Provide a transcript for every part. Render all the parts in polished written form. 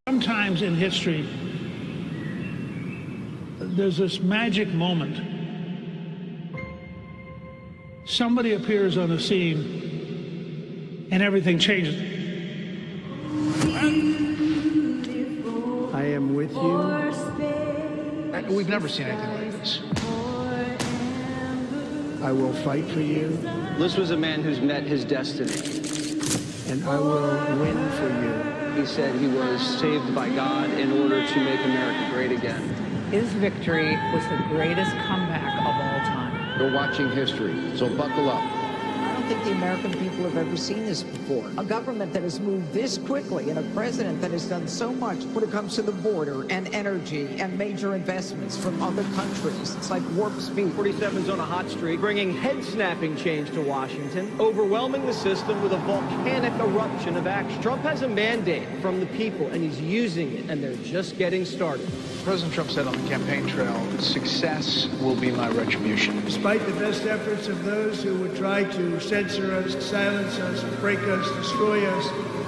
Sometimes in history, there's this magic moment. Somebody appears on the scene and everything changes. I am with you. We've never seen anything like this. I will fight for you. This was a man who's met his destiny. And I will win for you. He said he was saved by God in order to make America great again. His victory was the greatest comeback of all time. You're watching history, so buckle up. I don't think the American people have ever seen this before. A government that has moved this quickly and a president that has done so much when it comes to the border and energy and major investments from other countries. It's like warp speed. 47's on a hot streak, bringing head-snapping change to Washington, overwhelming the system with a volcanic eruption of action. Trump has a mandate from the people, and he's using it, and they're just getting started. President Trump said on the campaign trail, success will be my retribution. Despite the best efforts of those who would try to censor us, silence us, break us, destroy us,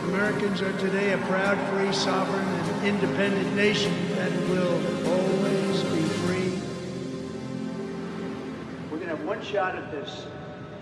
Americans are today a proud, free, sovereign, and independent nation that will always be free. We're going to have one shot at this,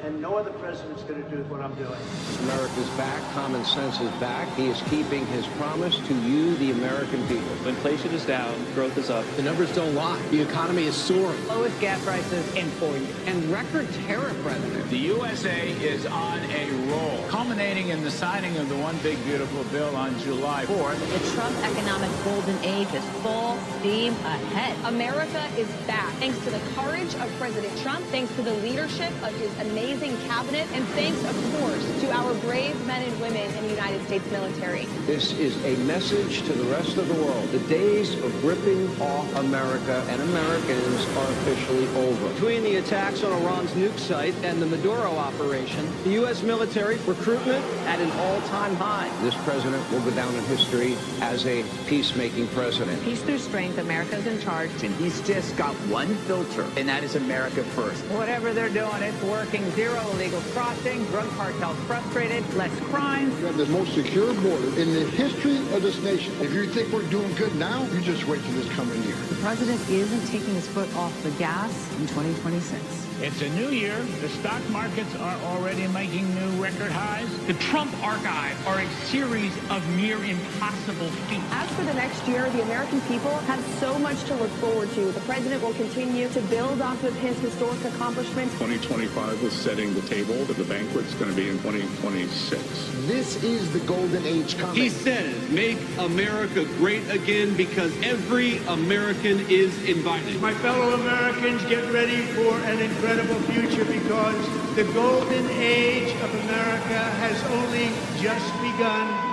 and no other president's going to do what I'm doing. America's back. Common sense is back. He is keeping his promise to you, the American people. Inflation is down. Growth is up. The numbers don't lie. The economy is soaring. Lowest gas prices in 4 years. And record tariff revenue. The USA is on a roll, culminating in the signing of the One Big Beautiful Bill on July 4th. The Trump economic golden age is full steam ahead. America is back, thanks to the courage of President Trump, thanks to the leadership of his amazing cabinet, and thanks, of course, to our brave men and women in the United States military. This is a message to the rest of the world. The days of ripping off America and Americans are officially over. Between the attacks on Iran's nuke site and the Maduro operation, the U.S. military recruitment at an all-time high. This president will go down in history as a peacemaking president. Peace through strength. America's in charge. And he's just got one filter, and that is America first. Whatever they're doing, it's working. Zero illegal crossing, drug cartels frustrated, less crime. We have the most secure border in the history of this nation. If you think we're doing good now, you just wait till this coming year. The president isn't taking his foot off the gas in 2026. It's a new year. The stock markets are already making new record highs. The Trump archives are a series of near impossible feats. As for the next year, the American people have so much to look forward to. The president will continue to build off of his historic accomplishments. 2025 is setting the table, but the banquet's going to be in 2026. This is the golden age coming. He says, make America great again because every American is invited. My fellow Americans, get ready for an incredible future because the golden age of America has only just begun.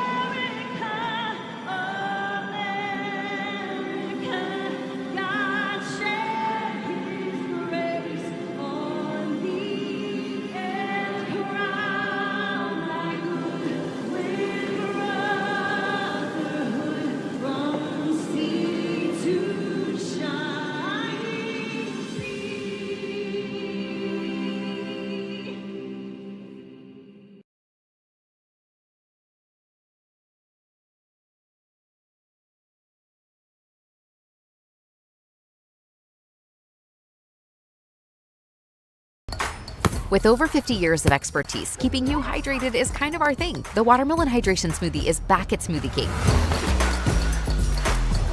With over 50 years of expertise, keeping you hydrated is kind of our thing. The Watermelon Hydration Smoothie is back at Smoothie King.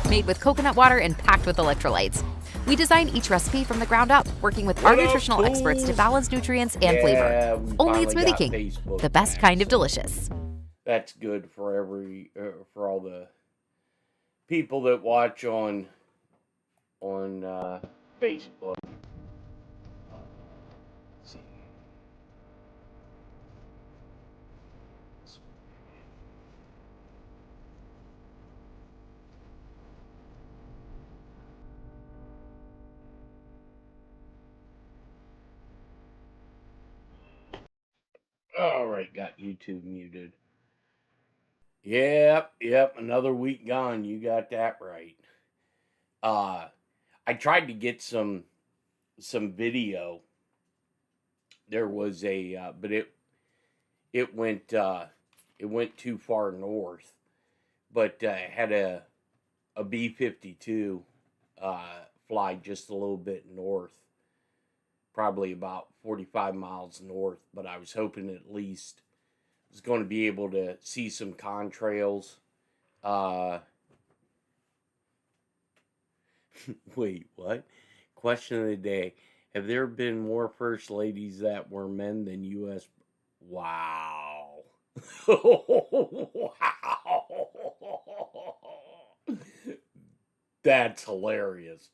Made with coconut water and packed with electrolytes. We design each recipe from the ground up, working with our nutritional experts to balance nutrients and flavor. Only at Smoothie King, Facebook the best now, kind of so delicious. That's good for for all the people that watch on Facebook. All right, got YouTube muted. Yep, another week gone. You got that right. I tried to get some video. There was but it went too far north. but had a B-52 fly just a little bit north, probably about 45 miles north, but I was hoping at least I was going to be able to see some contrails. Wait, what? Question of the day. Have there been more first ladies that were men than U.S.? Wow. Wow. That's hilarious.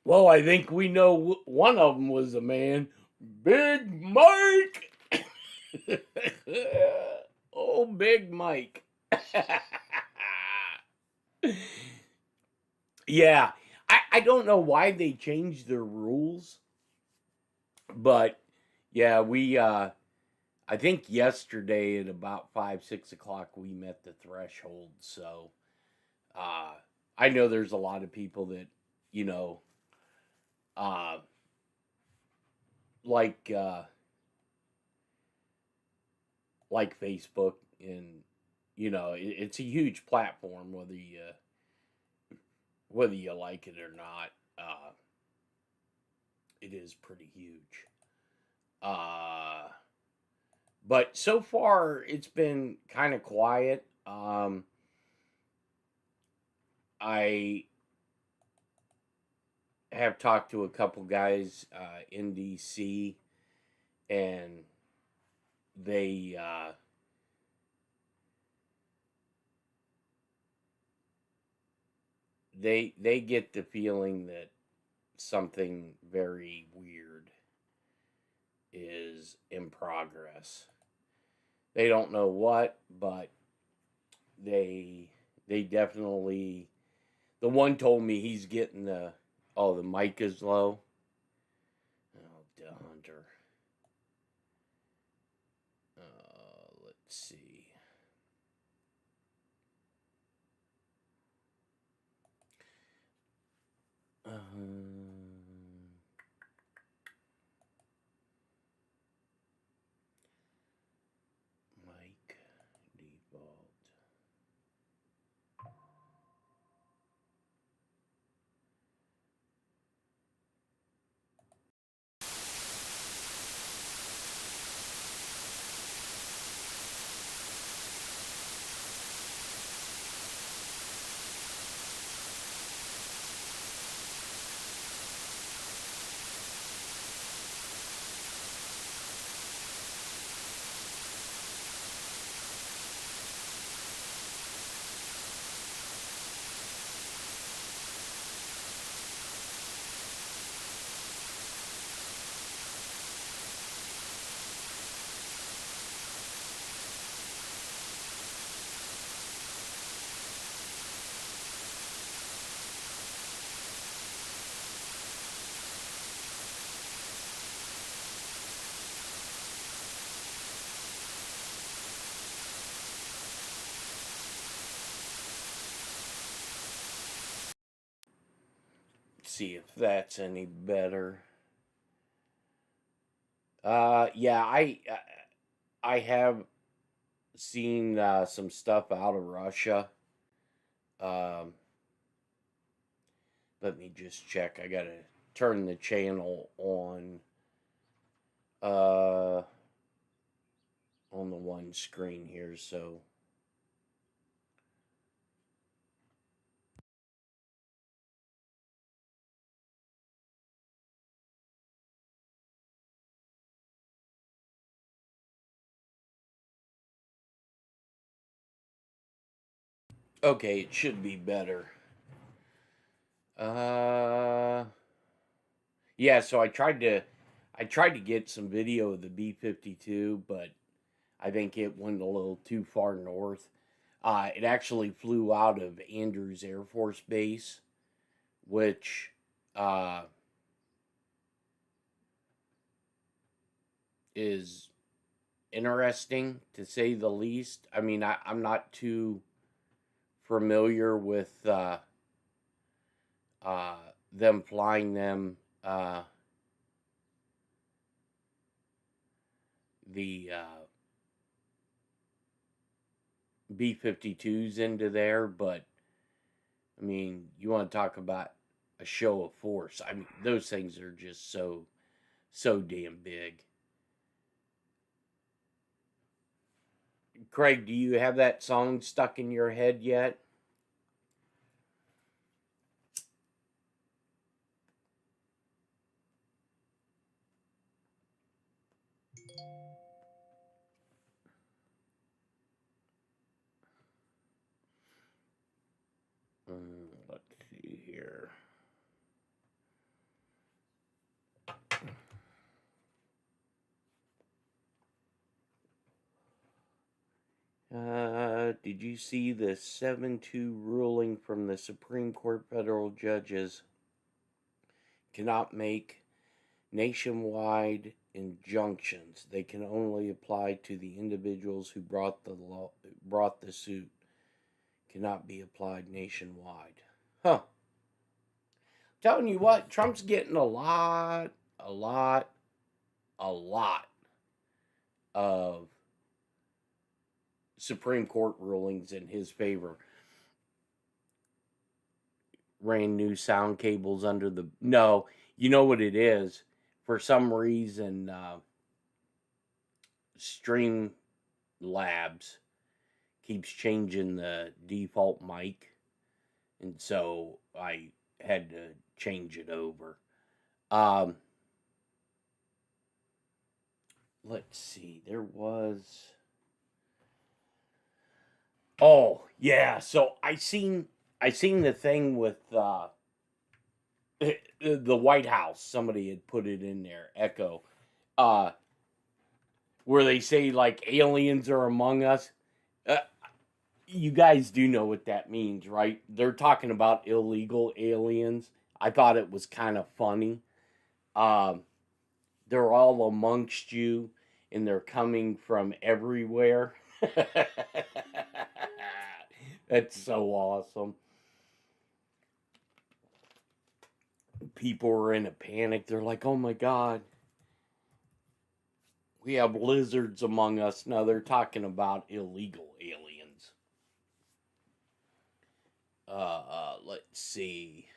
Well, I think we know one of them was a man. Big Mike. Oh, Big Mike. Yeah. I don't know why they changed their rules. But, yeah, we, I think yesterday at about 5, 6 o'clock, we met the threshold. So, I know there's a lot of people that, you know, like Facebook, and you know it's a huge platform whether you like it or not. It is pretty huge. But so far it's been kind of quiet. I have talked to a couple guys in DC, and they they get the feeling that something very weird is in progress. They don't know what, but they definitely. The one told me he's getting the mic is low. Oh, the hunter. Let's see. Mic default. See if that's any better. Yeah, I have seen some stuff out of Russia. Let me just check. I gotta turn the channel on the one screen here, so. Okay, it should be better. Yeah, so I tried to get some video of the B-52, but I think it went a little too far north. It actually flew out of Andrews Air Force Base, which is interesting to say the least. I mean, I'm not too familiar with them flying them the B-52s into there, but I mean, you want to talk about a show of force. I mean, those things are just so damn big. Craig, do you have that song stuck in your head yet? Let's see here. Did you see the 7-2 ruling from the Supreme Court federal judges cannot make nationwide injunctions? They can only apply to the individuals who brought the suit. Cannot be applied nationwide. Huh. Telling you what, Trump's getting a lot of Supreme Court rulings in his favor. Ran new sound cables under the... No, you know what it is? For some reason, Stream Labs keeps changing the default mic. And so I had to change it over. Let's see. There was... Oh, yeah. So I seen the thing with the White House. Somebody had put it in there, Echo, where they say like aliens are among us. You guys do know what that means, right? They're talking about illegal aliens. I thought it was kind of funny. They're all amongst you, and they're coming from everywhere. That's so awesome. People are in a panic. They're like, oh my God, we have lizards among us. No, they're talking about illegal aliens. Let's see.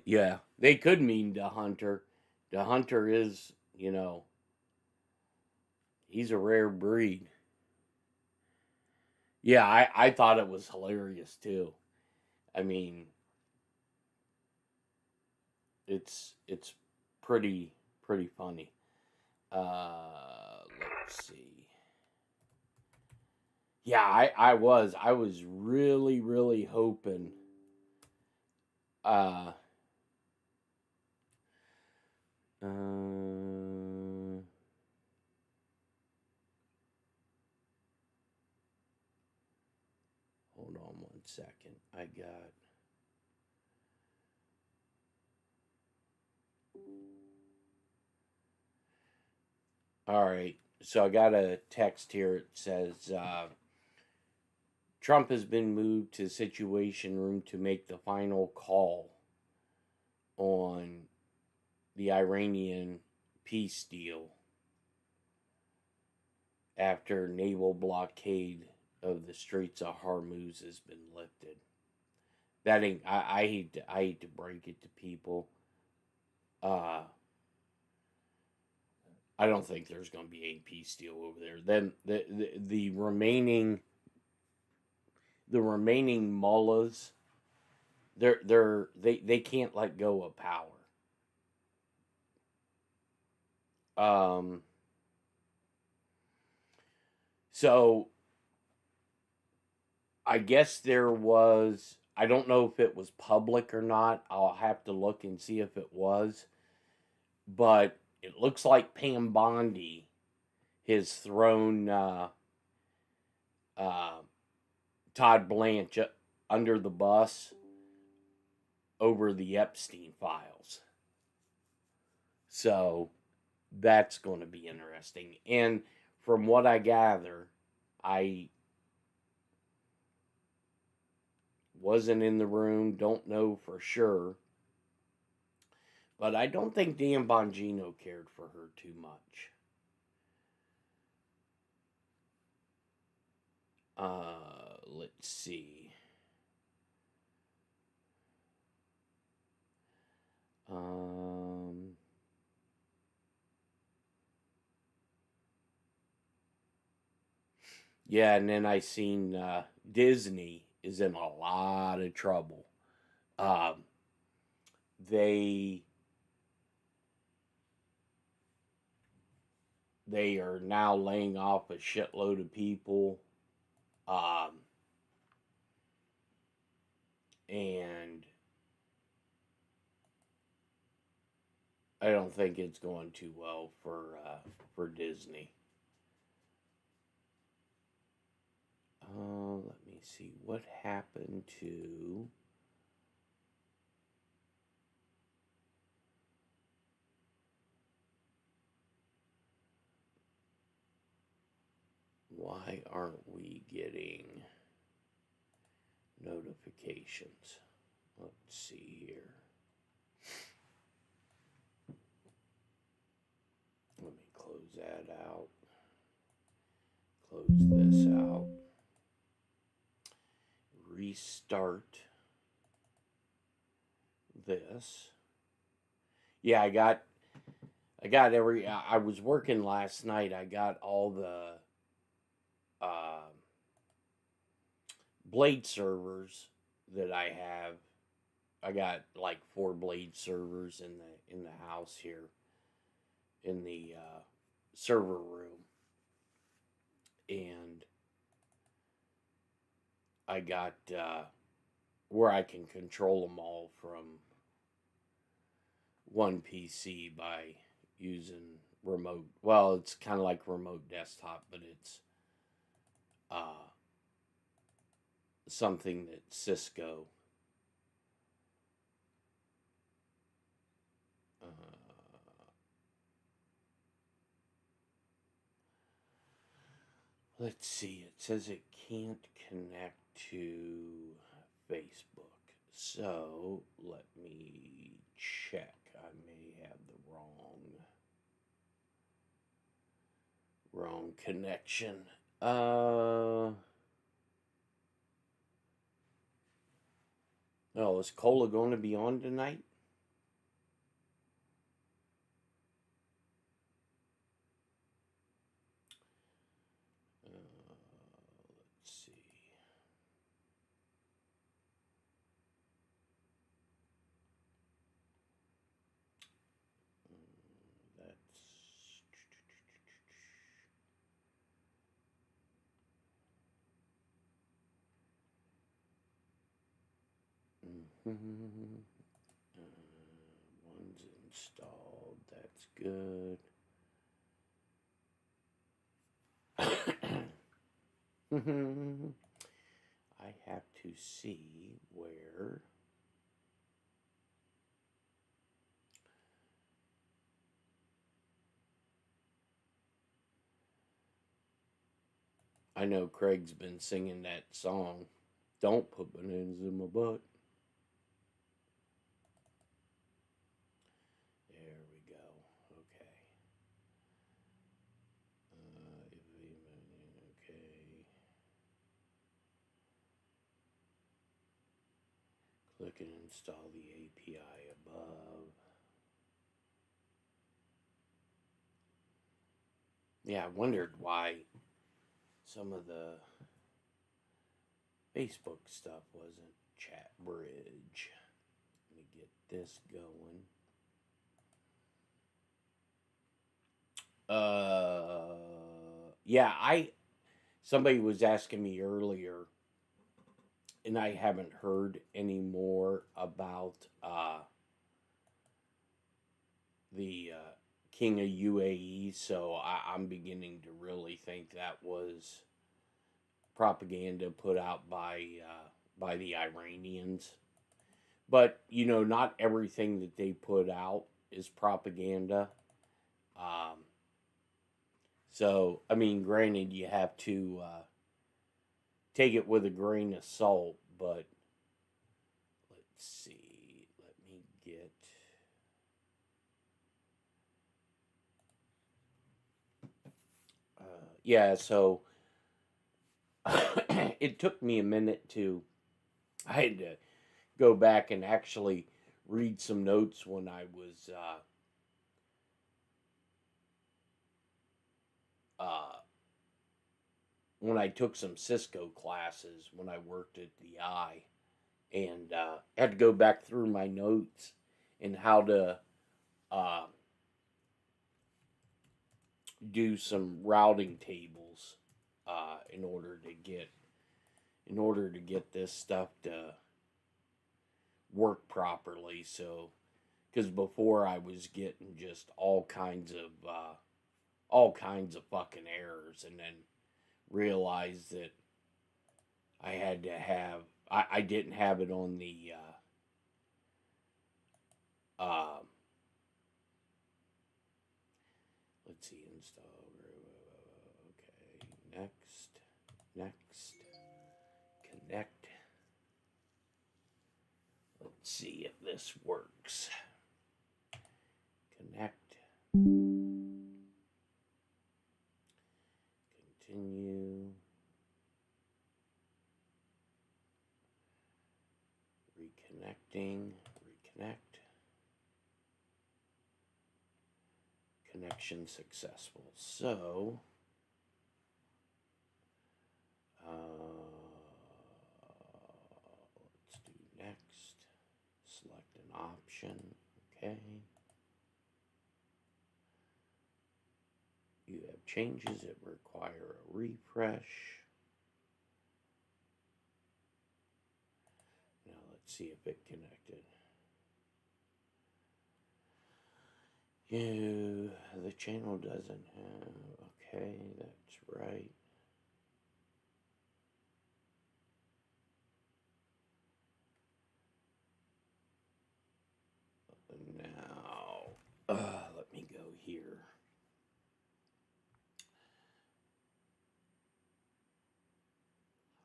Yeah, they could mean the hunter. The hunter is, he's a rare breed. Yeah, I thought it was hilarious too. I mean, it's pretty funny. Let's see. Yeah, I was really hoping hold on one second. I got... All right. So I got a text here. It says, Trump has been moved to Situation Room to make the final call on the Iranian peace deal after naval blockade of the Straits of Hormuz has been lifted. That ain't... I hate to break it to people. I don't think there's going to be a peace deal over there. Then the remaining mullahs, they can't let go of power. So I guess there was... I don't know if it was public or not. I'll have to look and see if it was. But it looks like Pam Bondi has thrown Todd Blanche under the bus over the Epstein files. So that's going to be interesting. And from what I gather, I wasn't in the room, don't know for sure, But I don't think Dan Bongino cared for her too much. Let's see. Yeah, and then I seen Disney is in a lot of trouble. They are now laying off a shitload of people. And I don't think it's going too well for Disney. Let me see what happened to. Why aren't we getting notifications? Let's see here. Let me close that out. Close this out. Restart this. Yeah, I got I was working last night. I got all the Blade servers that I have. I got like 4 Blade servers in the house here, in the server room, and I got where I can control them all from one PC by using remote. Well, it's kind of like remote desktop, but it's something that Cisco let's see, it says it can't connect to Facebook. So let me check. I may have the wrong connection. Oh, is Cola going to be on tonight? Let's see. One's installed. That's good. I have to see where. I know Craig's been singing that song. Don't put bananas in my butt. There we go. Okay. Okay. Click and install the API above. Yeah, I wondered why some of the Facebook stuff wasn't chat bridge. Let me get this going. Yeah, somebody was asking me earlier, and I haven't heard any more about the King of UAE, so I'm beginning to really think that was propaganda put out by the Iranians. But not everything that they put out is propaganda. So I mean, granted, you have to take it with a grain of salt. But let's see. Let me get. yeah, so it took me a minute I had to go back and actually read some notes when I was when I took some Cisco classes when I worked at the I, and had to go back through my notes and how to do some routing tables in order to get this stuff to work properly. So, because before I was getting just all kinds of fucking errors, and then realized that I had to have I didn't have it on the let's see, install. Okay, next, connect. Let's see if this works. Connect. Continue. Reconnecting. Reconnect. Connection successful. So, let's do next. Select an option. Okay. You have changes that require a refresh. Now let's see if it connected. The channel doesn't have, okay, that's right. Now, let me go here.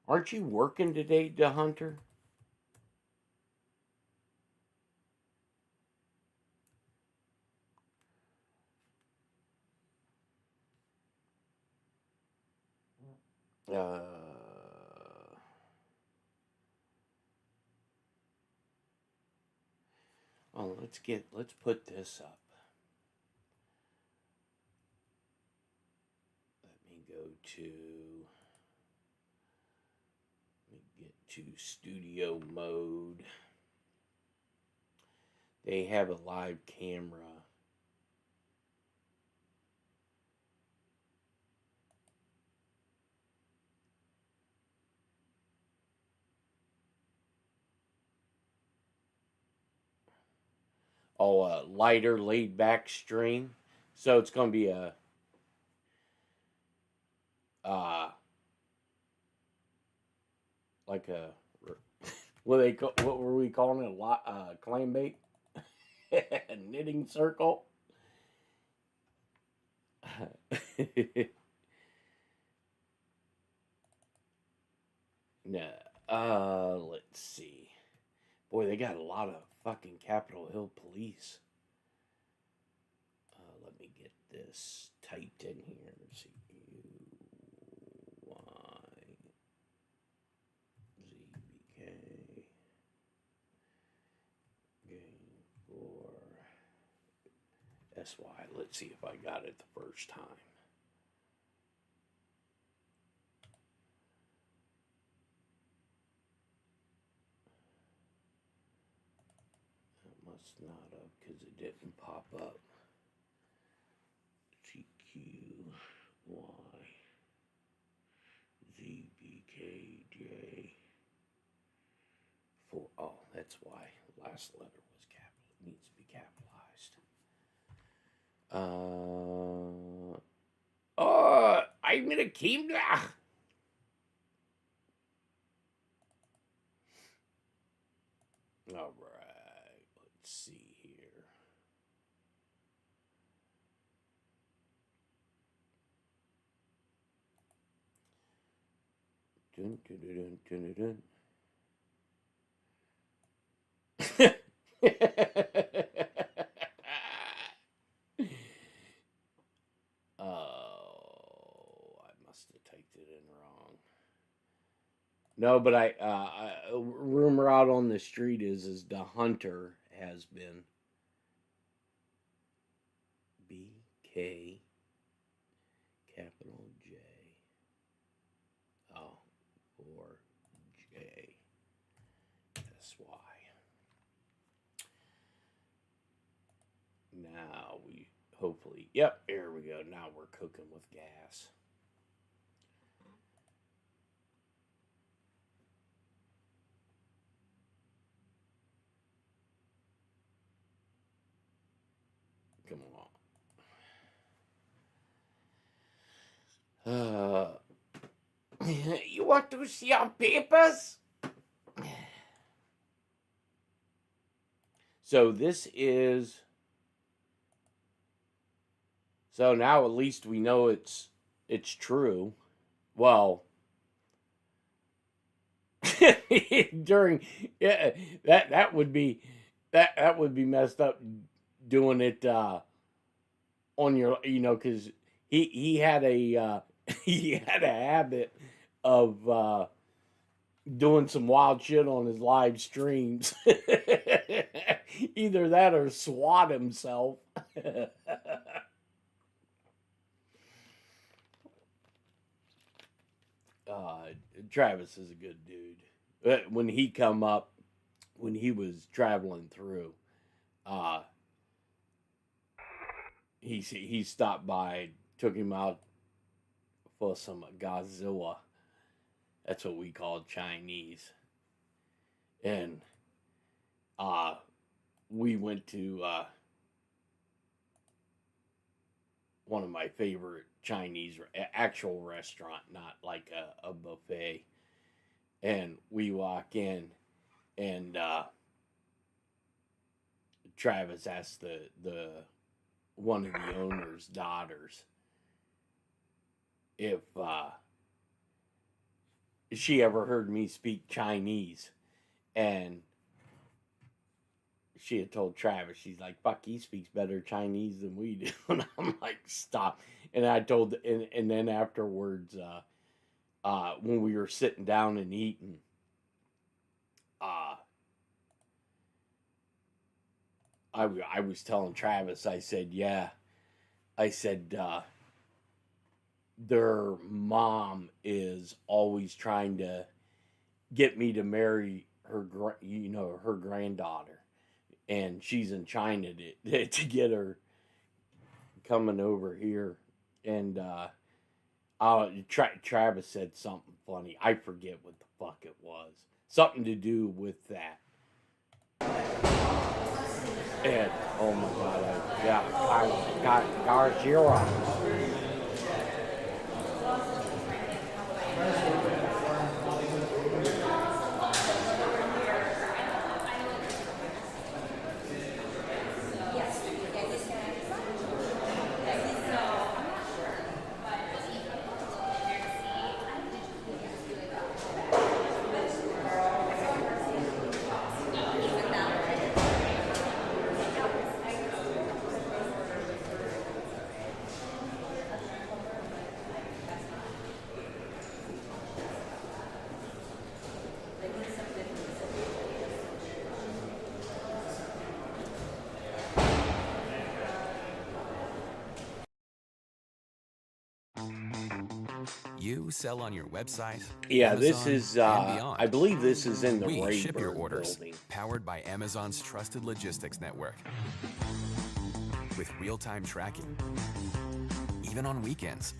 Aren't you working today, DeHunter? Oh, let's put this up. Let me get to studio mode. They have a live camera. Oh, a lighter, laid back stream. So it's going to be a like a what were we calling it? Clam bait, knitting circle. No, let's see. Boy, they got a lot of fucking Capitol Hill police. Let me get this typed in here. CUY ZBK game for SY. Let's see if I got it the first time. Must not have, because it didn't pop up. CQY ZBKJ 4. Oh, that's why last letter was capital. It needs to be capitalized. I'm gonna keep that. All right, let's see here. Dun, dun, dun, dun, dun, dun. Oh, I No, but rumor out on the street is the hunter has been BK capital J. Oh, or J. That's why. Now we hopefully, yep, here we go. Now we're cooking with gas. Come on. You want to see our papers? So this is... So now at least we know it's true. Well... during... Yeah, that would be... That would be messed up doing it on your... You know, because he had a... he had a habit of... doing some wild shit on his live streams. Either that or swat himself. Travis is a good dude. When he come up, when he was traveling through, he stopped by, took him out for some Godzilla. That's what we call Chinese. And we went to one of my favorite Chinese actual restaurant, not like a buffet. And we walk in, and Travis asked the one of the owner's daughters if she ever heard me speak Chinese. And she had told Travis, she's like, fuck, he speaks better Chinese than we do. And I'm like, stop. And I told, and then afterwards, when we were sitting down and eating, I was telling Travis, I said, yeah, I said, their mom is always trying to get me to marry her, her granddaughter. And she's in China to get her coming over here. And Travis said something funny. I forget what the fuck it was. Something to do with that. And, oh my God, Garjira. You sell on your website. Yeah, Amazon, this is, I believe this is in the We ship your Rayburn orders, building. powered by Amazon's trusted logistics network. With real-time tracking, even on weekends.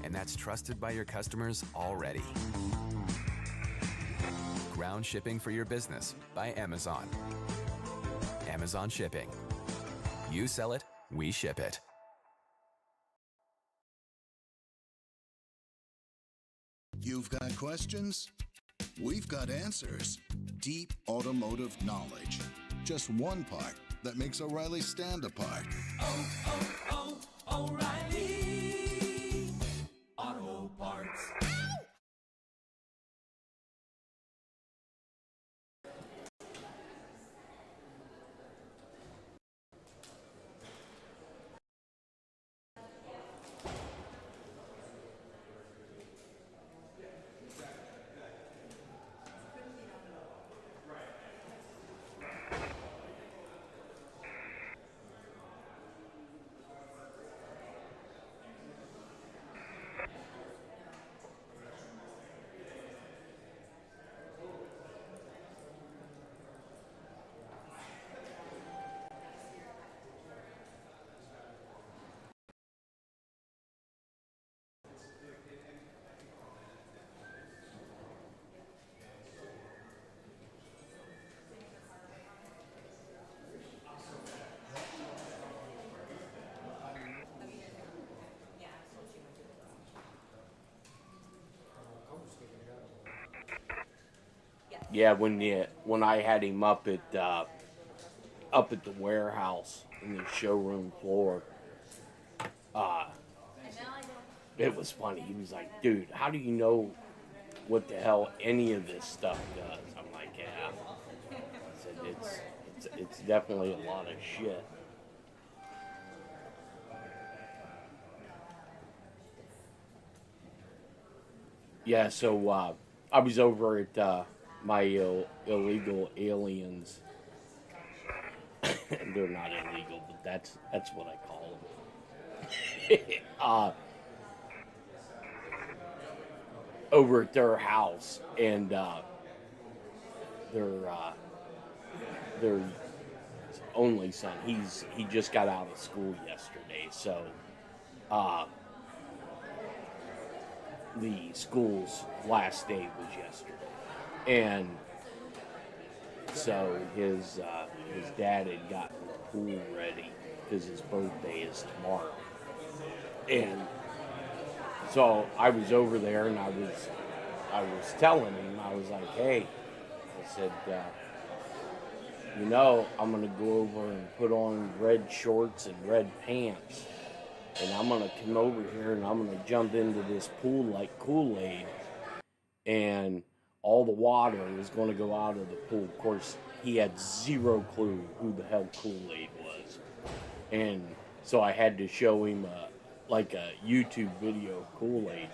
And that's trusted by your customers already. Ground shipping for your business by Amazon. Amazon Shipping. You sell it, we ship it. You've got questions? We've got answers. Deep automotive knowledge. Just one part that makes O'Reilly stand apart. O'Reilly Auto Parts. Yeah, when I had him up at the warehouse in the showroom floor, it was funny. He was like, "Dude, how do you know what the hell any of this stuff does?" I'm like, "Yeah." I said, "It's definitely a lot of shit." Yeah, so I was over at my illegal aliens. They're not illegal, but that's what I call them. Over at their house, and their only son, he just got out of school yesterday, so the school's last day was yesterday, and so his dad had gotten the pool ready because his birthday is tomorrow, and so I was over there, and I was telling him, I was like, "Hey," I said, "I'm gonna go over and put on red shorts and red pants, and I'm gonna come over here and I'm gonna jump into this pool like Kool-Aid, and all the water is gonna go out of the pool." Of course, he had zero clue who the hell Kool-Aid was, and so I had to show him like a YouTube video of Kool-Aid,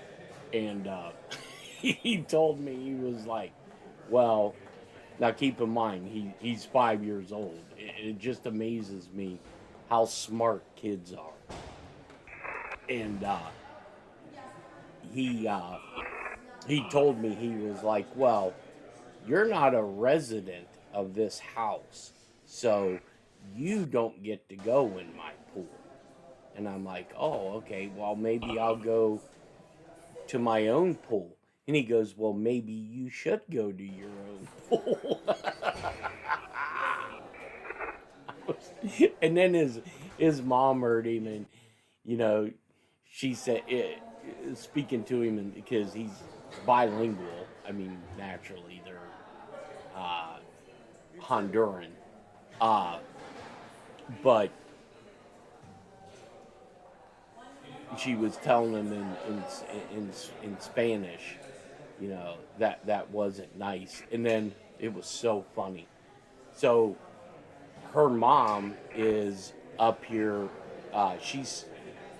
and he told me, he was like, "Well, now keep in mind, he's 5 years old. It just amazes me how smart kids are." And he told me, he was like, "Well, you're not a resident of this house, so you don't get to go in my pool." And I'm like, "Oh, okay, well, maybe I'll go to my own pool." And he goes, "Well, maybe you should go to your own pool." And then his mom heard him, and she said, speaking to him, and because he's bilingual, I mean, naturally they're Honduran, but she was telling him in Spanish, that wasn't nice. And then it was so funny. So her mom is up here. She's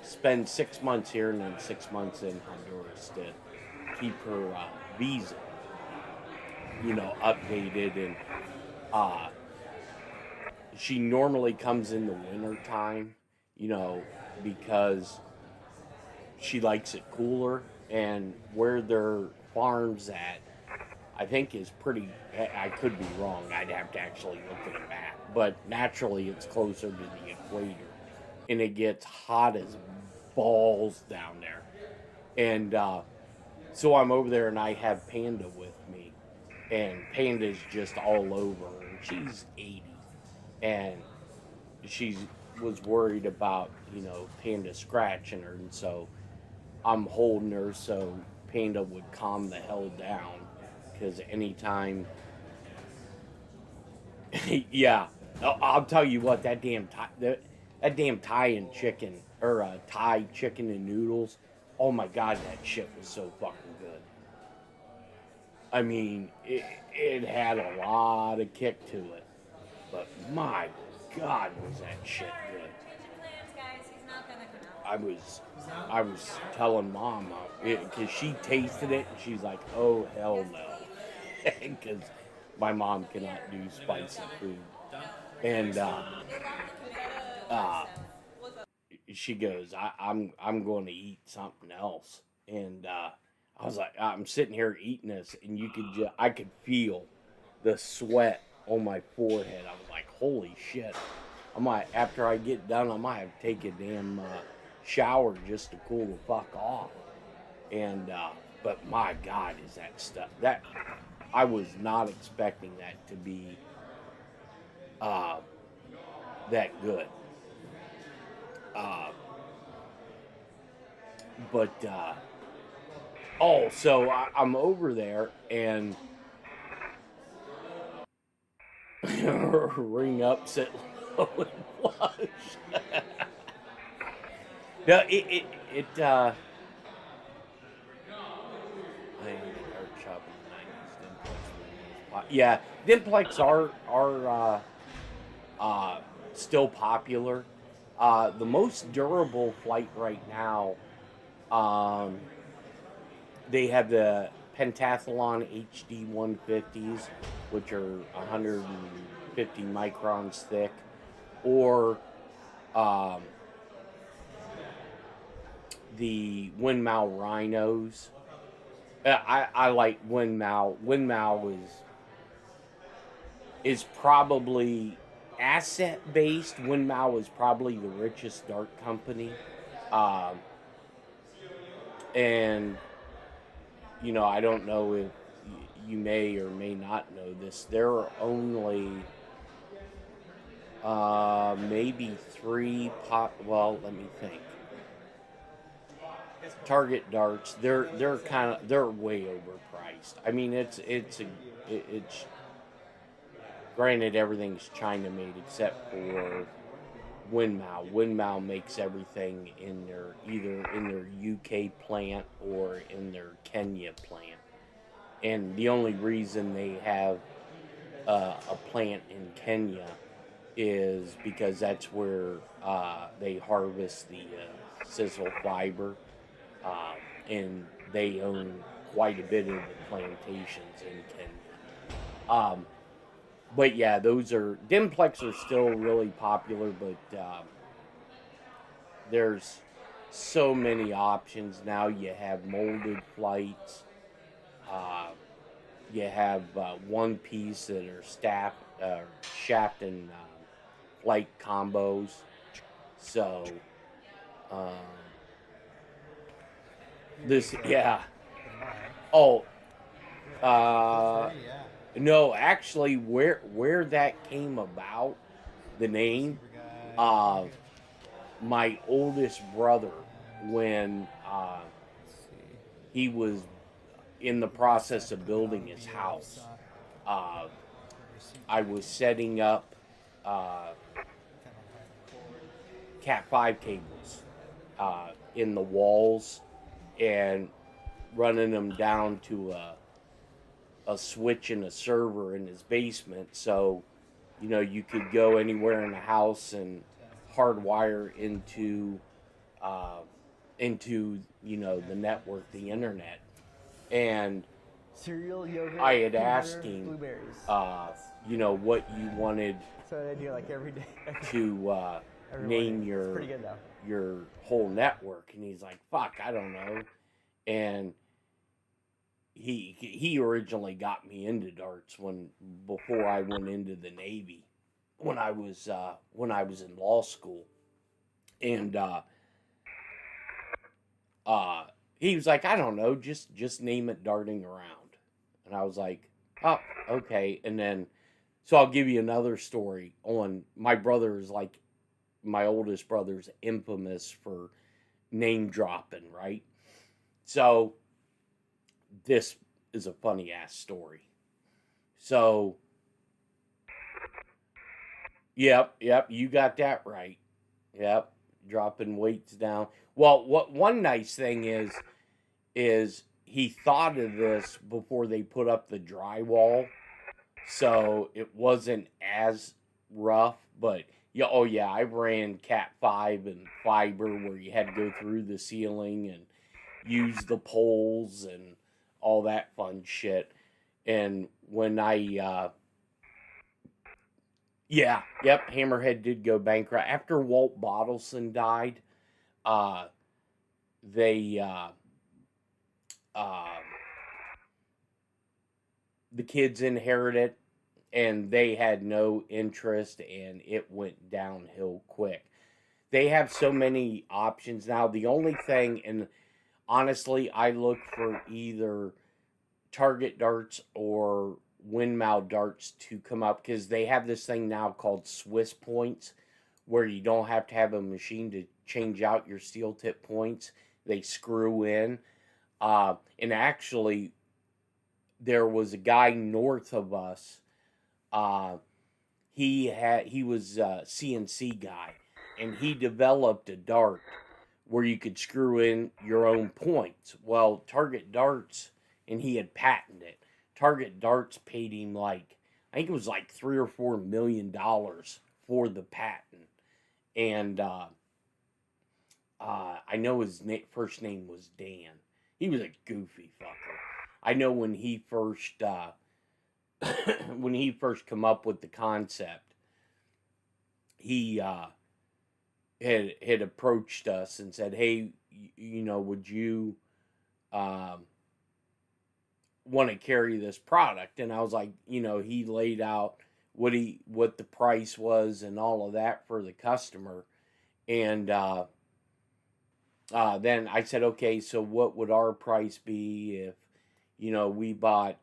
spent 6 months here and then 6 months in Honduras to keep her visa, updated. And she normally comes in the winter time, because she likes it cooler, and where their farm's at, I think is pretty, I could be wrong, I'd have to actually look at a map, but naturally it's closer to the equator, and it gets hot as balls down there. And so I'm over there, and I have Panda with me, and Panda's just all over her, and she's 80, and she was worried about, Panda scratching her, and so I'm holding her so Panda would calm the hell down, because anytime, yeah, I'll tell you what, that damn Thai and chicken, or Thai chicken and noodles, oh my God, that shit was so fucking good. I mean, it had a lot of kick to it, but my God, was that shit good. I was telling Mom, because she tasted it, and she's like, "Oh, hell no." Because my mom cannot do spicy food. And she goes, I'm going to eat something else. And I was like, I'm sitting here eating this, and I could feel the sweat on my forehead. I was like, holy shit. After I get done, I might have to take a damn shower just to cool the fuck off. And but my God, is that stuff, that I was not expecting that to be that good. So I'm over there, and ring ups at low and flush. No, man, the art shop in the 90s, Dimplex. Yeah, Dimplex are still popular. The most durable flight right now, they have the Pentathlon HD 150s, which are 150 microns thick, or the Windmill Rhinos. I like Windmill. Windmill is probably asset based. Windmill is probably the richest dart company, and you know, I don't know if you may or may not know this. There are only maybe three well, let me think. Target darts, they're way overpriced. I mean, it's granted everything's China made except for Windmill. Windmill makes everything in either in their UK plant or in their Kenya plant. And the only reason they have a plant in Kenya is because that's where they harvest the sisal fiber, and they own quite a bit of the plantations in Kenya. But yeah, Dimplex are still really popular, but there's so many options now. You have molded flights. You have one piece that are shaft and flight combos. So yeah. Oh, no, actually, where that came about, the name, my oldest brother, when he was in the process of building his house, I was setting up Cat 5 cables in the walls and running them down to a switch and a server in his basement, so you know you could go anywhere in the house and hardwire into you know the network, the internet. And cereal, yogurt, I had asked him, blueberries. You know, what you wanted So I do like every day. to name pretty good, though. your whole network, and he's like, "Fuck, I don't know." And he originally got me into darts before I went into the Navy, when I was in law school, and he was like, "I don't know, just name it darting around," and I was like, "Oh, okay." And then, so I'll give you another story on my brother's, like, my oldest brother's infamous for name dropping, right? So this is a funny ass story. So, yep, you got that right. Yep, dropping weights down. Well, what one nice thing is he thought of this before they put up the drywall, so it wasn't as rough. But yeah, oh yeah, I ran Cat 5 and fiber where you had to go through the ceiling and use the poles and all that fun shit. And when Hammerhead did go bankrupt after Walt Bottleson died. The kids inherited it, and they had no interest, and it went downhill quick. They have so many options now. The only thing, and honestly, I look for either target darts or windmill darts to come up, because they have this thing now called Swiss points, where you don't have to have a machine to change out your steel tip points. They screw in. And actually, there was a guy north of us he was a CNC guy, and he developed a dart where you could screw in your own points. Well, Target Darts, and he had patented it. Target Darts paid him like, I think it was like $3 or $4 million for the patent. And I know his first name was Dan. He was a goofy fucker. I know when he first when he first come up with the concept, he had approached us and said, "Hey, you know, would you want to carry this product?" And I was like, you know, he laid out what the price was and all of that for the customer, and then I said, okay, so what would our price be if, you know, we bought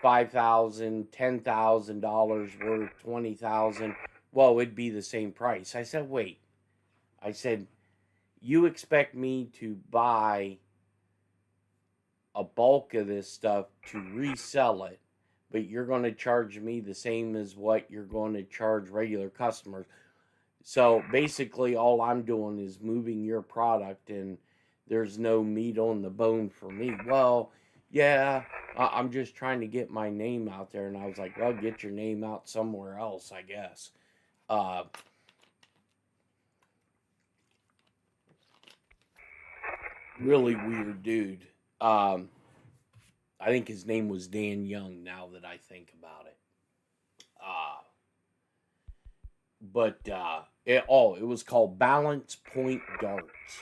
$5,000, $10,000 worth, $20,000? Well, it'd be the same price. I said, wait. I said, you expect me to buy a bulk of this stuff to resell it, but you're going to charge me the same as what you're going to charge regular customers. So basically all I'm doing is moving your product, and there's no meat on the bone for me. Well, yeah, I'm just trying to get my name out there. And I was like, well, get your name out somewhere else, I guess. Really weird dude. I think his name was Dan Young, now that I think about it. It was called Balance Point Darts,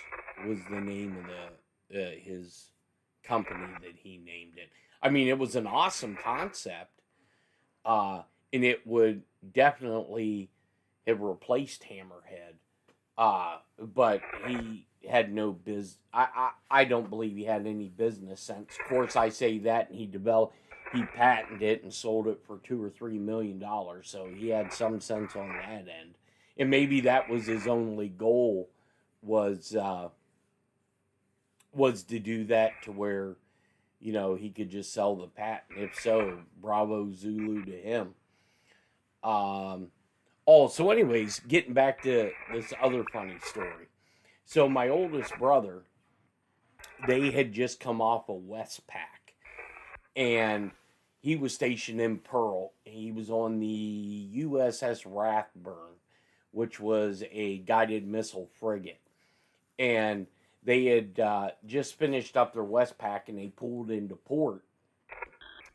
was the name of his company that he named it. I mean, it was an awesome concept, and it would definitely have replaced Hammerhead, but he had no I don't believe he had any business sense. Of course, I say that, and he patented it and sold it for $2 or $3 million, so he had some sense on that end. And maybe that was his only goal, was to do that to where, you know, he could just sell the patent. If so, bravo Zulu to him. So anyways, getting back to this other funny story. So my oldest brother, they had just come off of Westpac, and he was stationed in Pearl. He was on the USS Rathburn, which was a guided missile frigate. And they had just finished up their Westpac, and they pulled into port.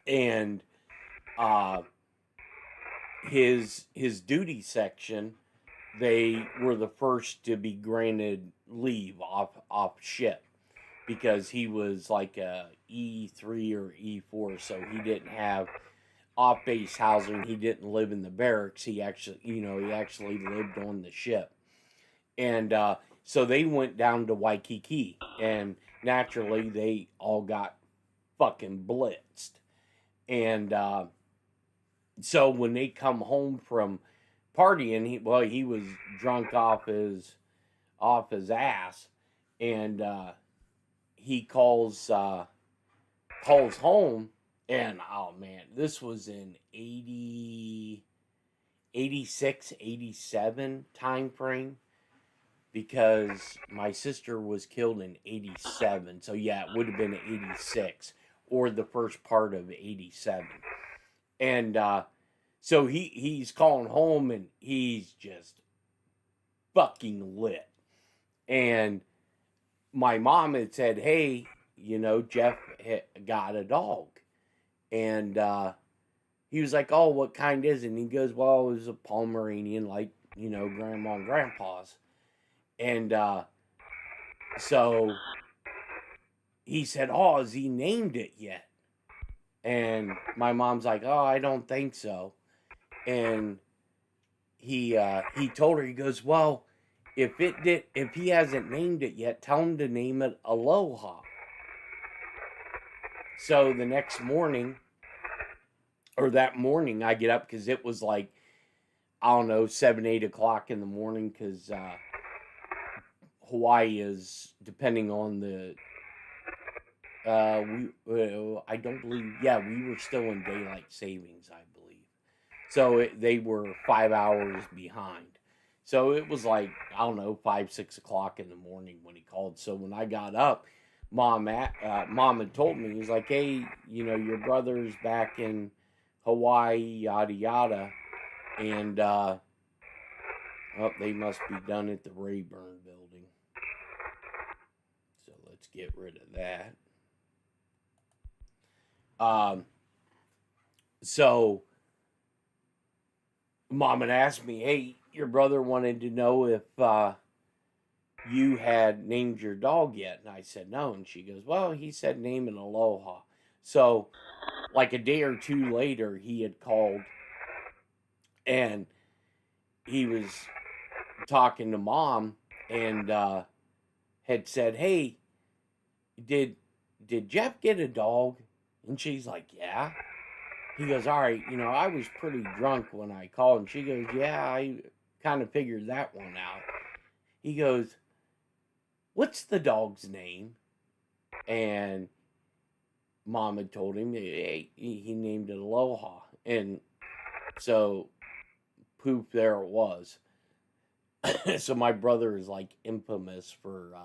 And his duty section, they were the first to be granted leave off ship, because he was like a E3 or E4, so he didn't have off-base housing. He didn't live in the barracks. He actually lived on the ship. And so they went down to Waikiki, and naturally they all got fucking blitzed. And so when they come home from partying, he was drunk off his ass, and he calls home, and oh man, this was in 86, 87 time frame, because my sister was killed in 87, so yeah, it would have been 86 or the first part of 87. And so he's calling home, and he's just fucking lit. And my mom had said, hey, you know, Jeff got a dog. And he was like, oh, what kind is it? And he goes, well, it was a Pomeranian, like, you know, grandma and grandpa's. And so he said, oh, has he named it yet? And my mom's like, oh, I don't think so. And he told her, he goes, well, if he hasn't named it yet, tell him to name it Aloha. So the next morning, or that morning, I get up, because it was like, I don't know, 7, 8 o'clock in the morning, because Hawaii is, depending on the, I don't believe, yeah, we were still in daylight savings, I believe. So they were 5 hours behind. So it was like, I don't know, 5, 6 o'clock in the morning when he called. So when I got up, Mom had told me, he's like, hey, your brother's back in Hawaii, yada, yada. And, they must be done at the Rayburn building. So let's get rid of that. So Mom had asked me, hey, your brother wanted to know if you had named your dog yet. And I said no. And she goes, well, he said name it Aloha. So like a day or two later, he had called and he was talking to Mom and had said, hey, did Jeff get a dog? And she's like, yeah. He goes, all right, I was pretty drunk when I called. And she goes, yeah, I kind of figured that one out. He goes, what's the dog's name? And Mom had told him, hey, he named it Aloha. And so, poof, there it was. So my brother is like infamous for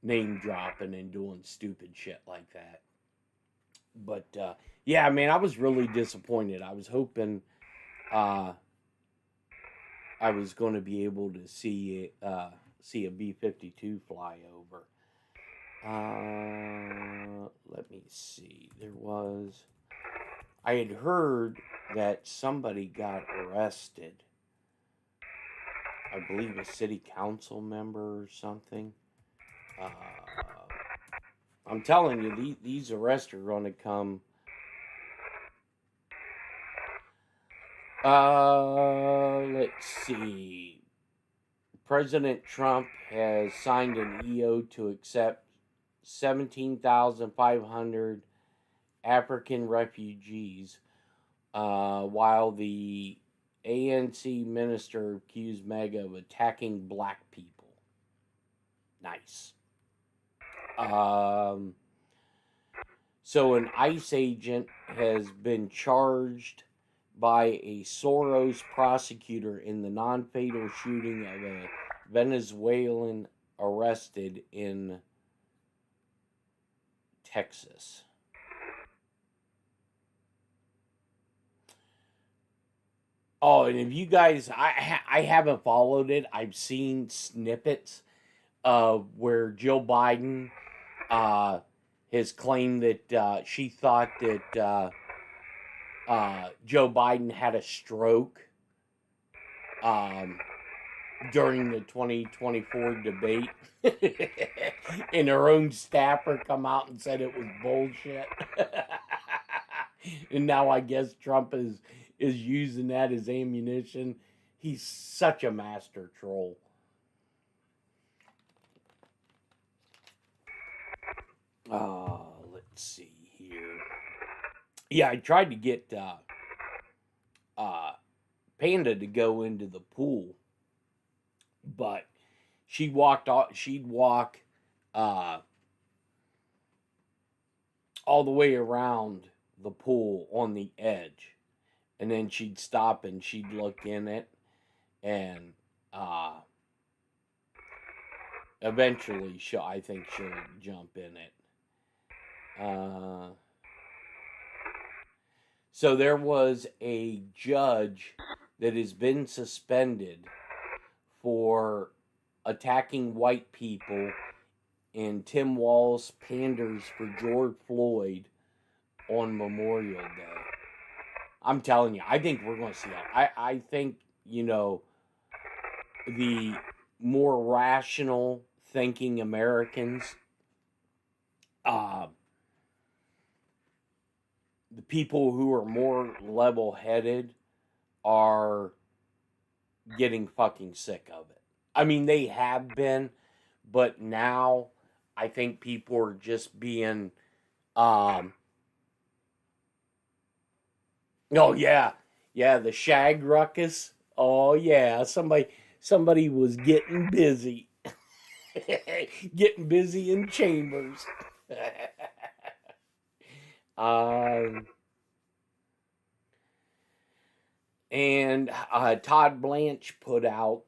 name dropping and doing stupid shit like that. But yeah, man, I was really disappointed. I was hoping I was going to be able to see a B-52 fly over. Let me see. I had heard that somebody got arrested. I believe a city council member or something. I'm telling you, these arrests are going to come. Let's see. President Trump has signed an EO to accept 17,500 African refugees, while the ANC minister accused MAGA of attacking black people. Nice. So an ICE agent has been charged by a Soros prosecutor in the non-fatal shooting of a Venezuelan arrested in Texas. Oh, and if you guys, I haven't followed it. I've seen snippets of where Jill Biden has claimed that she thought that Joe Biden had a stroke during the 2024 debate. And her own staffer come out and said it was bullshit. And now I guess Trump is using that as ammunition. He's such a master troll. Let's see here. Yeah, I tried to get Panda to go into the pool, but she'd walk all the way around the pool on the edge, and then she'd stop and she'd look in it, and eventually I think she'll jump in it. So there was a judge that has been suspended for attacking white people in Tim Walz panders for George Floyd on Memorial Day. I'm telling you, I think we're going to see that. I think, the more rational thinking Americans, the people who are more level-headed are getting fucking sick of it. I mean, they have been, but now I think people are just being, oh yeah, the shag ruckus. Oh yeah, somebody was getting busy. Getting busy in chambers. And Todd Blanche put out,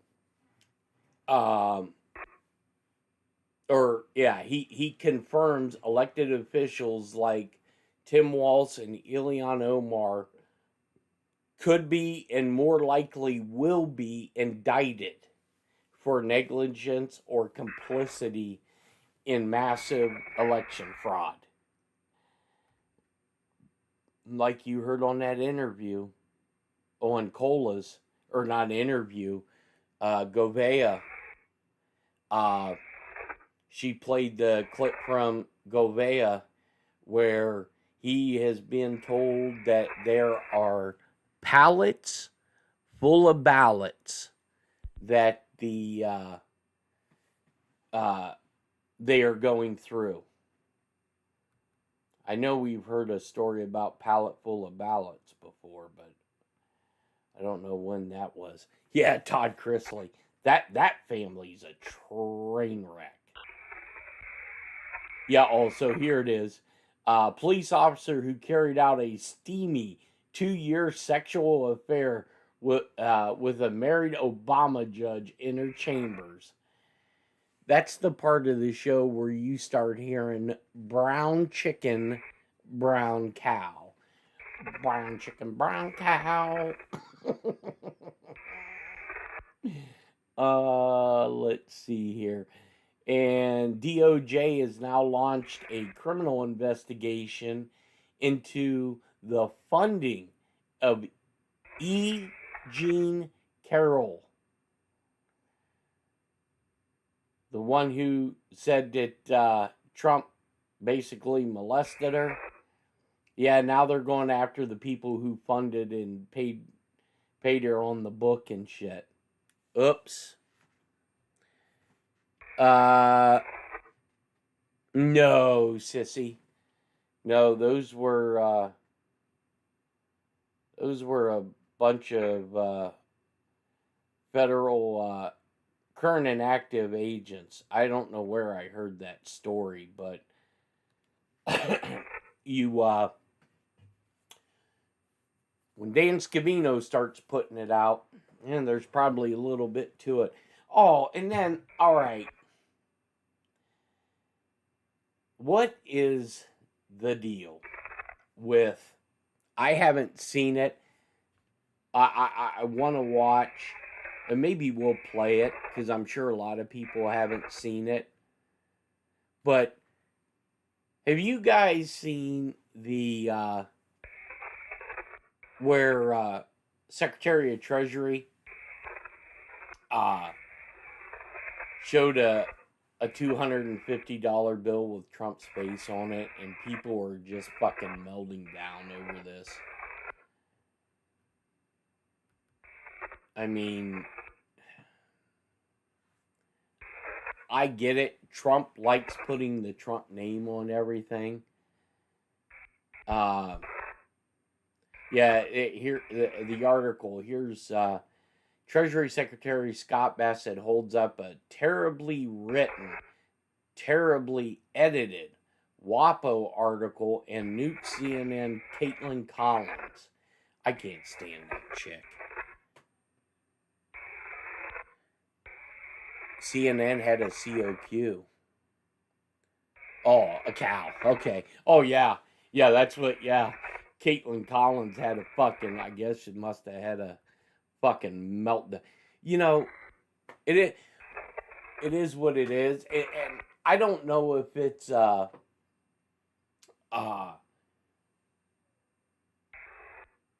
he confirms elected officials like Tim Walz and Ilhan Omar could be and more likely will be indicted for negligence or complicity in massive election fraud. Like you heard on that interview on Cola's, or not interview, Govea. She played the clip from Govea where he has been told that there are pallets full of ballots that they are going through. I know we've heard a story about pallet full of ballots before, but I don't know when that was. Yeah, Todd Chrisley. That family's a train wreck. Yeah, also here it is. Police officer who carried out a steamy 2-year sexual affair with a married Obama judge in her chambers. That's the part of the show where you start hearing brown chicken, brown cow. Brown chicken, brown cow. Let's see here. And DOJ has now launched a criminal investigation into the funding of E. Jean Carroll, the one who said that Trump basically molested her. Yeah, now they're going after the people who funded and paid her on the book and shit. Oops. No, sissy. No, those were a bunch of federal current and active agents. I don't know where I heard that story, but when Dan Scavino starts putting it out, and there's probably a little bit to it. Oh, and then, all right. What is the deal with, I haven't seen it. I want to watch, and maybe we'll play it, because I'm sure a lot of people haven't seen it. But have you guys seen the, where Secretary of Treasury showed a $250 bill with Trump's face on it, and people are just fucking melting down over this? I mean, I get it. Trump likes putting the Trump name on everything. Yeah, here the article. Here's Treasury Secretary Scott Bassett holds up a terribly written, terribly edited WAPO article and nukes CNN Caitlin Collins. I can't stand that chick. CNN had a COQ. Oh, a cow. Okay. Oh, yeah. Yeah, that's what, yeah. Caitlin Collins had a fucking, I guess she must have had a fucking meltdown. You know, it is what it is. And I don't know if it's,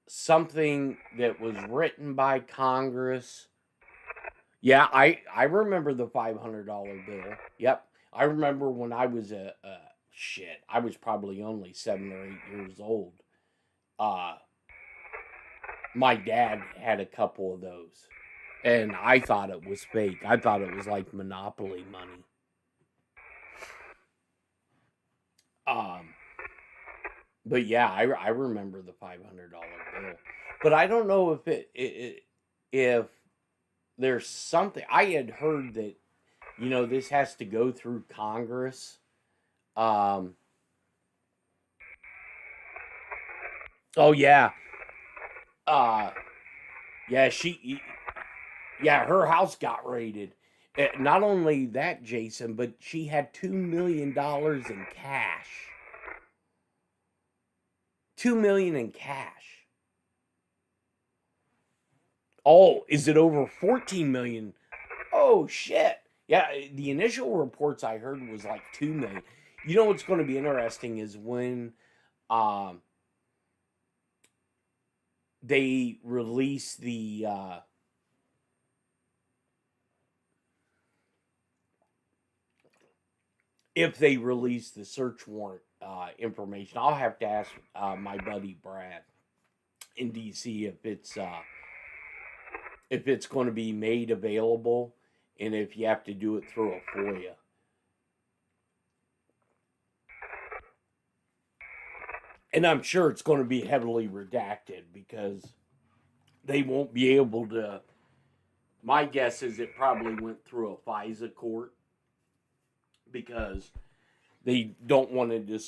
something that was written by Congress. Yeah, I remember the $500 bill. Yep. I remember when I was I was probably only 7 or 8 years old. My dad had a couple of those, and I thought it was fake. I thought it was like Monopoly money. But yeah, I remember the $500 bill. But I don't know if there's something. I had heard that, you know, this has to go through Congress. Oh yeah. Yeah, her house got raided. Not only that, Jason, but she had $2 million in cash. $2 million in cash. Oh, is it over 14 million? Oh, shit. Yeah, the initial reports I heard was like 2 million. You know what's going to be interesting is when they release the if they release the search warrant information. I'll have to ask my buddy Brad in DC if it's going to be made available and if you have to do it through a FOIA. And I'm sure it's going to be heavily redacted because they won't be able to. My guess is it probably went through a FISA court because they don't want to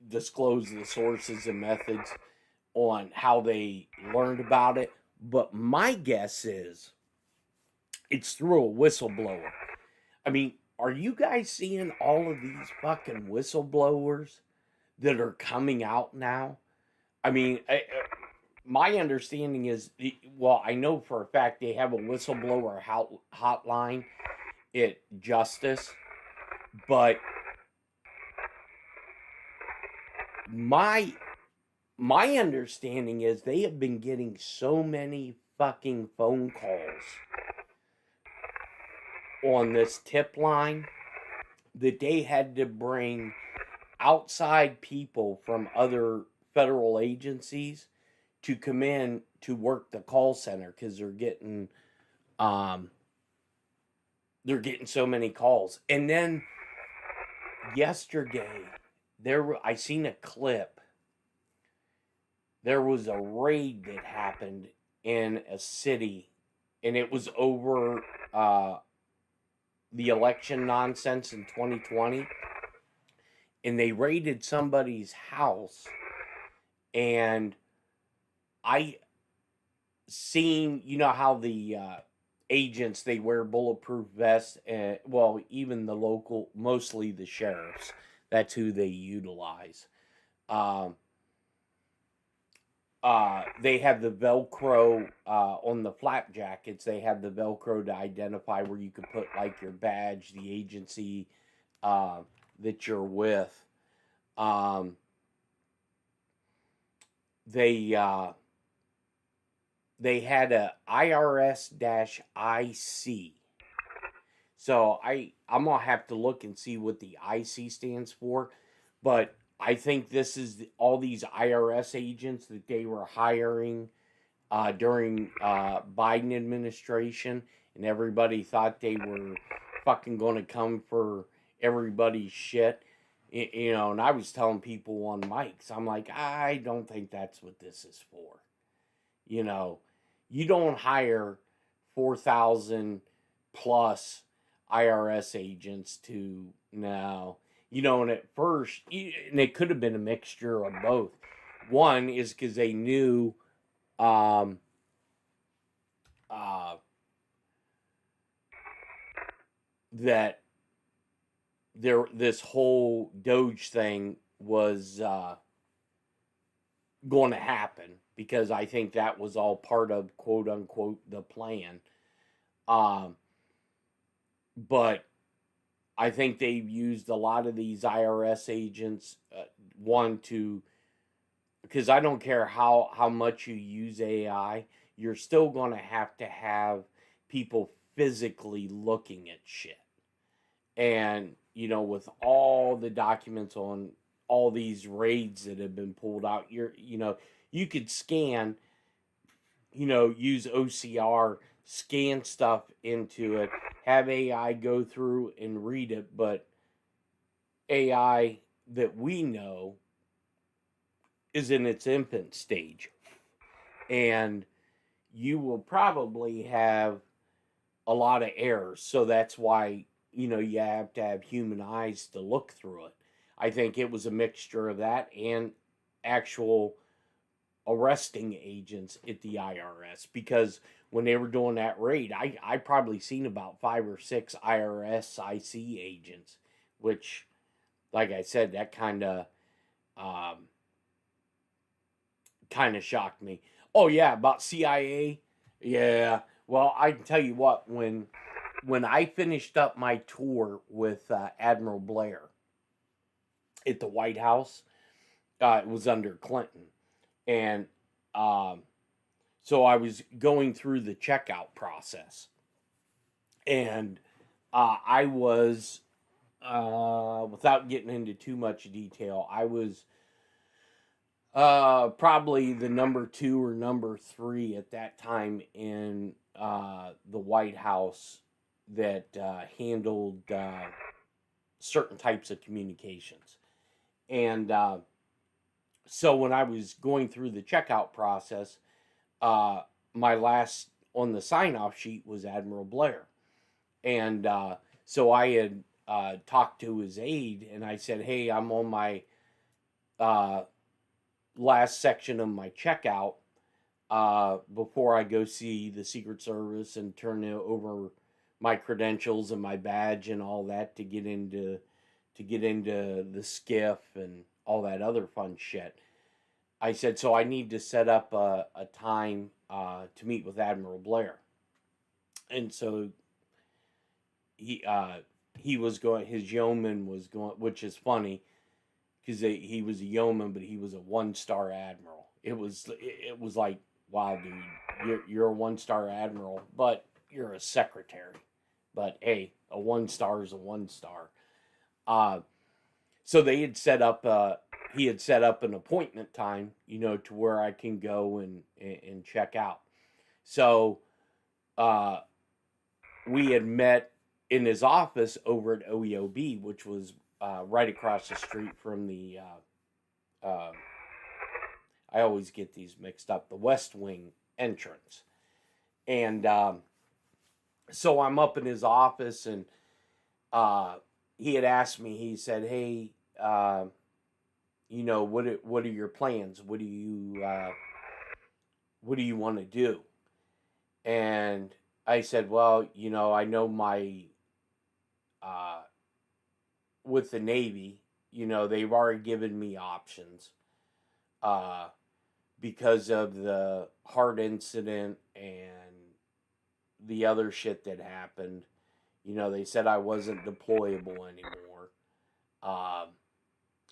disclose the sources and methods on how they learned about it. But my guess is it's through a whistleblower. I mean, are you guys seeing all of these fucking whistleblowers that are coming out now? I mean, my understanding is, well, I know for a fact they have a whistleblower hotline at Justice, but my understanding is they have been getting so many fucking phone calls on this tip line that they had to bring outside people from other federal agencies to come in to work the call center because they're getting so many calls. And then yesterday I seen a clip. There was a raid that happened in a city, and it was over the election nonsense in 2020. And they raided somebody's house, and I seen, you know how the agents, they wear bulletproof vests, and well, even the local, mostly the sheriffs, that's who they utilize. They have the Velcro on the flap jackets. They have the Velcro to identify where you can put like your badge, the agency that you're with. They had a IRS-IC. So I'm gonna have to look and see what the IC stands for, but I think this is all these IRS agents that they were hiring during Biden administration, and everybody thought they were fucking going to come for everybody's shit. You know, and I was telling people on mics, I'm like, I don't think that's what this is for. You know, you don't hire 4,000 plus IRS agents to now. You know, and at first, and it could have been a mixture of both. One is because they knew that this whole Doge thing was going to happen, because I think that was all part of, quote unquote, the plan. But I think they've used a lot of these IRS agents, because I don't care how much you use AI, you're still going to have people physically looking at shit. And, you know, with all the documents on all these raids that have been pulled out, you could scan, use OCR, scan stuff into it, have AI go through and read it, but AI that we know is in its infant stage. And you will probably have a lot of errors. So that's why, you have to have human eyes to look through it. I think it was a mixture of that and actual arresting agents at the IRS, because when they were doing that raid, I probably seen about 5 or 6 IRS IC agents, which, like I said, that kind of shocked me. Oh yeah, about CIA. Yeah. Well, I can tell you what, when I finished up my tour with Admiral Blair at the White House, it was under Clinton, and so I was going through the checkout process, and I was, without getting into too much detail, I was probably the number 2 or number 3 at that time in the White House that handled certain types of communications. And so when I was going through the checkout process, my last on the sign-off sheet was Admiral Blair. And so I had talked to his aide, and I said, hey, I'm on my last section of my checkout before I go see the Secret Service and turn over my credentials and my badge and all that to get into the skiff and all that other fun shit. I said, so I need to set up a time to meet with Admiral Blair. And so he was going, his yeoman was going, which is funny because he was a yeoman, but he was a 1-star admiral. It was like, wow, dude, you're a 1-star admiral, but you're a secretary. But hey, a 1-star is a 1-star. So they had set up he had set up an appointment time, to where I can go and check out. So we had met in his office over at OEOB, which was right across the street from the I always get these mixed up, the West Wing entrance. And so I'm up in his office, and he had asked me, he said, hey, what are your plans? What do you want to do? And I said, well, I know my with the Navy, they've already given me options because of the Hart incident and the other shit that happened. They said I wasn't deployable anymore.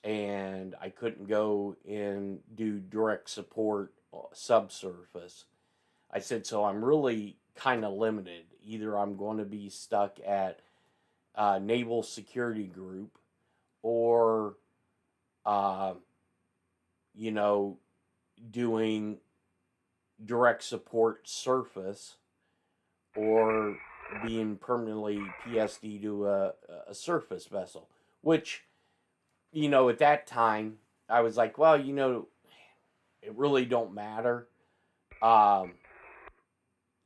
And I couldn't go and do direct support subsurface. I said, so I'm really kind of limited. Either I'm going to be stuck at Naval Security Group or, doing direct support surface, or being permanently PSD to a surface vessel, which, at that time, I was like, well, it really don't matter.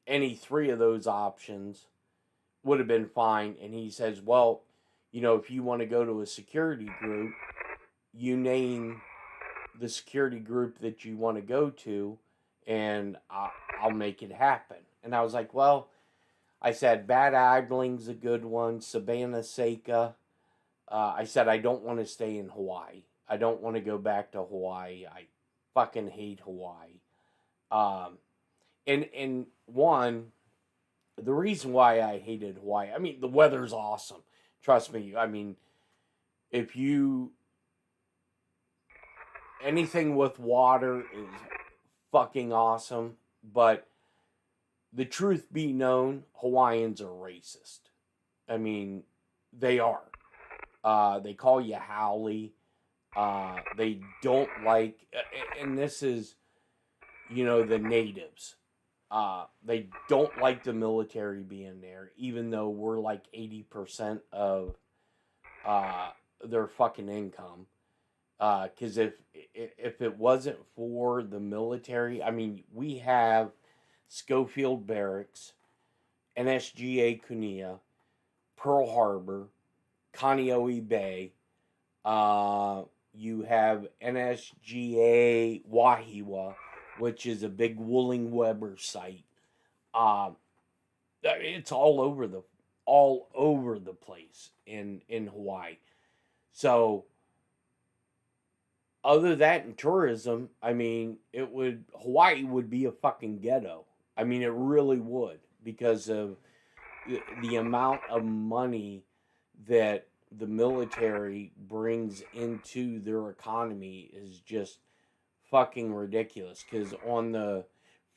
Any 3 of those options would have been fine. And he says, well, if you want to go to a security group, you name the security group that you want to go to, and I'll make it happen. And I was like, well, I said, Bad Aibling's a good one, Savannah Seika. I said, I don't want to stay in Hawaii. I don't want to go back to Hawaii. I fucking hate Hawaii. And one, the reason why I hated Hawaii, I mean, the weather's awesome. Trust me. I mean, if you, anything with water is fucking awesome. But the truth be known, Hawaiians are racist. I mean, they are. They call you haole. They don't like, and this is, the natives. They don't like the military being there, even though we're like 80% of their fucking income. Because if it wasn't for the military, I mean, we have Schofield Barracks, NSGA Kunia, Pearl Harbor, Kaneohe Bay. You have NSGA Wahiwa, which is a big Wooling Weber site. It's all over the place in Hawaii. So other that and tourism, I mean, Hawaii would be a fucking ghetto. I mean, it really would, because of the amount of money that the military brings into their economy is just fucking ridiculous. Because on the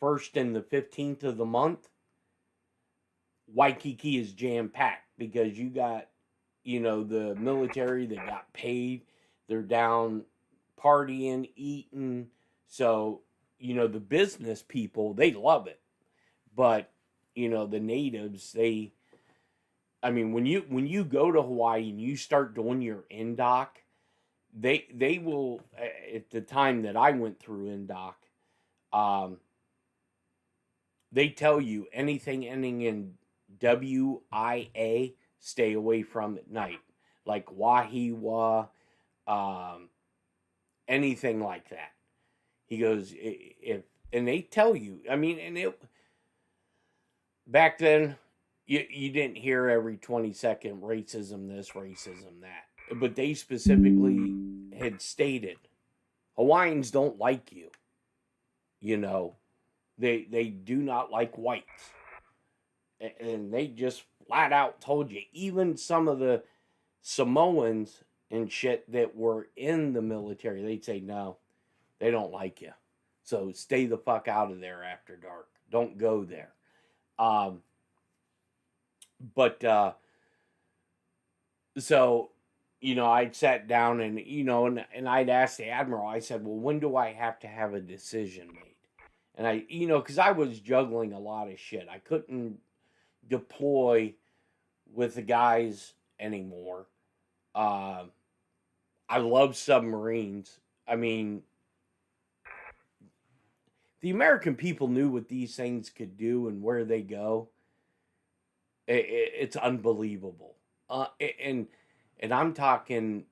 1st and the 15th of the month, Waikiki is jam packed, because you got, the military that got paid. They're down partying, eating. So, the business people, they love it. But, the natives, when you go to Hawaii and you start doing your NDOC, they will, at the time that I went through NDOC, they tell you anything ending in WIA, stay away from at night. Like Wahiwa, anything like that. He goes, and they tell you, back then, you didn't hear every 20-second racism this, racism that. But they specifically had stated, Hawaiians don't like you. They do not like whites. And they just flat out told you. Even some of the Samoans and shit that were in the military, they'd say, no, they don't like you. So stay the fuck out of there after dark. Don't go there. So, I'd sat down and, and I'd asked the admiral, I said, well, when do I have to have a decision made? And I, because I was juggling a lot of shit. I couldn't deploy with the guys anymore. I love submarines. The American people knew what these things could do and where they go. It's unbelievable. And I'm talking,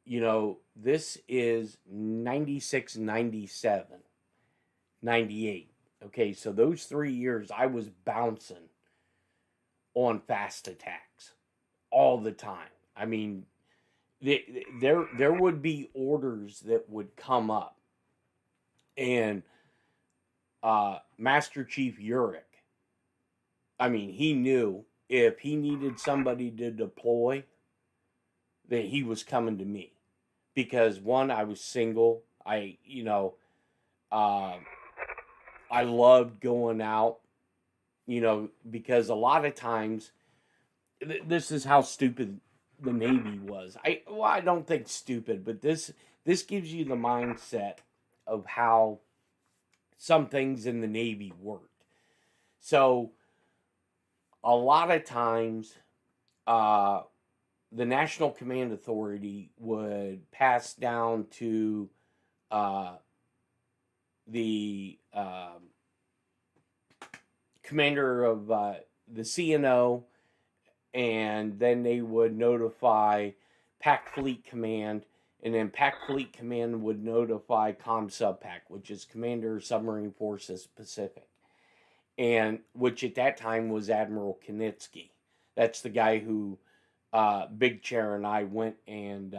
this is 96, 97, 98. Okay, so those 3 years I was bouncing on fast attacks all the time. There would be orders that would come up, and Master Chief Urich, he knew if he needed somebody to deploy, that he was coming to me. Because one, I was single. I loved going out, because a lot of times, this is how stupid the Navy was. I don't think stupid, but this gives you the mindset of how some things in the Navy worked. So, a lot of times, the National Command Authority would pass down to the commander of the CNO, and then they would notify Pac Fleet Command, and then Pac Fleet Command would notify ComSubPac, which is Commander Submarine Forces Pacific, and which at that time was Admiral Knitsky. That's the guy who Big Chair and I went and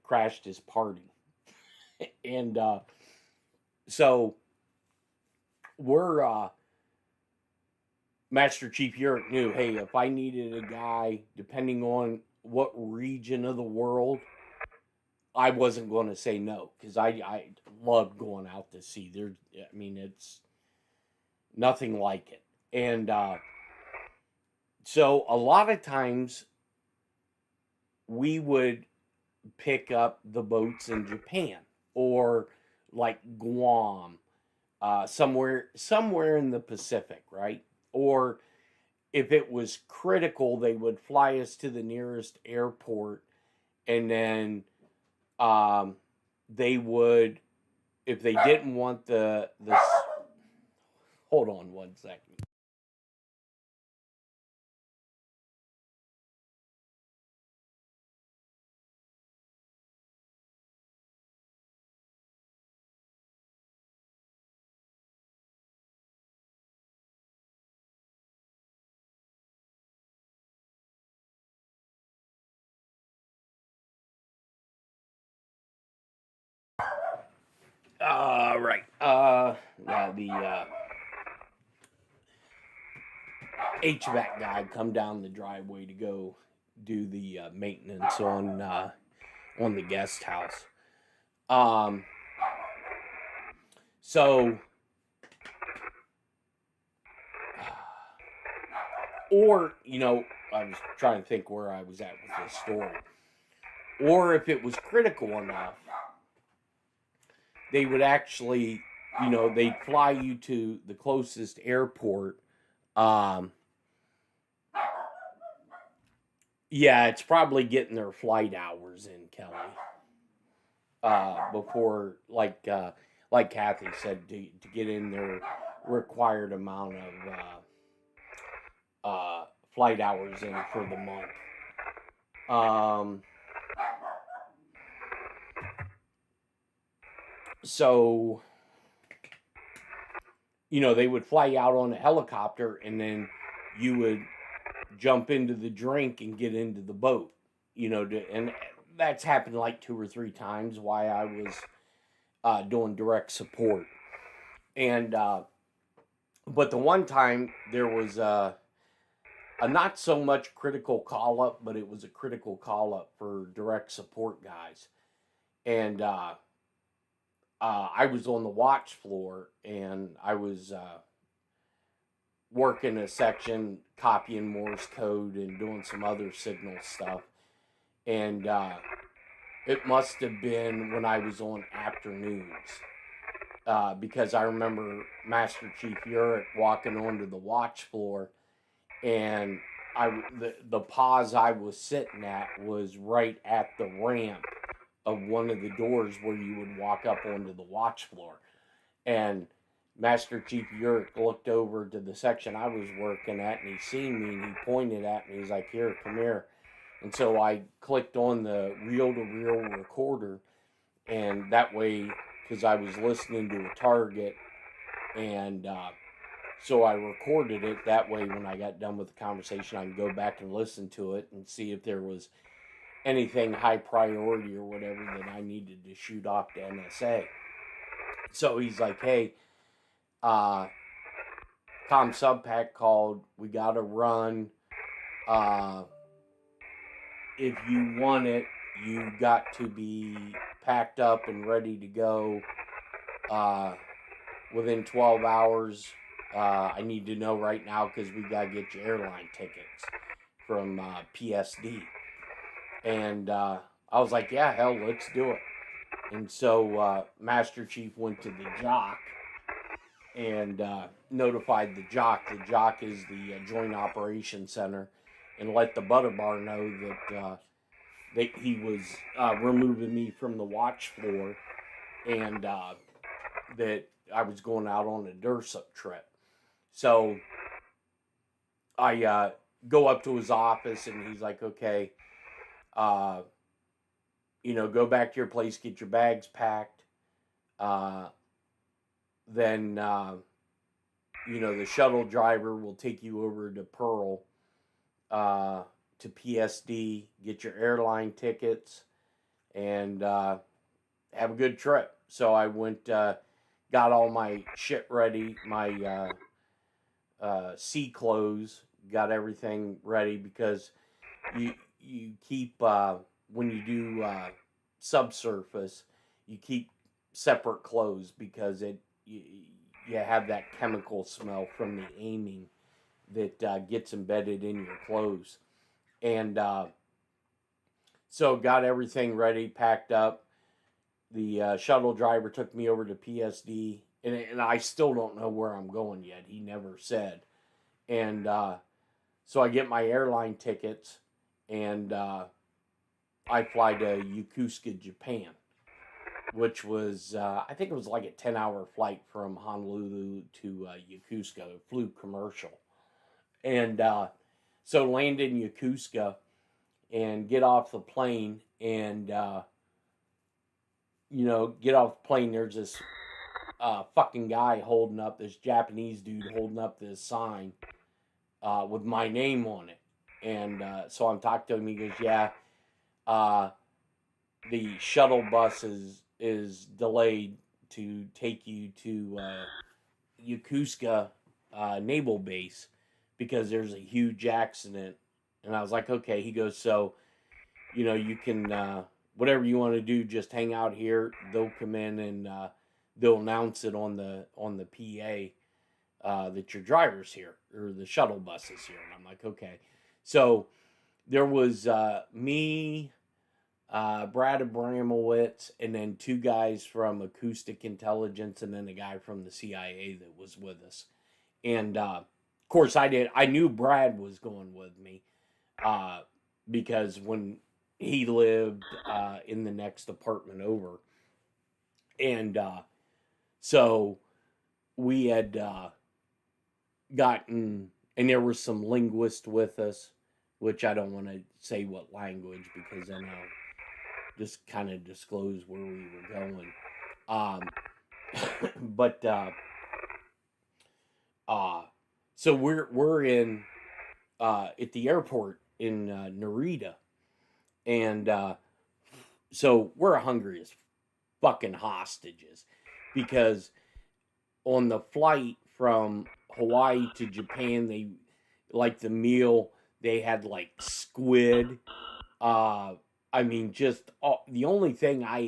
crashed his party. And so we're Master Chief Urich knew, hey, if I needed a guy, depending on what region of the world, I wasn't going to say no, because I loved going out to sea. It's nothing like it. And so a lot of times we would pick up the boats in Japan, or like Guam, somewhere in the Pacific, right? Or if it was critical, they would fly us to the nearest airport, and then they would, if they didn't want the hold on one second. Right. The HVAC guy come down the driveway to go do the maintenance on the guest house. So, or, I was trying to think where I was at with this story. Or if it was critical enough, they would actually, they'd fly you to the closest airport. Yeah, it's probably getting their flight hours in, Kelly. Before, like Kathy said, to get in their required amount of flight hours in for the month. So, they would fly you out on a helicopter, and then you would jump into the drink and get into the boat, and that's happened like 2 or 3 times while I was doing direct support. And, but the one time there was a not so much critical call up, but it was a critical call up for direct support guys. And, I was on the watch floor, and I was working a section, copying Morse code and doing some other signal stuff. And it must have been when I was on afternoons, because I remember Master Chief Urich walking onto the watch floor, and the pause I was sitting at was right at the ramp of one of the doors where you would walk up onto the watch floor. And Master Chief Urich looked over to the section I was working at, and he seen me, and he pointed at me. He's like, "Here, come here." And so I clicked on the reel-to-reel recorder, and that way, because I was listening to a target, and so I recorded it. That way, when I got done with the conversation, I could go back and listen to it and see if there was anything high priority or whatever that I needed to shoot off to NSA. So he's like, "Hey, Com Subpack called. We got to run. If you want it, you got to be packed up and ready to go within 12 hours. I need to know right now because we got to get your airline tickets from PSD." And I was like, "Yeah, hell, let's do it." And so Master Chief went to the jock and notified the jock. The jock is the Joint Operations Center, and let the butter bar know that he was removing me from the watch floor, and that I was going out on a DURSUP trip. So I go up to his office, and he's like, "Okay, go back to your place, get your bags packed. Then, the shuttle driver will take you over to Pearl, to PSD, get your airline tickets, and have a good trip." So I went, got all my shit ready, my sea clothes, got everything ready, because you keep, when you do subsurface, you keep separate clothes, because you have that chemical smell from the aiming that gets embedded in your clothes. And so got everything ready, packed up. The shuttle driver took me over to PSD, and I still don't know where I'm going yet. He never said. And so I get my airline tickets, and I fly to Yokosuka, Japan, which was, I think it was like a 10-hour flight from Honolulu to Yokosuka. It flew commercial. And so land in Yokosuka and get off the plane, and, get off the plane. There's this fucking guy holding up, this Japanese dude holding up this sign with my name on it. And so I'm talking to him. He goes, "Yeah, the shuttle bus is delayed to take you to Yokosuka Naval Base because there's a huge accident. And I was like, okay. He goes, so, you know, you can, whatever you want to do, just hang out here. They'll come in and they'll announce it on the PA that your driver's here, or the shuttle bus is here. And I'm like, okay. So there was me, Brad Abramowitz, and then 2 guys from Acoustic Intelligence, and then a guy from the CIA that was with us. And of course, I knew Brad was going with me because when he lived in the next apartment over, and so we had gotten, and there was some linguists with us, which I don't want to say what language because then I'll just kind of disclose where we were going. But so we're in at the airport in Narita, and so we're hungry as fucking hostages because on the flight from Hawaii to Japan, they like the meal. They had like squid. I mean, just the only thing I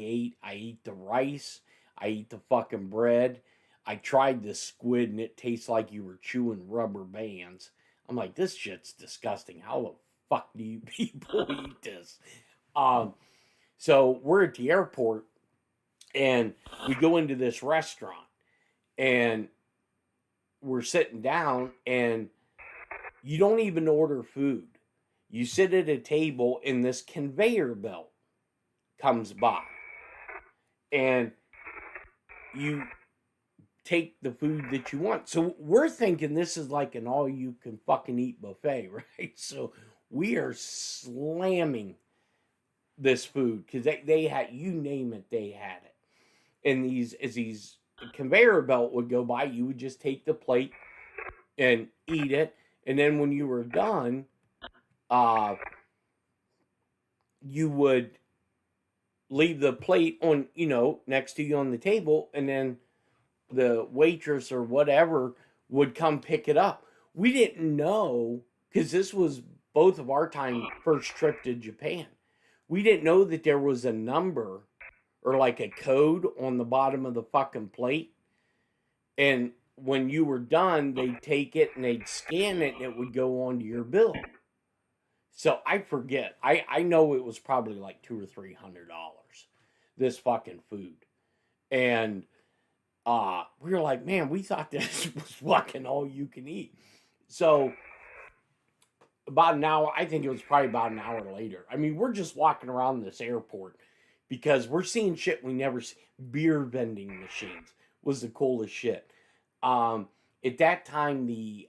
ate the rice. I ate the fucking bread. I tried the squid and it tastes like you were chewing rubber bands. I'm like, this shit's disgusting. How the fuck do you people eat this? So we're at the airport and we go into this restaurant and we're sitting down and you don't even order food. You sit at a table and this conveyor belt comes by and you take the food that you want. So we're thinking this is like an all you can fucking eat buffet, right? So we are slamming this food because they had, you name it, they had it. And as these conveyor belt would go by, you would just take the plate and eat it. And then when you were done, you would leave the plate on, you know, next to you on the table, and then the waitress or whatever would come pick it up. We didn't know, because this was both of our first trip to Japan. We didn't know that there was a number or like a code on the bottom of the fucking plate. And when you were done, they'd take it and they'd scan it and it would go onto your bill. So I forget. I know it was probably like $200 or $300, this fucking food. And we were like, man, we thought this was fucking all you can eat. So about an hour, I think it was probably about an hour later. I mean, we're just walking around this airport because we're seeing shit we never see. Beer vending machines was the coolest shit. At that time, the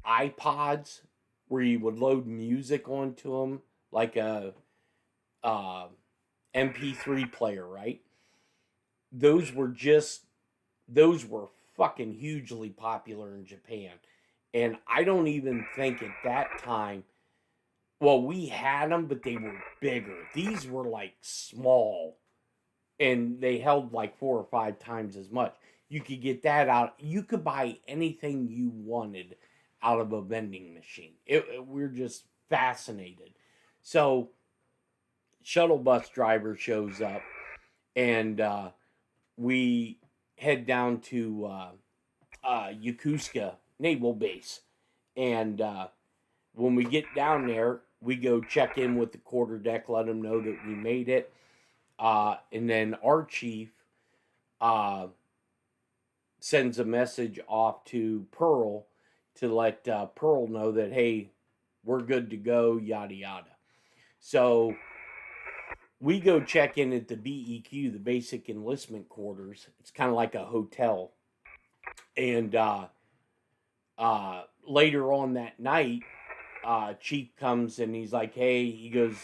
iPods, where you would load music onto them, like a MP3 player, right? Those were fucking hugely popular in Japan. And I don't even think at that time, well, we had them, but they were bigger. These were like small, and they held like 4 or 5 times as much. You could get that out. You could buy anything you wanted out of a vending machine. We're just fascinated. So, shuttle bus driver shows up, and we head down to Yokosuka Naval Base. And when we get down there, we go check in with the quarterdeck, let them know that we made it. And then our chief sends a message off to Pearl to let Pearl know that, hey, we're good to go, yada, yada. So we go check in at the BEQ, the Basic Enlistment Quarters. It's kind of like a hotel. And later on that night, Chief comes and he's like, hey, he goes,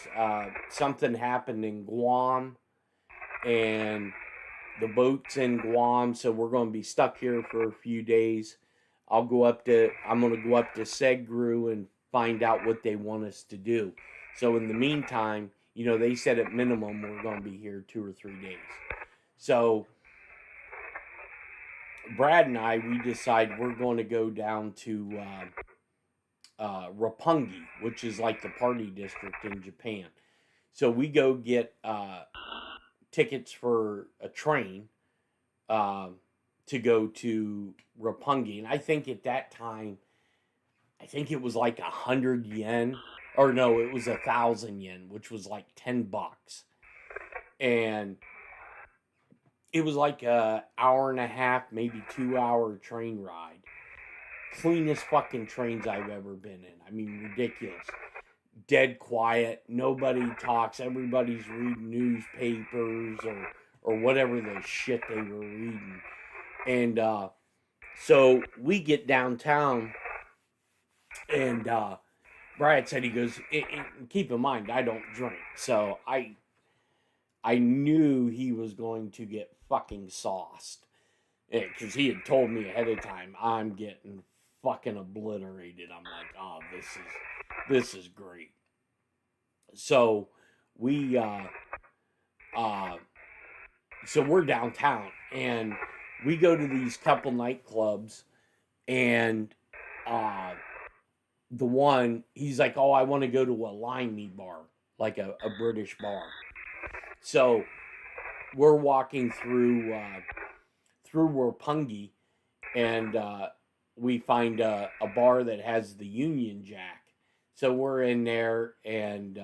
something happened in Guam, and the boat's in Guam, so we're going to be stuck here for a few days. I'm going to go up to Segru and find out what they want us to do. So in the meantime, you know, they said at minimum we're going to be here 2 or 3 days. So Brad and I, we decide we're going to go down to Roppongi, which is like the party district in Japan. So we go get tickets for a train to go to Roppongi. And I think at that time, I think it was like 100 yen. Or no, it was 1,000 yen, which was like $10. And it was like a hour and a half, maybe 2 hour train ride. Cleanest fucking trains I've ever been in. I mean, ridiculous. Dead quiet. Nobody talks. Everybody's reading newspapers or whatever the shit they were reading. And so we get downtown, and Brad said, he goes, keep in mind, I don't drink. So I knew he was going to get fucking sauced. Because he had told me ahead of time, I'm getting fucking obliterated. I'm like, oh, this is great. So we so we're downtown, and we go to these couple nightclubs, and the one, he's like, oh, I want to go to a limey bar, like a British bar. So we're walking through Roppongi, and we find a bar that has the Union Jack. So we're in there, and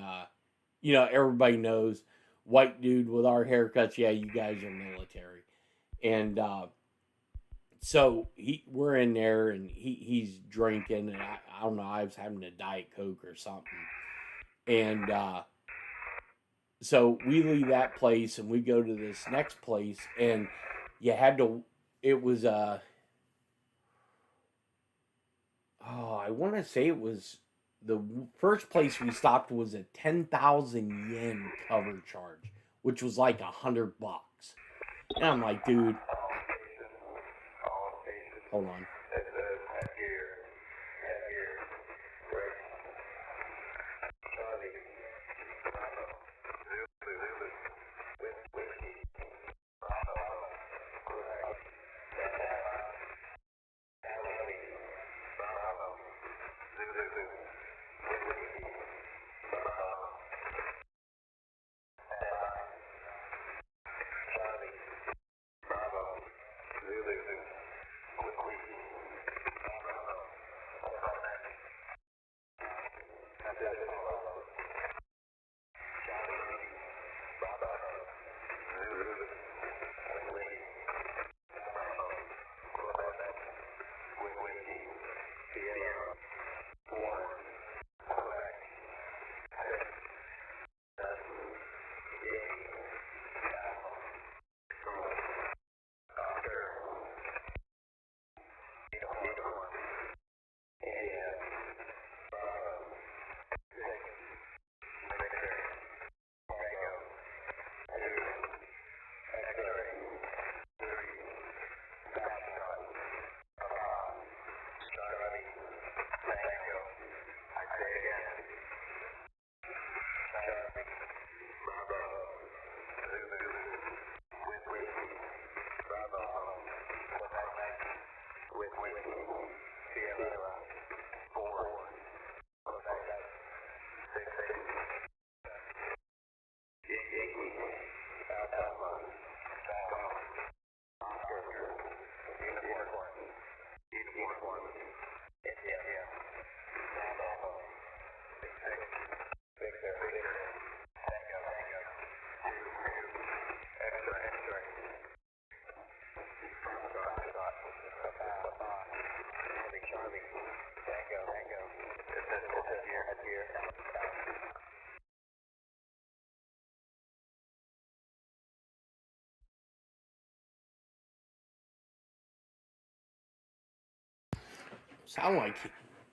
everybody knows, white dude with our haircuts, yeah, you guys are military. And so we're in there, and he's drinking, and I don't know, I was having a Diet Coke or something. And so we leave that place, and we go to this next place, and it was I want to say it was the first place we stopped was a 10,000 yen cover charge, which was like $100. And I'm like, dude, hold on.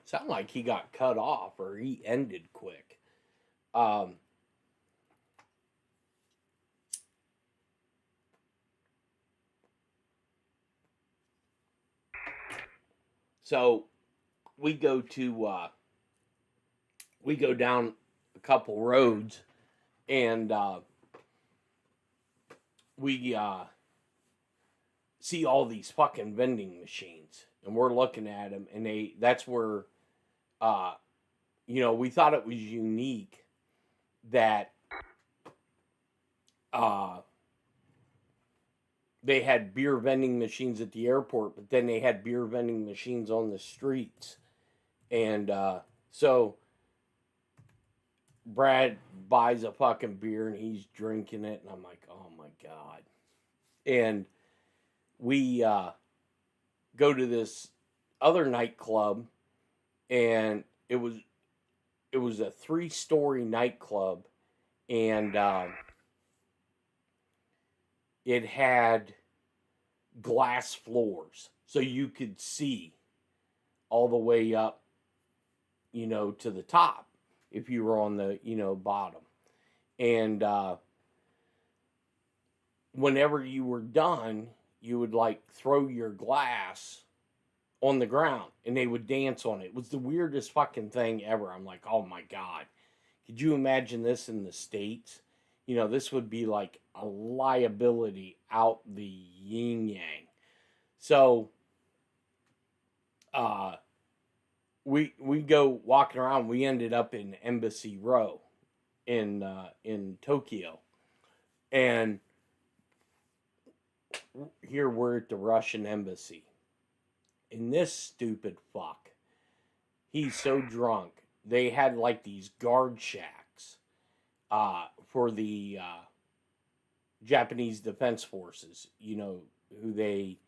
Sound like he got cut off, or he ended quick. So we go down a couple roads, and we see all these fucking vending machines, and we're looking at them, and that's where, we thought it was unique that they had beer vending machines at the airport, but then they had beer vending machines on the streets. And so Brad buys a fucking beer and he's drinking it, and I'm like, oh my God. And we go to this other nightclub, and it was a 3-story nightclub, and it had glass floors, so you could see all the way up, to the top if you were on the, bottom. And whenever you were done, you would like throw your glass on the ground and they would dance on it. It was the weirdest fucking thing ever. I'm like, oh my God. Could you imagine this in the States? This would be like a liability out the yin yang. So we go walking around. We ended up in Embassy Row in Tokyo. And here we're at the Russian embassy. And this stupid fuck, he's so drunk. They had like these guard shacks for the Japanese Defense Forces, who they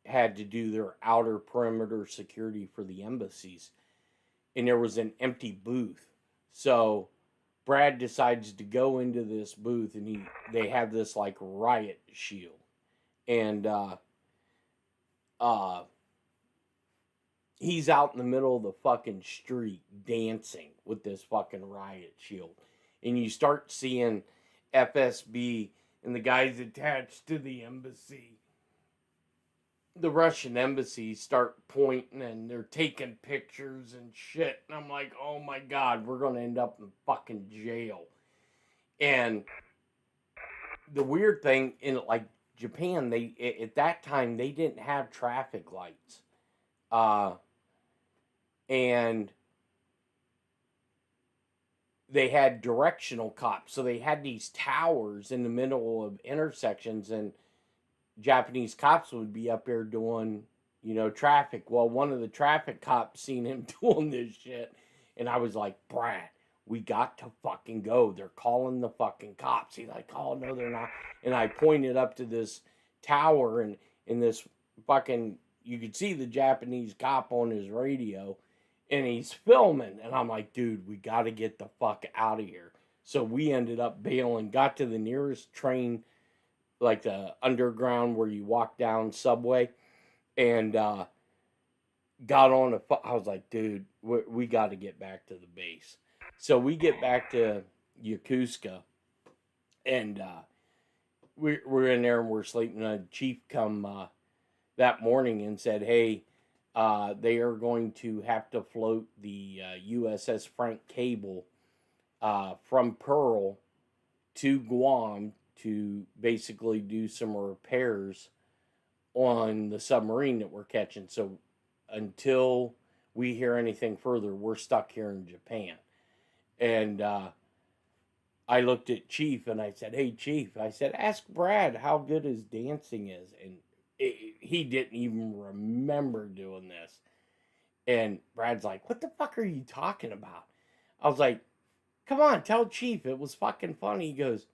had to do their outer perimeter security for the embassies. And there was an empty booth. So Brad decides to go into this booth, and they have this like riot shield. And he's out in the middle of the fucking street dancing with this fucking riot shield. And you start seeing FSB and the guys attached to the embassy, the Russian embassy, start pointing, and they're taking pictures and shit. And I'm like, oh my God, we're going to end up in fucking jail. And the weird thing in like Japan, at that time, they didn't have traffic lights. And they had directional cops. So they had these towers in the middle of intersections, and Japanese cops would be up there doing, traffic. Well, one of the traffic cops seen him doing this shit, and I was like, Brad, we got to fucking go. They're calling the fucking cops. He's like, oh, no, they're not. And I pointed up to this tower, and in this fucking, you could see the Japanese cop on his radio, and he's filming. And I'm like, dude, we got to get the fuck out of here. So we ended up bailing, got to the nearest train, like the underground where you walk down subway, and got on I was like, dude, we got to get back to the base. So we get back to Yokosuka, and we're in there and we're sleeping. And a chief come that morning and said, hey, they are going to have to float the USS Frank Cable from Pearl to Guam to basically do some repairs on the submarine that we're catching. So until we hear anything further, we're stuck here in Japan. And I looked at Chief and I said, hey, Chief, I said, ask Brad how good his dancing is. And he didn't even remember doing this. And Brad's like, what the fuck are you talking about? I was like, come on, tell Chief it was fucking funny. He goes,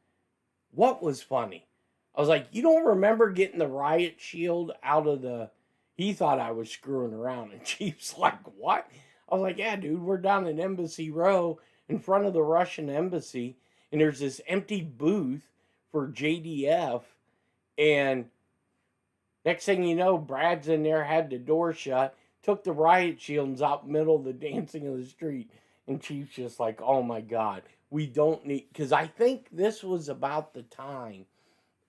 what was funny? I was like, you don't remember getting the riot shield out of the... He thought I was screwing around. And Chief's like, what? I was like, yeah, dude, we're down in Embassy Row in front of the Russian embassy. And there's this empty booth for JDF. And next thing you know, Brad's in there, had the door shut, took the riot shields out middle of the dancing of the street. And Chief's just like, oh my God, we don't need... Because I think this was about the time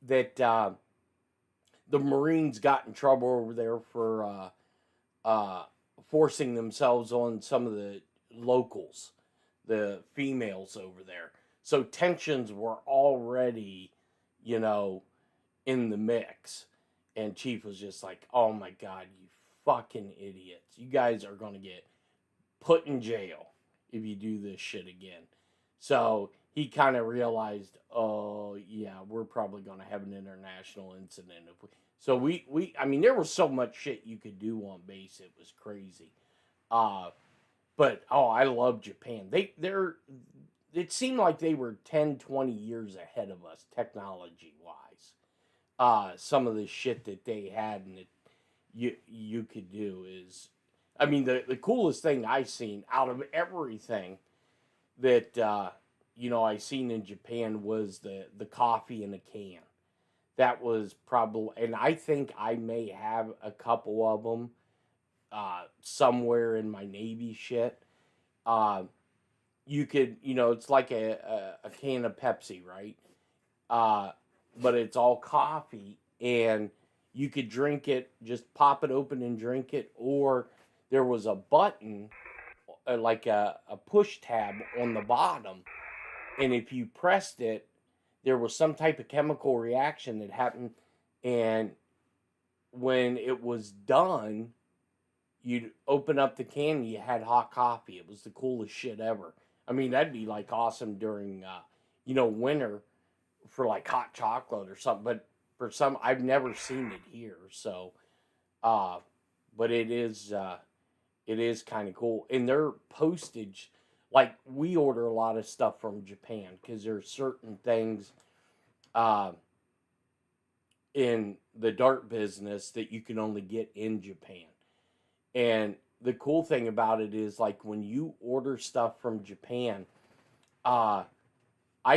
that the Marines got in trouble over there for forcing themselves on some of the locals, the females over there. So tensions were already, in the mix. And Chief was just like, oh my God, you fucking idiots. You guys are going to get put in jail if you do this shit again. So he kind of realized, oh yeah, we're probably going to have an international incident. So I mean, there was so much shit you could do on base. It was crazy. But I love Japan. It seemed like they were 10, 20 years ahead of us technology wise. Some of the shit that they had and that you could do is, I mean, the coolest thing I seen out of everything that I seen in Japan was the coffee in a can. That was probably, and I think I may have a couple of them somewhere in my Navy shit. You could, it's like a can of Pepsi, right? But it's all coffee, and you could drink it, just pop it open and drink it, or there was a button, like a push tab on the bottom, and if you pressed it, there was some type of chemical reaction that happened, and when it was done, you'd open up the can and you had hot coffee. It was the coolest shit ever. I mean, that'd be like awesome during, winter for like hot chocolate or something. But for some, I've never seen it here. So, but it is kind of cool. And their postage, like we order a lot of stuff from Japan because there's certain things, in the dart business that you can only get in Japan. And the cool thing about it is, like, when you order stuff from Japan, I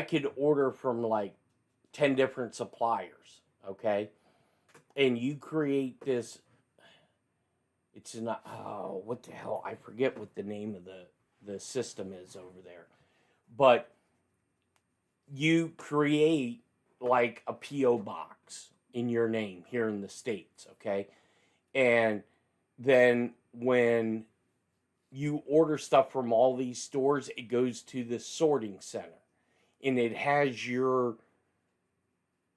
could order from like 10 different suppliers, okay? And you create this, it's not, what the hell? I forget what the name of the system is over there. But you create like a P.O. box in your name here in the States, okay? And then when you order stuff from all these stores, it goes to the sorting center. And it has your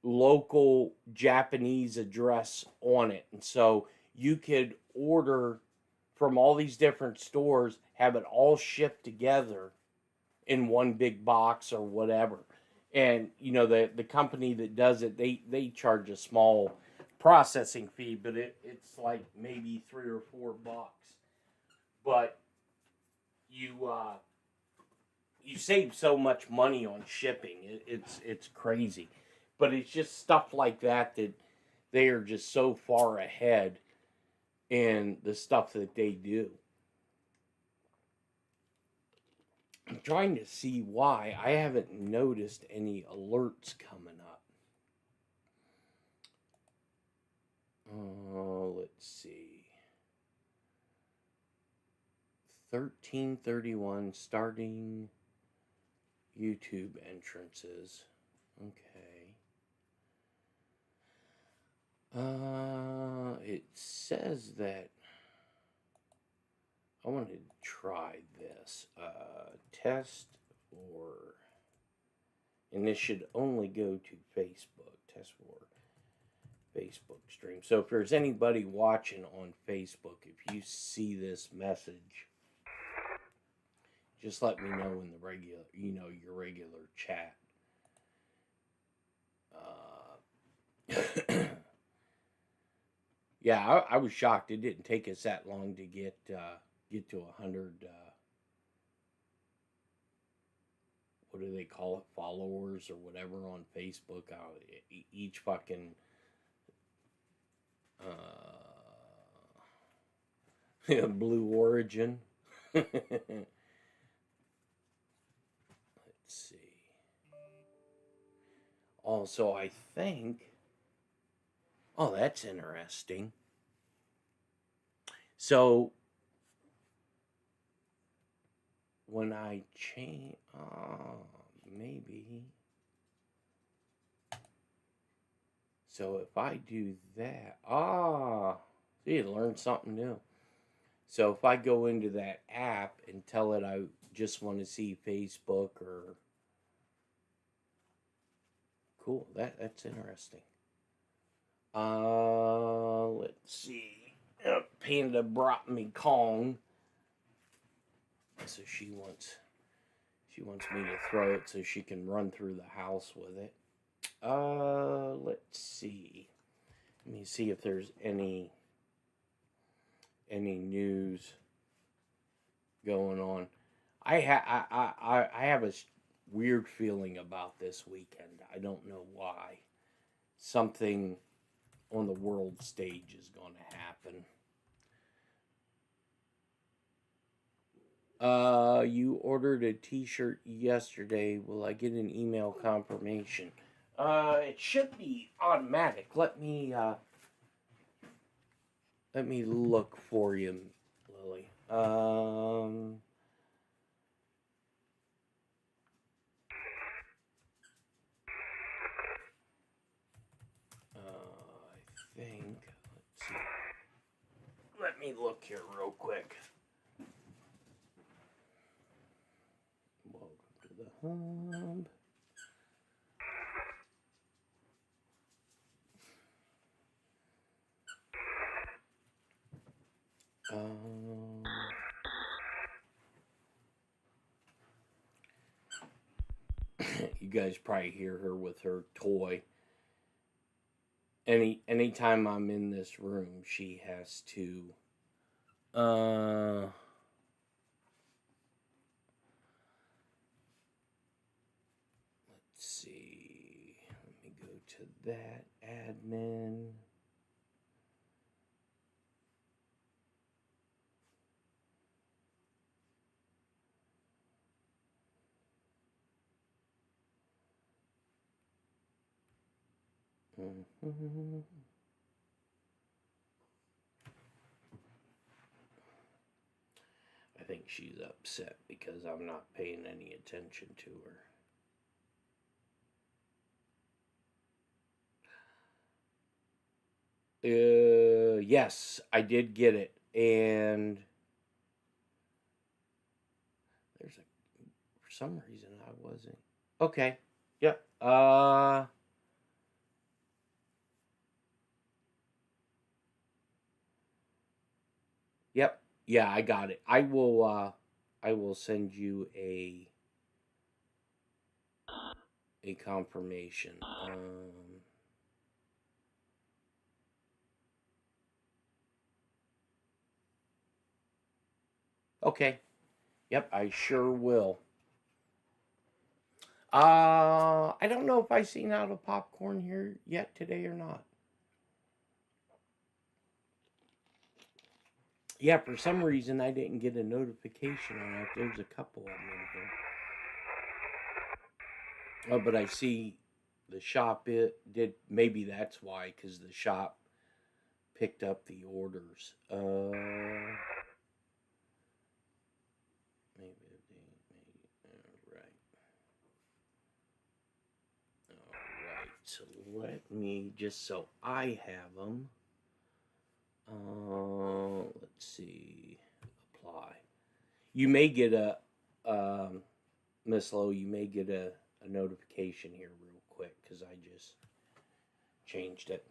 local Japanese address on it. And so you could order from all these different stores, have it all shipped together in one big box or whatever. And, the company that does it, they charge a small processing fee, but it's like maybe $3 or $4. But you save so much money on shipping. It's crazy. But it's just stuff like that they are just so far ahead in the stuff that they do. I'm trying to see why I haven't noticed any alerts coming up. Let's see. 13:31 starting YouTube entrances. Okay. It says that I want to try this. Test and this should only go to Facebook. Test for Facebook stream. So if there's anybody watching on Facebook, if you see this message, just let me know in the regular, your regular chat. Yeah, I was shocked. It didn't take us that long to get to 100. What do they call it? Followers or whatever on Facebook. Each fucking Blue Origin. Let's see. Also, I think. Oh, that's interesting. So, when I change, maybe. So if I do that, see, you learn something new. So if I go into that app and tell it I just want to see Facebook or, cool, that's interesting. Let's see. Panda brought me Kong. So she wants me to throw it so she can run through the house with it. Let's see. Let me see if there's any news going on. I have a weird feeling about this weekend. I don't know why. Something on the world stage is going to happen. You ordered a t-shirt yesterday. Will I get an email confirmation? It should be automatic. Let me look for you, Lily. I think, let's see. Let me look here real quick. Welcome to the hub. You guys probably hear her with her toy. Anytime I'm in this room, she has to let's see. Let me go to that admin. I think she's upset because I'm not paying any attention to her. Yes, I did get it, and for some reason I wasn't. Okay, yep. Yep. Yeah, I got it. I will send you a confirmation. Okay. Yep, I sure will. I don't know if I seen out of popcorn here yet today or not. Yeah, for some reason I didn't get a notification on it. There's a couple of them in here. Oh, but I see the shop did. Maybe that's why, because the shop picked up the orders. Maybe all right. So let me, just so I have them. Let's see. Apply. You may get a Miss Lowe. You may get a notification here real quick because I just changed it.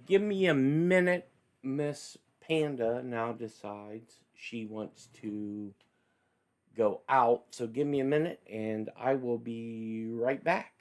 Give me a minute. Miss Panda now decides she wants to go out. So give me a minute and I will be right back.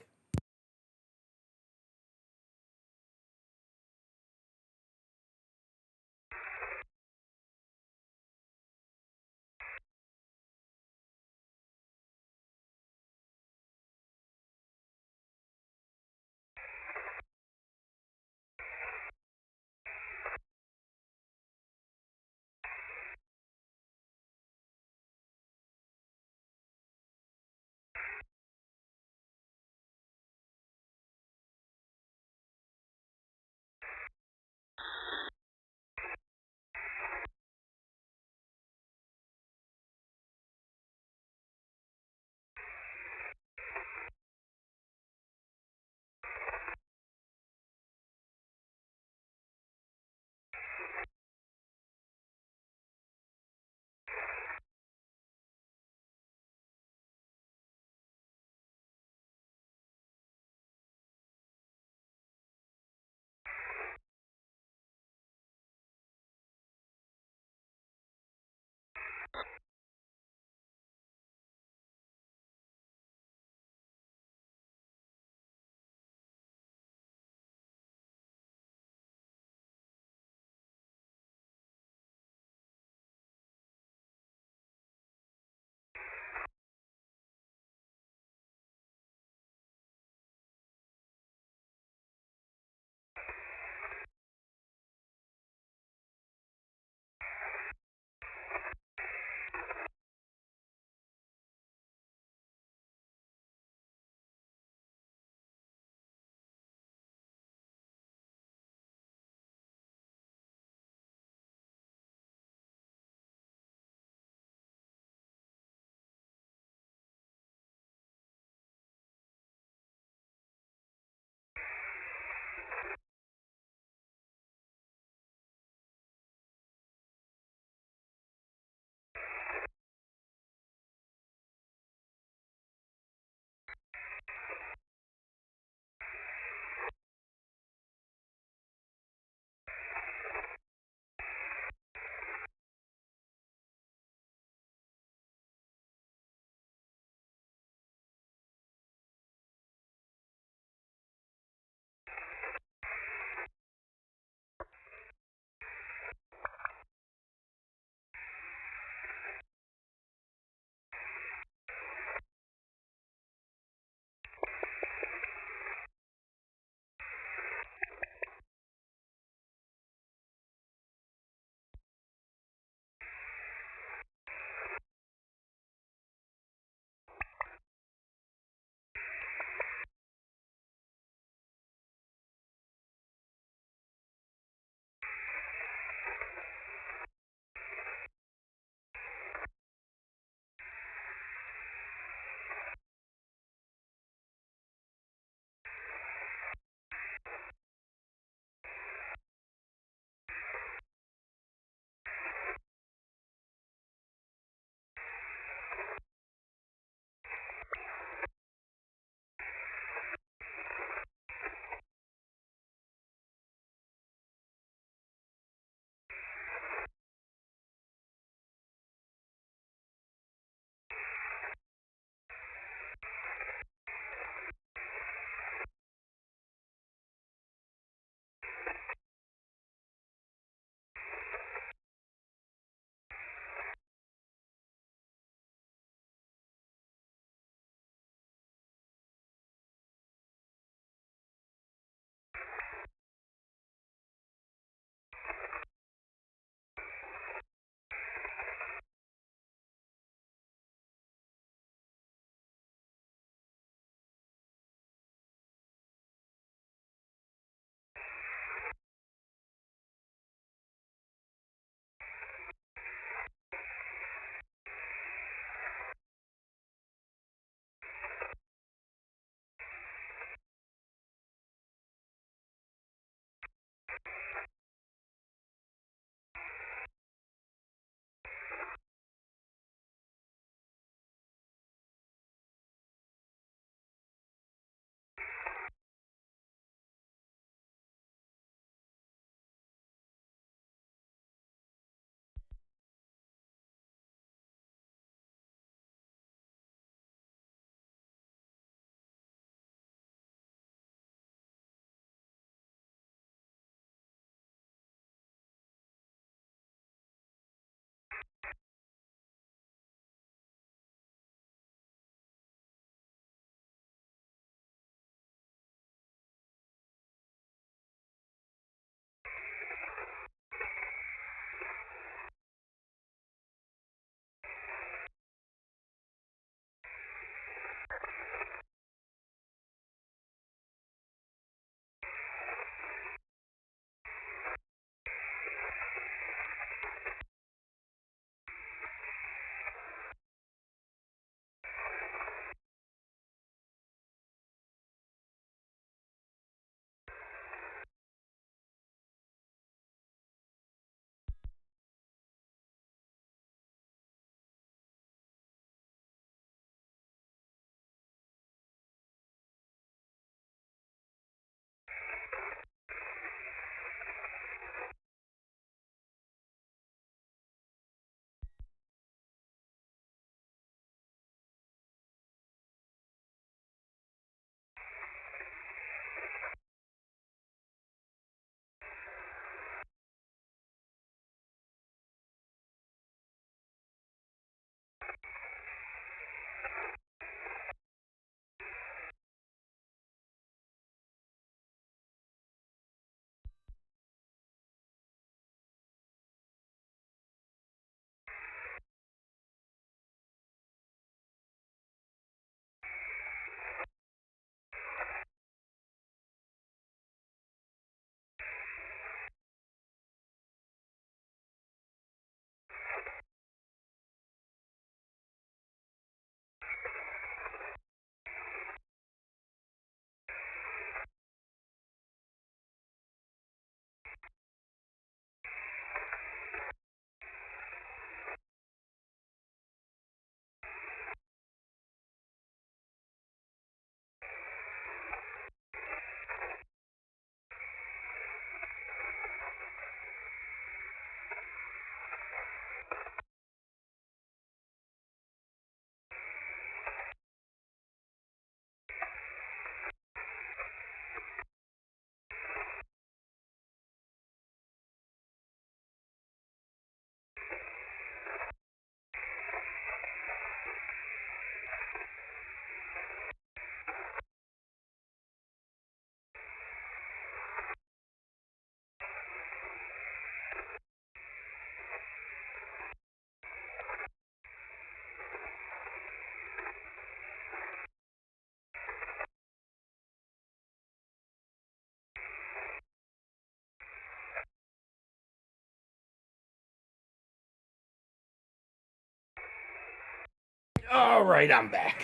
All right, I'm back.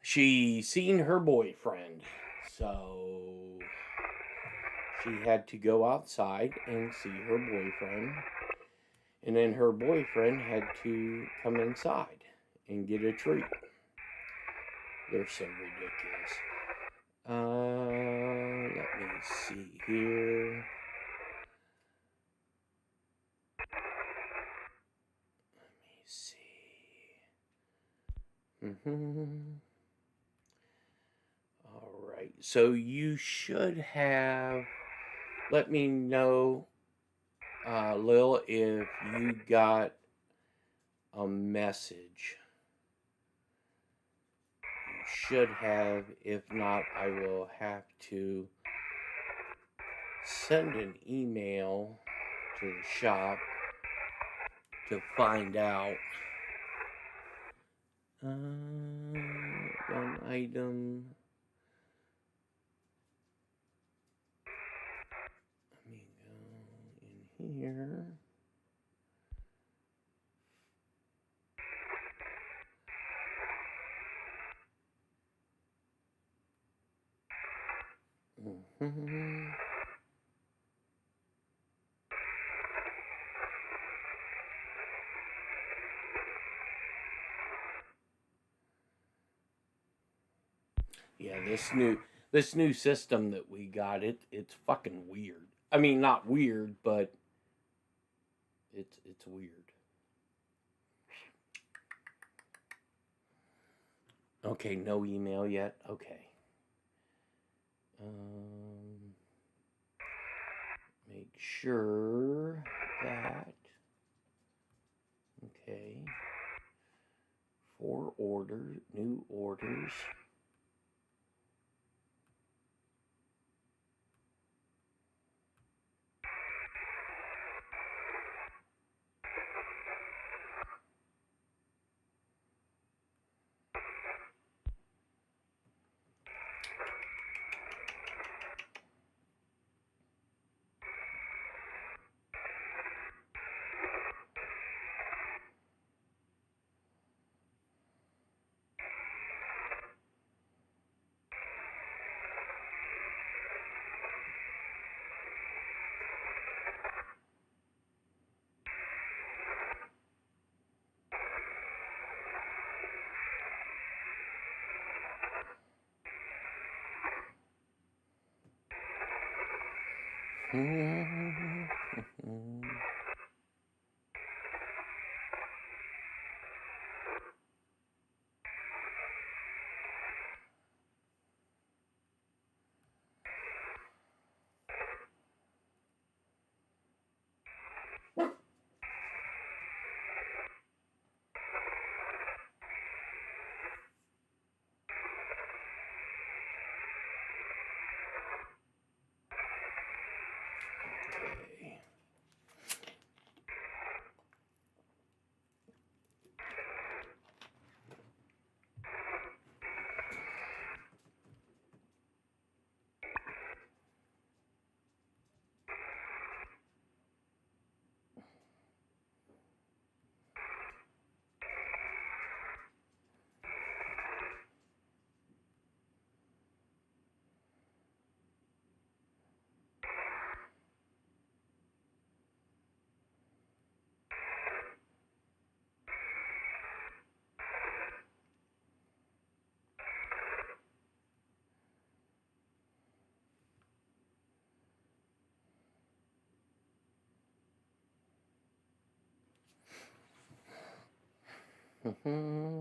She seen her boyfriend, so she had to go outside and see her boyfriend. And then her boyfriend had to come inside and get a treat. They're so ridiculous. Let me see here. Let me see. All right. So you should have. Let me know, Lil, if you got a message. You should have. If not, I will have to send an email to the shop to find out. One item. Let me go in here. Yeah, this new system that we got, it's fucking weird. I mean, not weird, but it's weird. Okay, no email yet. Okay. Make sure that. Okay. 4 orders, new orders. Okay.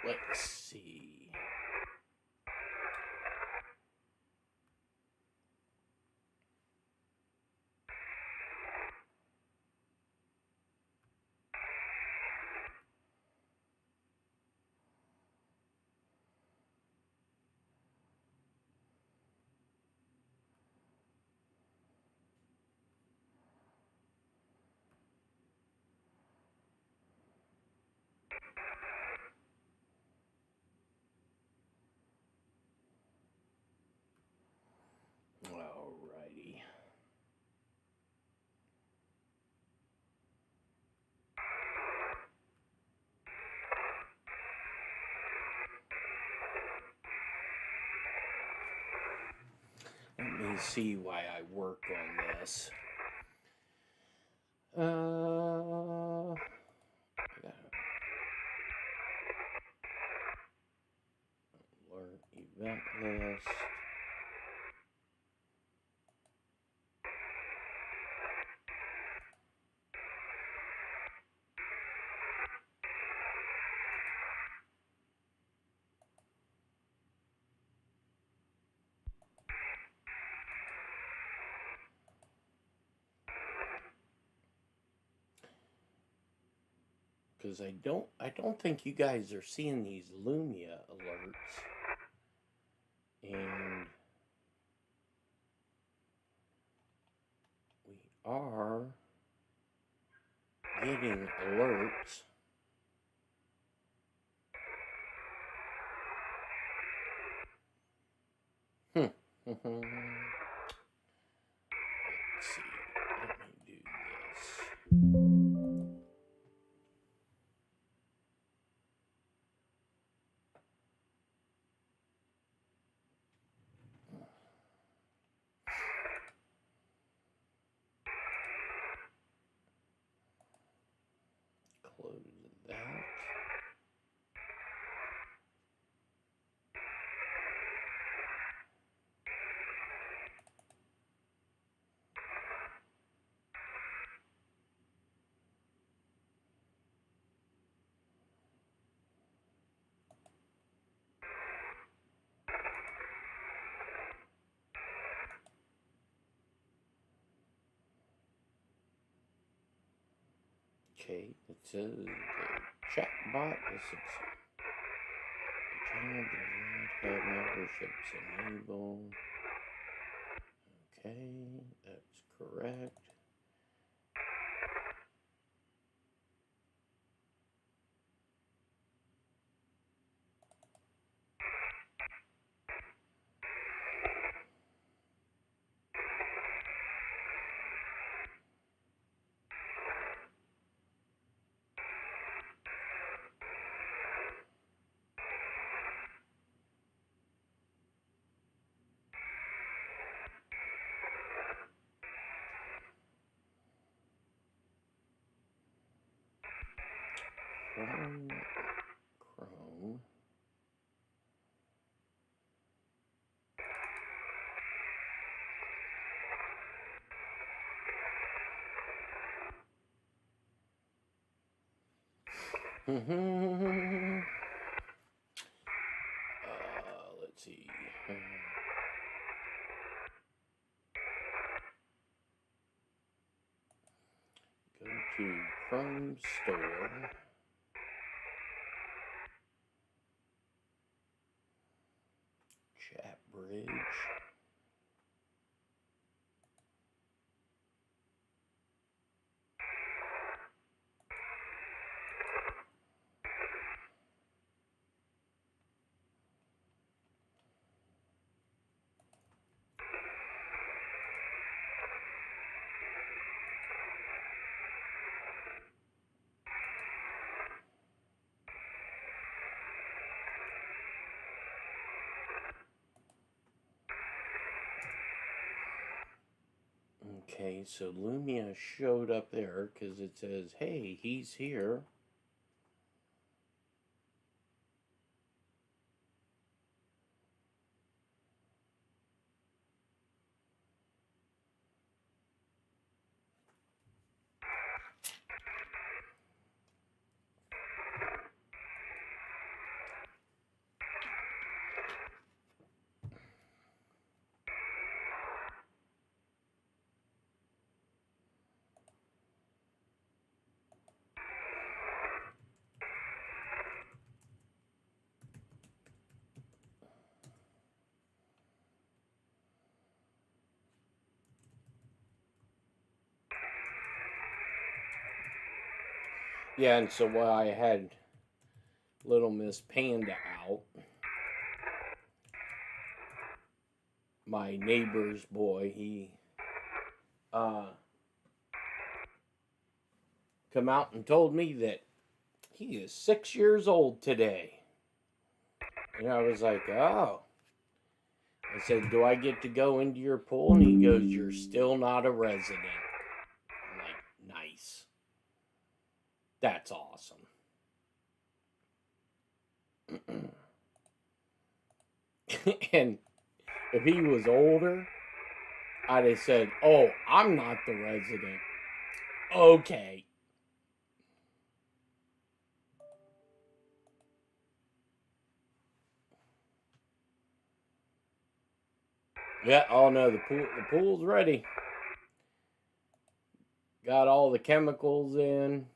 Let's see. Alrighty. Let me see why I work on this. I gotta learn event list. Because I don't think you guys are seeing these Lumia alerts. And we are getting alerts. Let's see. Let me do this. Close that. Okay, it says the chat bot is successful. The channel does not have memberships enabled. Okay, that's correct. Chrome. Let's see. Go to Chrome Store. Chat Bridge. Okay, so Lumia showed up there because it says, hey, he's here. Yeah, and so while I had Little Miss Panda out, my neighbor's boy, he come out and told me that he is 6 years old today. And I was like, oh. I said, do I get to go into your pool? And he goes, you're still not a resident. I'm like, nice. That's awesome. And if he was older, I'd have said, oh, I'm not the resident. Okay. Yeah, oh no, the pool's ready. Got all the chemicals in.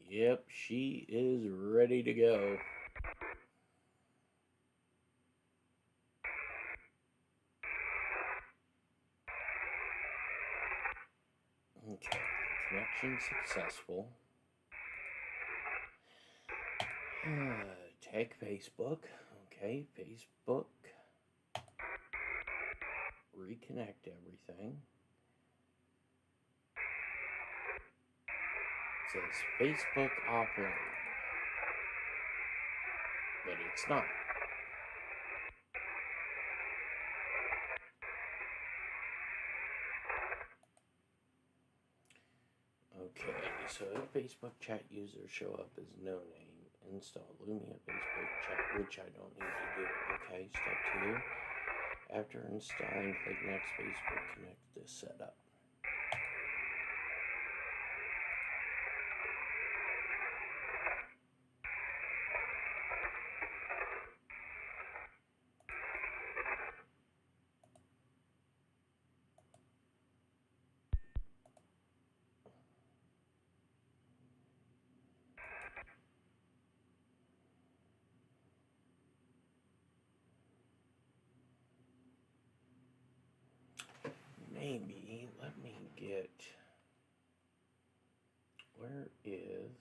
Yep, she is ready to go. Okay, connection successful. Tag Facebook. Okay, Facebook. Reconnect everything. It says Facebook offline. But it's not. Okay, so if Facebook chat users show up as no name, install Lumia Facebook chat, which I don't need to do. Okay, step 2. After installing, click next Facebook connect this setup. Maybe, let me get, where is,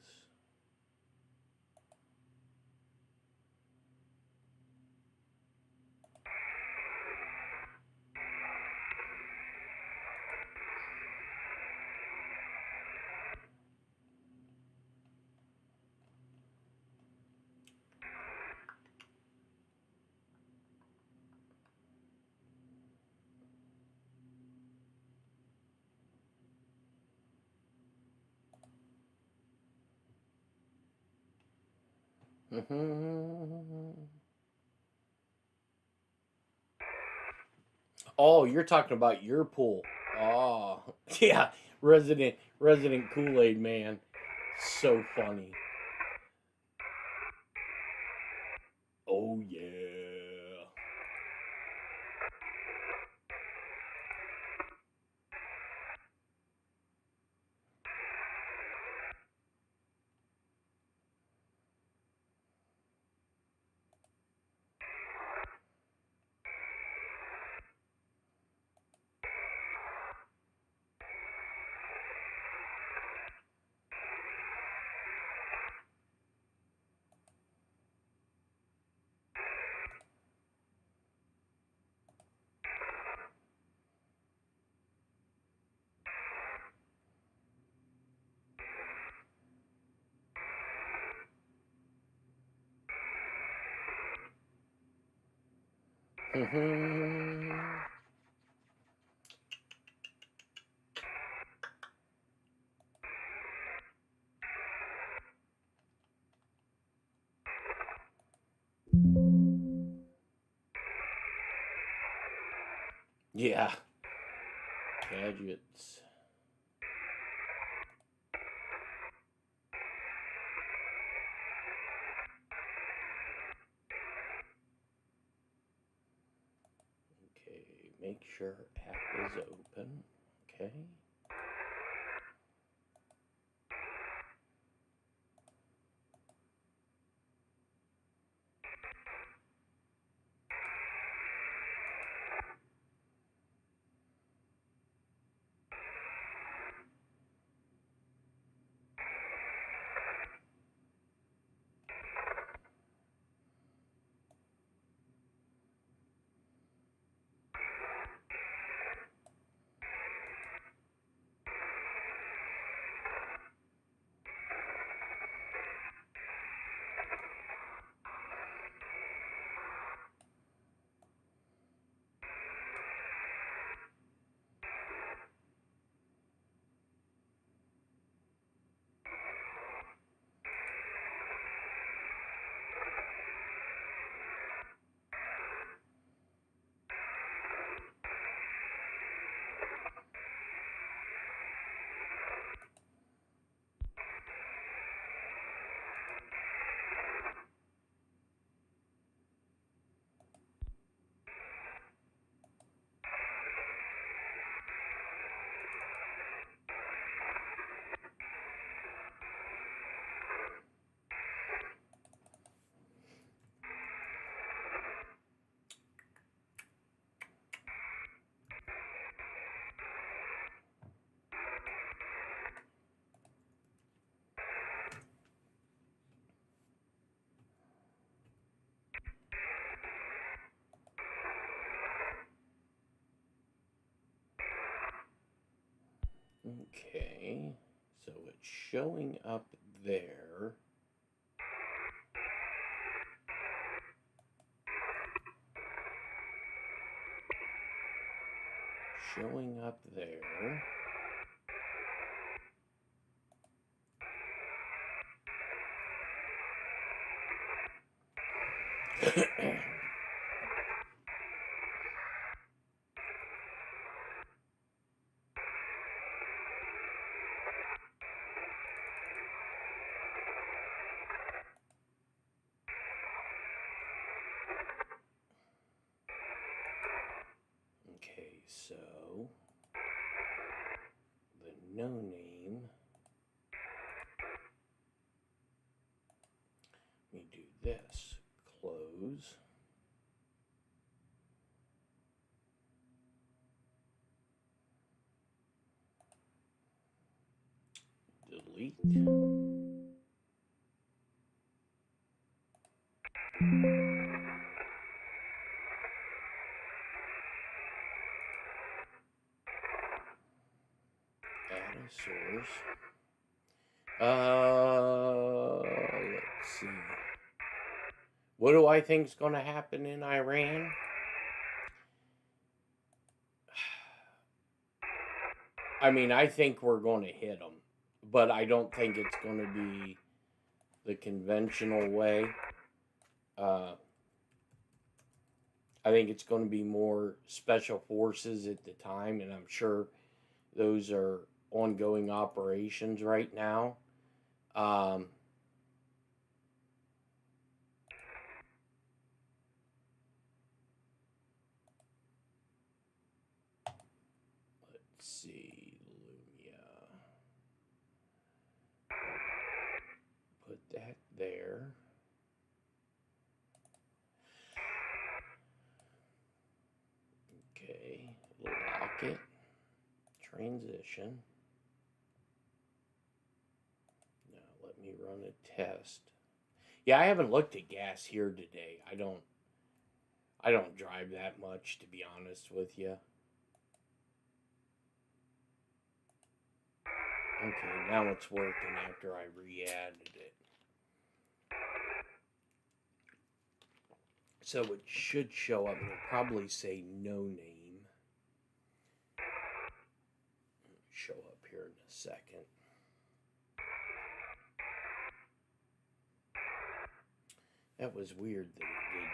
oh, you're talking about your pool. Oh, yeah, Resident Kool-Aid Man. So funny. Oh, yeah. Yeah. Gadgets. Okay, make sure app is open. Okay. Okay, so it's showing up there. Showing up there. Okay, so the no name. Let me do this. Close. Delete. Add a source. Let's see. What do I think is going to happen in Iran? I mean, I think we're going to hit them, but I don't think it's going to be the conventional way. I think it's going to be more special forces at the time, and I'm sure those are ongoing operations right now. Let's see, Lumia. Put that there. Okay, lock it. Transition. Now let me run a test. Yeah, I haven't looked at gas here today. I don't drive that much, to be honest with you. Okay, now it's working after I re-added it. So it should show up. It'll probably say no name. It'll show up here in a second. That was weird that it did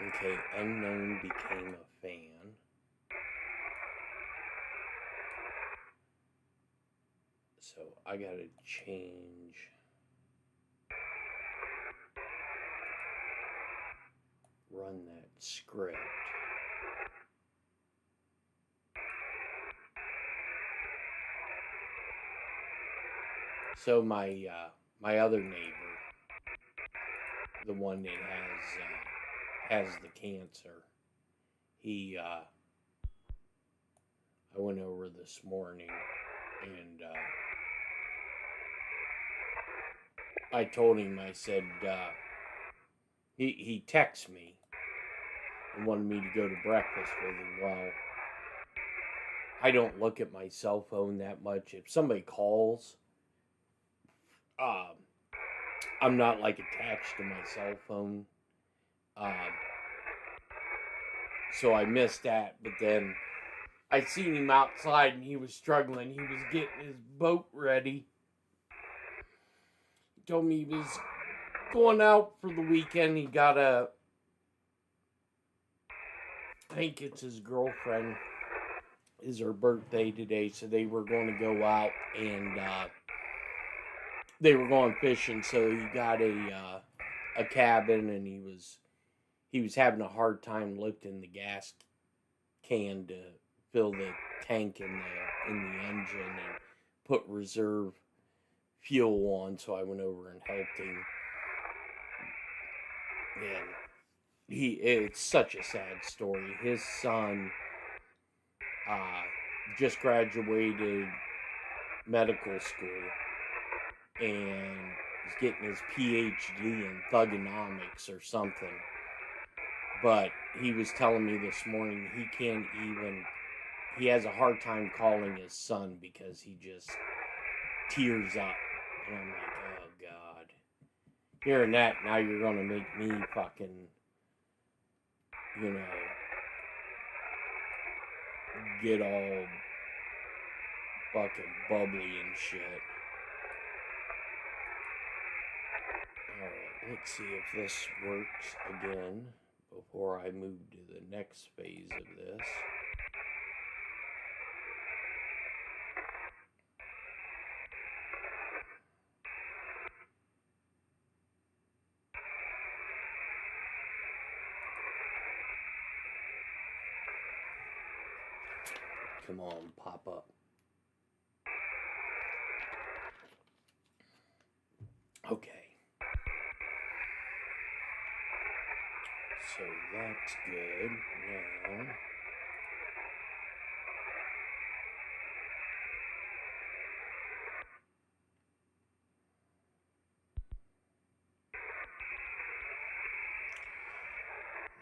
that. Okay, unknown became a fan. So I gotta change. Run that script. So my other neighbor, the one that has the cancer, he I went over this morning and I told him, I said, he texted me and wanted me to go to breakfast with him. Well, I don't look at my cell phone that much. If somebody calls, I'm not like attached to my cell phone. So I missed that, but then I seen him outside and he was struggling. He was getting his boat ready. He told me he was going out for the weekend. He got I think it's his girlfriend, is her birthday today, so they were going to go out and they were going fishing. So he got a cabin, and he was having a hard time lifting the gas can to fill the tank in the engine and put reserve fuel on. So I went over and helped him. And it's such a sad story. His son just graduated medical school and is getting his PhD in thugonomics or something. But he was telling me this morning he has a hard time calling his son because he just tears up. And I'm like, oh God. Hearing that, now you're going to make me fucking, get all fucking bubbly and shit. Alright, let's see if this works again before I move to the next phase of this. Come on, pop up. Okay. So that's good.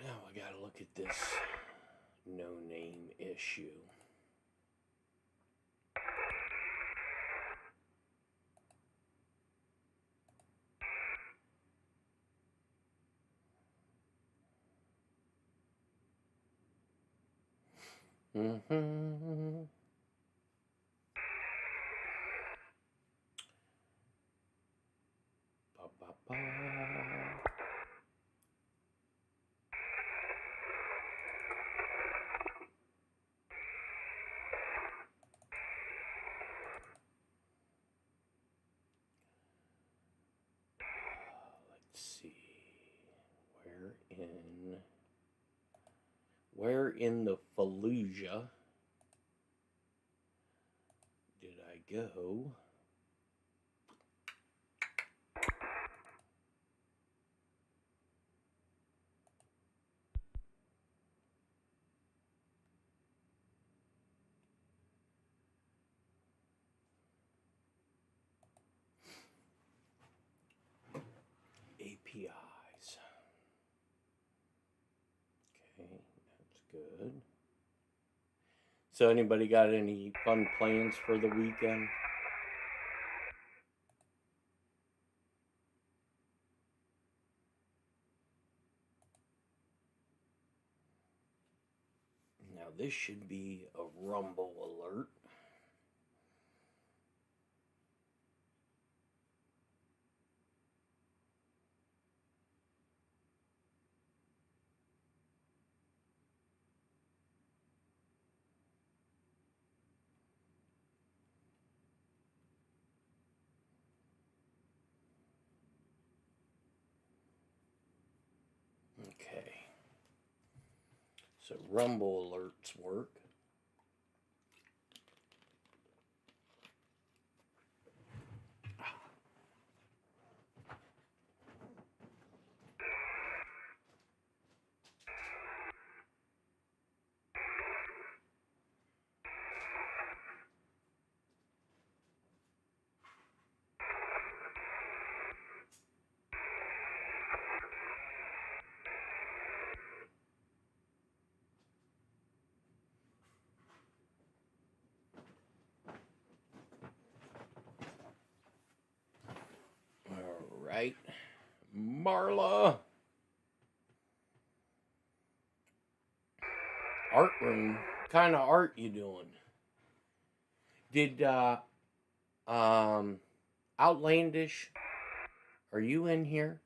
Now I gotta look at this no name issue. Mm-hmm. Ba-ba-ba. Let's see. Where in the Fallujah did I go? APIs. Okay, that's good. So anybody got any fun plans for the weekend? this should be a rumble alert. Okay. So rumble alerts work. All right. Marla. Art room. What kind of art you doing? Did Outlandish, are you in here?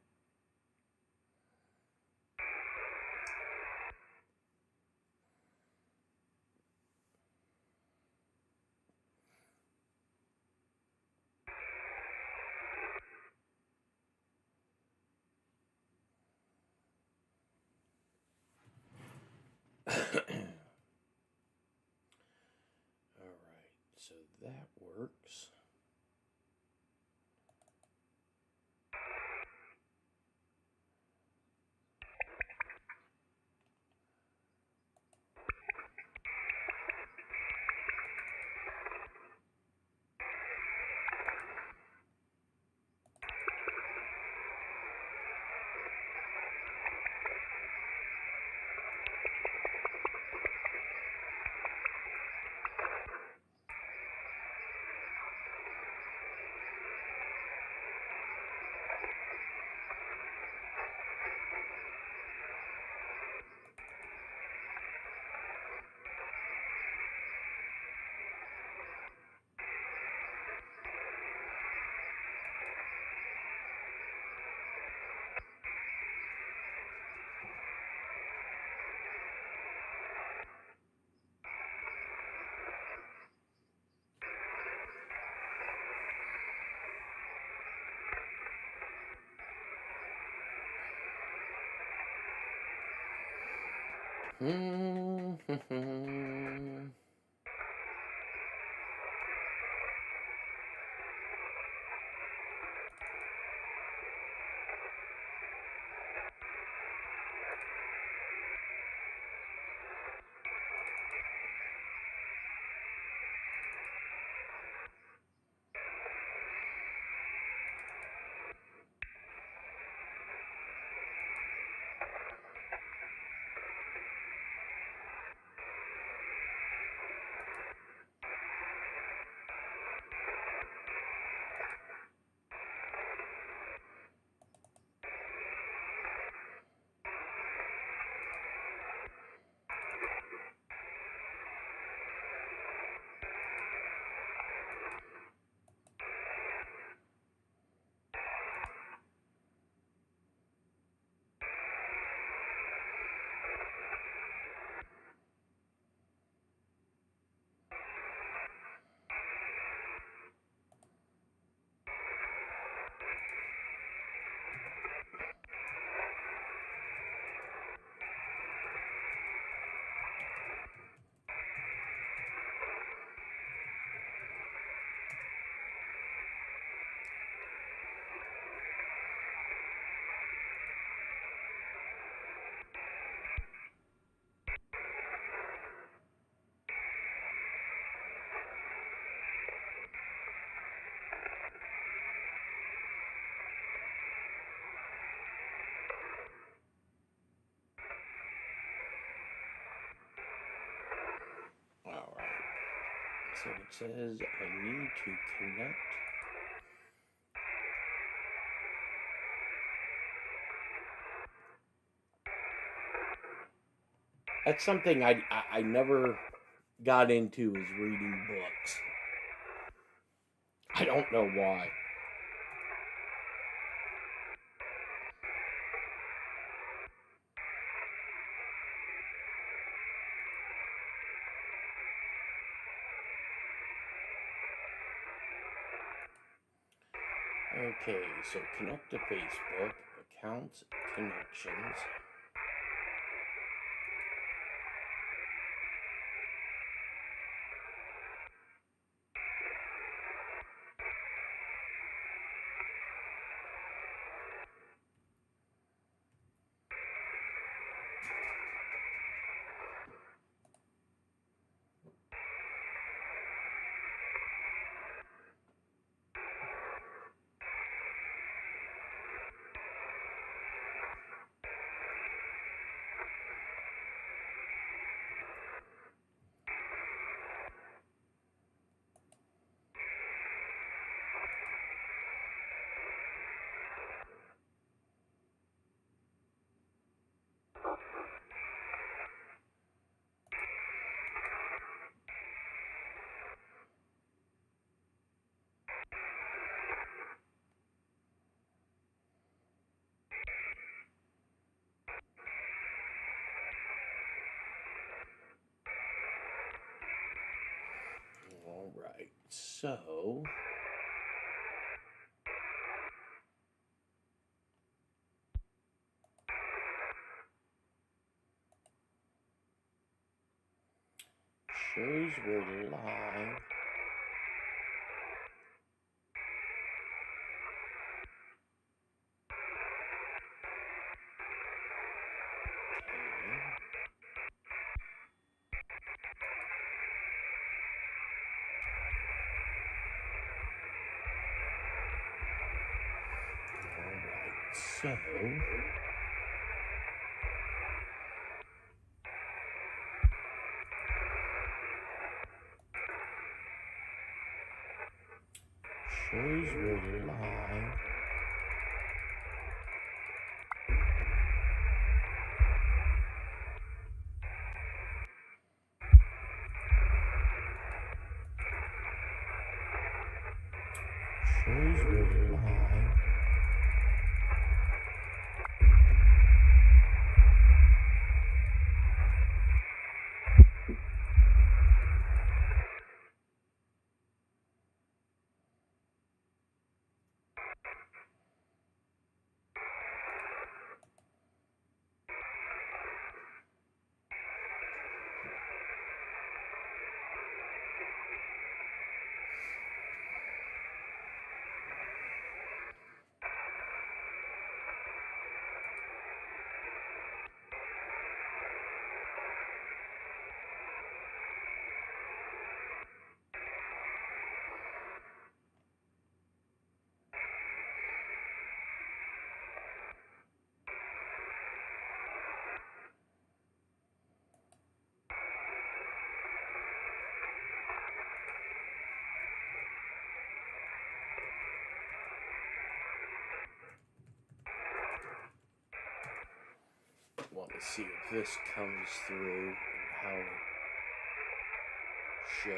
So that works. So it says I need to connect. That's something I never got into, is reading books. I don't know why. Okay, so connect to Facebook, accounts, connections. All right, so shows were live. So, shows were live. Shows were live. Want to see if this comes through and how it shows.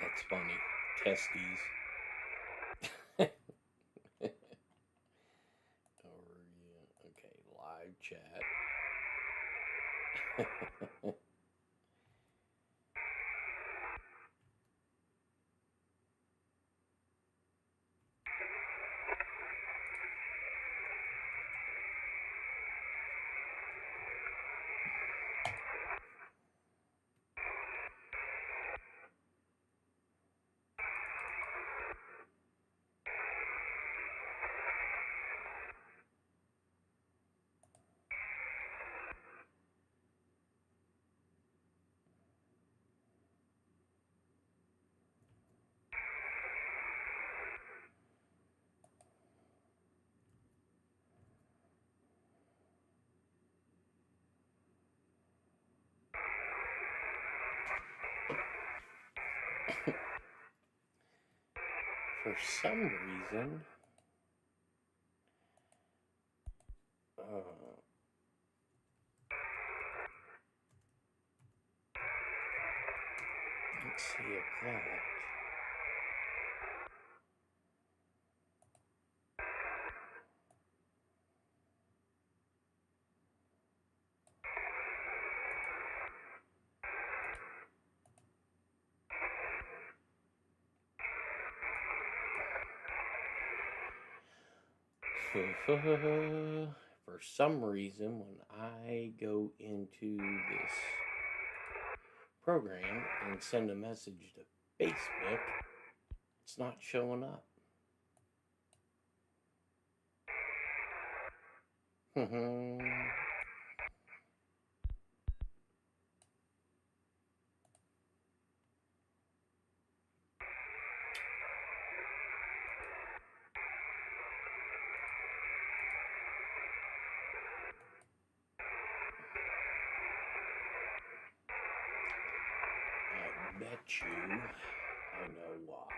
That's funny. Testes. Okay, live chat. For some reason, let's see if that. For some reason, when I go into this program and send a message to Facebook, it's not showing up. I bet you I know why.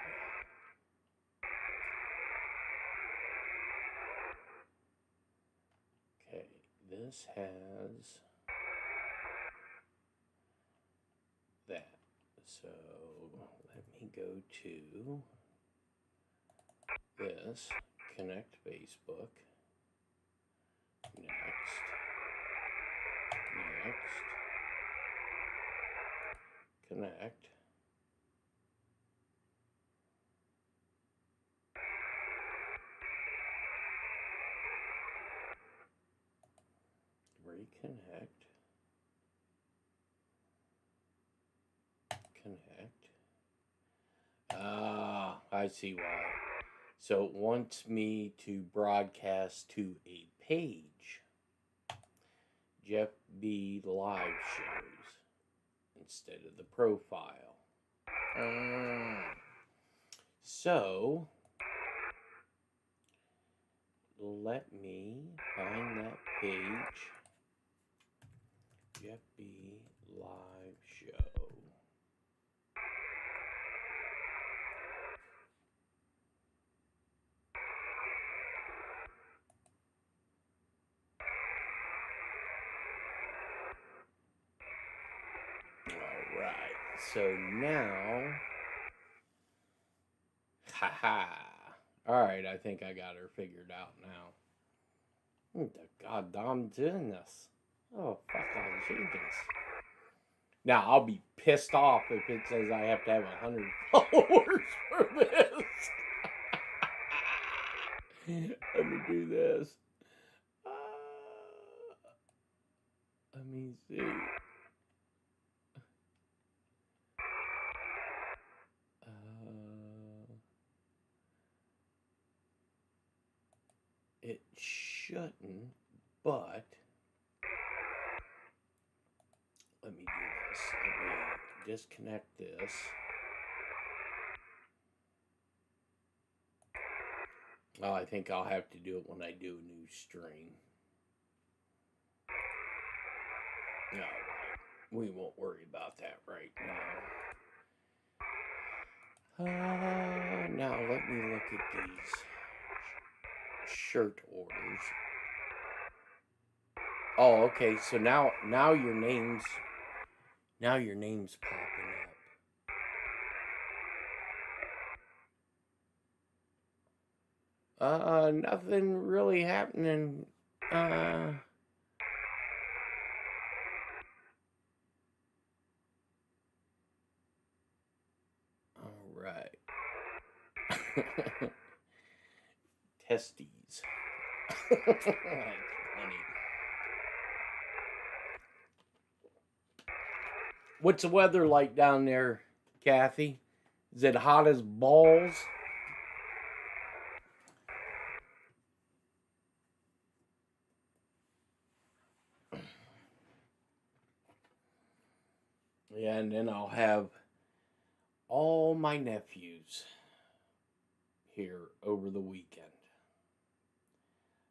Okay, this has that. So let me go to this, connect Facebook, next, connect, reconnect, connect. Ah, I see why. So it wants me to broadcast to a page, Jeff B. Live shows, instead of the profile. So, let me find that page, Jeff B. Live Show. Alright, so now, haha. Alright, I think I got her figured out now. What the goddamn doing this? Oh, fuck all genius. Now, I'll be pissed off if it says I have to have 100 followers for this. Let me do this. Let me see. It shouldn't, but let me do this. Let me disconnect this. Oh, I think I'll have to do it when I do a new stream. No, we won't worry about that right now. Now let me look at these shirt orders. Oh, okay. So now your name's popping up. Nothing really happening. All right. Testes. That's funny. What's the weather like down there, Kathy? Is it hot as balls? Yeah, and then I'll have all my nephews here over the weekend.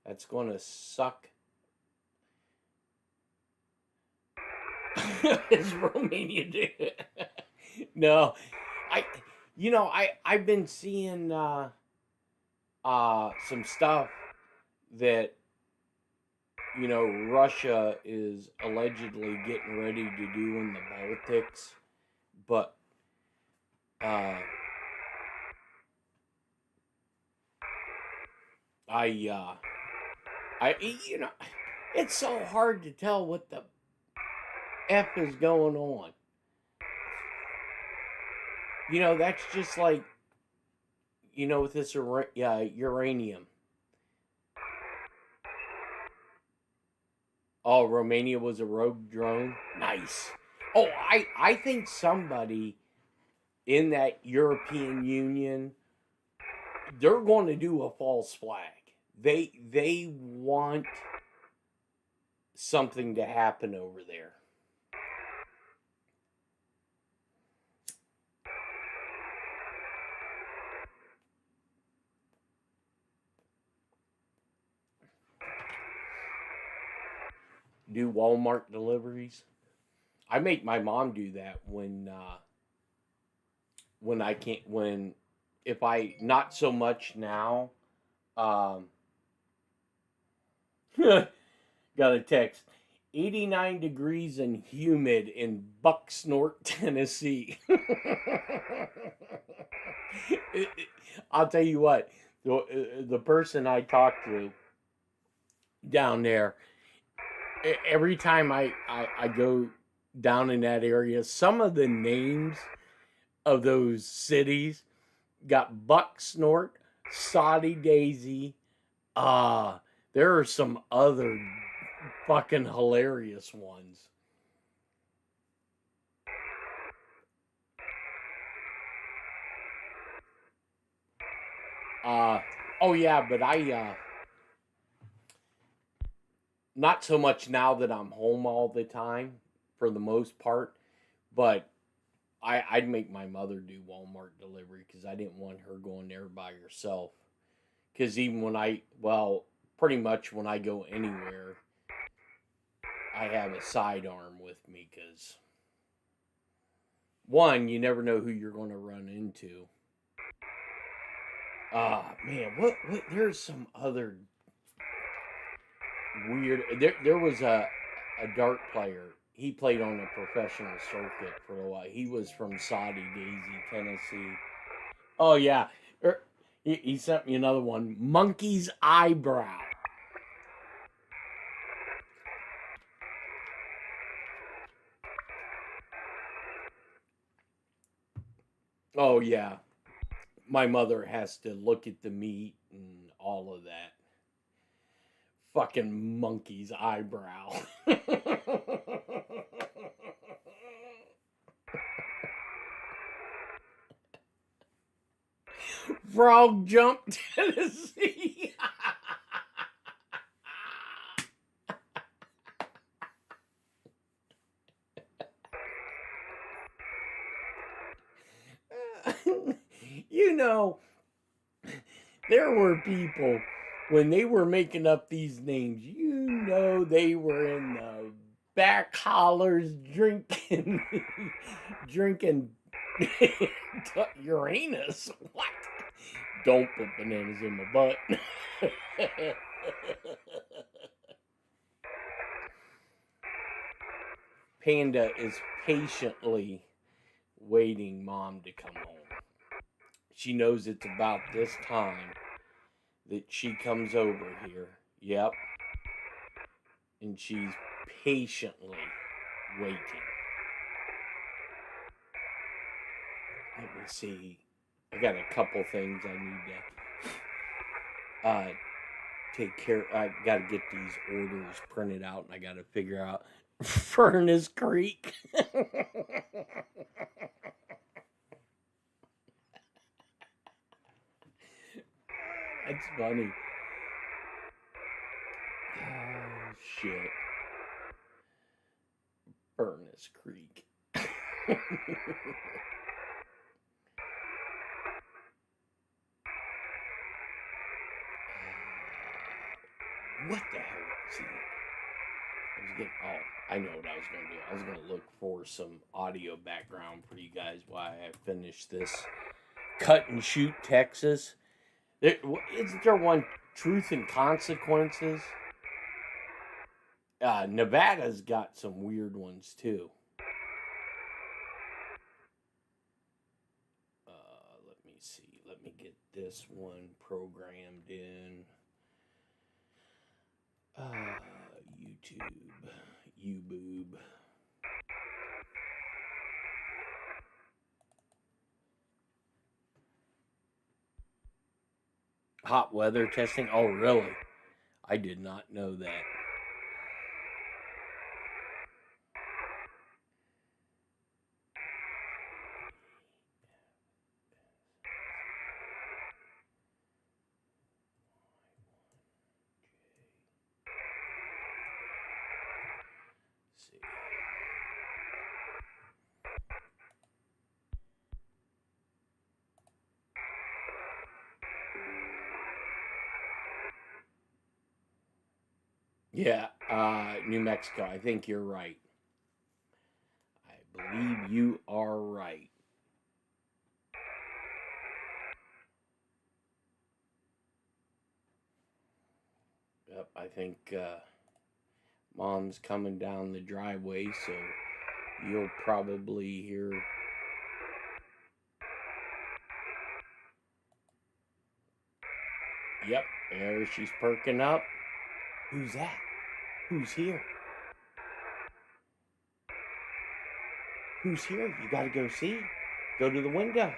That's going to suck. Is Romania doing? No, I've been seeing some stuff that Russia is allegedly getting ready to do in the Baltics, but it's so hard to tell what the F is going on. That's just like, with this uranium. Oh, Romania was a rogue drone? Nice. Oh, I think somebody in that European Union, they're going to do a false flag. They want something to happen over there. Do Walmart deliveries. I make my mom do that when I can't, if I, not so much now. Got a text. 89 degrees and humid in Bucksnort, Tennessee. I'll tell you what, the person I talked to down there, every time I go down in that area, some of the names of those cities got Bucksnort, Soddy Daisy. There are some other fucking hilarious ones. Oh yeah, but not so much now that I'm home all the time, for the most part, but I'd make my mother do Walmart delivery because I didn't want her going there by herself. Because even pretty much when I go anywhere, I have a sidearm with me because, one, you never know who you're going to run into. Man, what there's some other weird, there was a dart player. He played on a professional circuit for a while. He was from Soddy Daisy, Tennessee. Oh yeah, he sent me another one. Monkey's eyebrow. Oh yeah, my mother has to look at the meat and all of that. Fucking monkey's eyebrow. Frog jump, Tennessee. There were people, when they were making up these names, they were in the back hollers drinking Uranus. What? Don't put bananas in my butt. Panda is patiently waiting Mom to come home. She knows it's about this time that she comes over here. Yep. And she's patiently waiting. Let me see. I got a couple things I need to take care. I got to get these orders printed out, and I got to figure out Furnace Creek. That's funny. Oh, shit. Furnace Creek. What the hell? See, I know what I was going to do. I was going to look for some audio background for you guys while I finish this Cut and Shoot Texas. Isn't there one Truth and Consequences? Nevada's got some weird ones too. Let me see. Let me get this one programmed in. YouTube. Hot weather testing? Oh, really? I did not know that. Yeah, New Mexico. I think you're right. I believe you are right. Yep, I think Mom's coming down the driveway, so you'll probably hear. Yep, there she's perking up. Who's that? Who's here? Who's here? You gotta go see. Go to the window.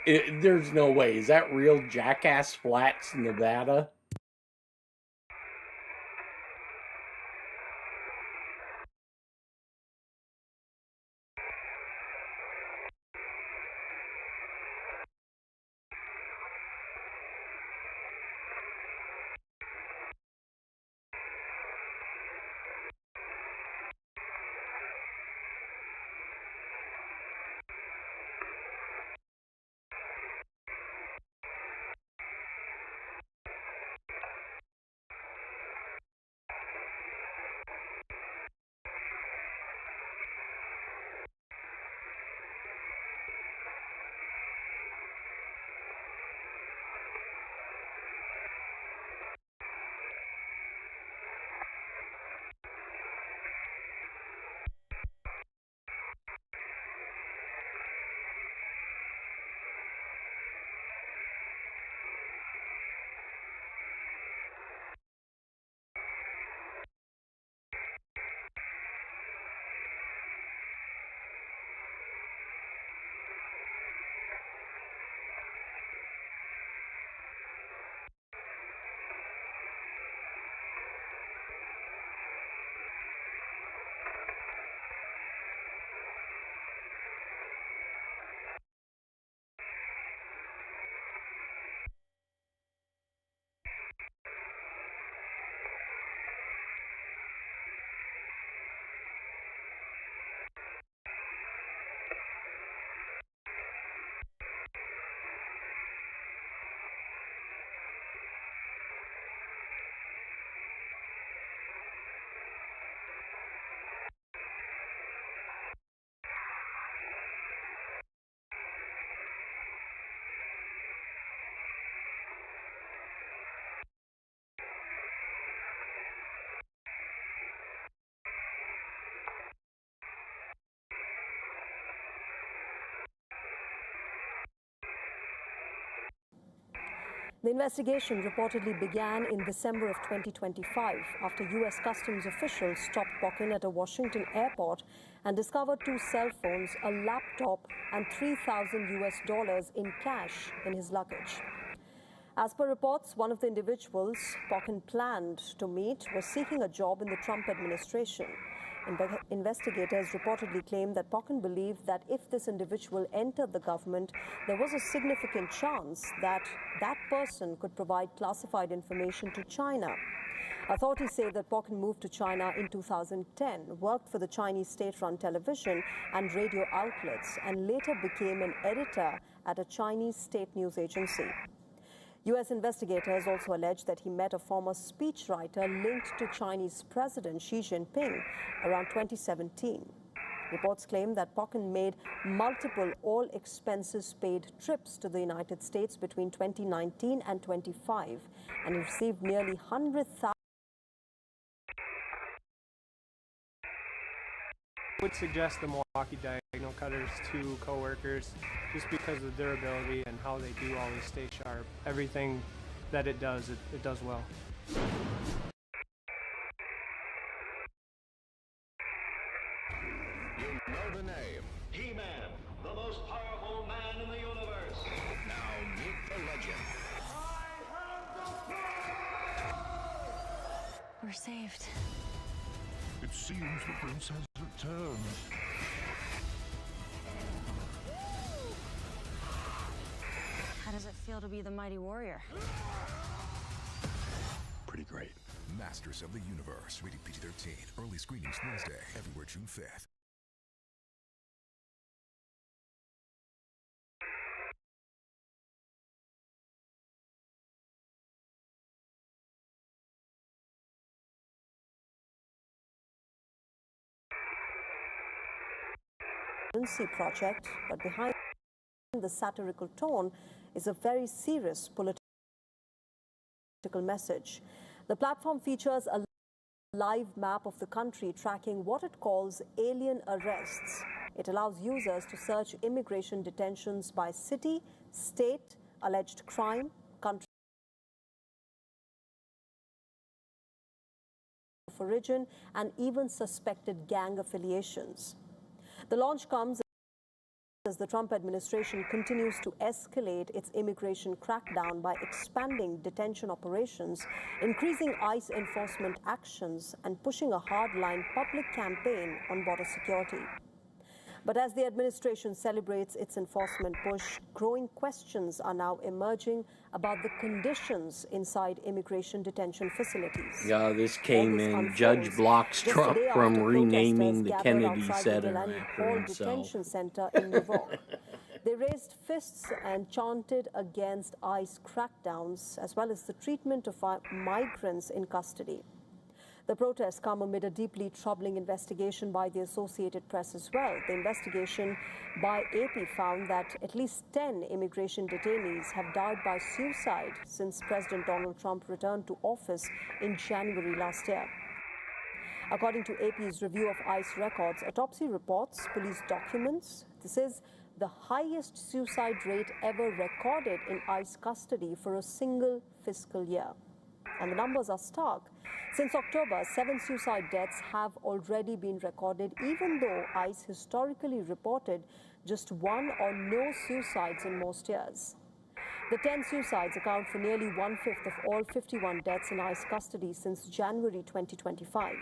There's no way. Is that real Jackass Flats, Nevada? The investigation reportedly began in December of 2025 after U.S. customs officials stopped Pokin at a Washington airport and discovered 2 cell phones, a laptop, and $3,000 in cash in his luggage. As per reports, one of the individuals Pokin planned to meet was seeking a job in the Trump administration. Investigators reportedly claim that Pokin believed that if this individual entered the government, there was a significant chance that that person could provide classified information to China. Authorities say that Pokin moved to China in 2010, worked for the Chinese state-run television and radio outlets, and later became an editor at a Chinese state news agency. U.S. investigators also allege that he met a former speechwriter linked to Chinese President Xi Jinping around 2017. Reports claim that Pokin made multiple all-expenses-paid trips to the United States between 2019 and 25, and he received nearly 100,000. I would suggest the Milwaukee diagonal cutters to coworkers just because of the durability and how they do always stay sharp. Everything that it does, it does well. You know the name. He-Man, the most powerful man in the universe. Now meet the legend. We're saved. It seems the prince has returned. How does it feel to be the mighty warrior? Pretty great. Masters of the Universe. Rated PG-13. Early screenings Wednesday. Everywhere June 5th. Project, but behind the satirical tone is a very serious political message. The platform features a live map of the country tracking what it calls alien arrests. It allows users to search immigration detentions by city, state, alleged crime, country of origin, and even suspected gang affiliations. The launch comes as the Trump administration continues to escalate its immigration crackdown by expanding detention operations, increasing ICE enforcement actions, and pushing a hardline public campaign on border security. But as the administration celebrates its enforcement push, growing questions are now emerging about the conditions inside immigration detention facilities. Yeah, this came in. Judge blocks Trump from renaming the Kennedy Center after himself. Detention Center in New York. They raised fists and chanted against ICE crackdowns, as well as the treatment of migrants in custody. The protests come amid a deeply troubling investigation by the Associated Press as well. The investigation by AP found that at least 10 immigration detainees have died by suicide since President Donald Trump returned to office in January last year. According to AP's review of ICE records, autopsy reports, police documents, this is the highest suicide rate ever recorded in ICE custody for a single fiscal year. And the numbers are stark. Since October, 7 suicide deaths have already been recorded, even though ICE historically reported just 1 or no suicides in most years. The 10 suicides account for nearly 1/5 of all 51 deaths in ICE custody since January 2025.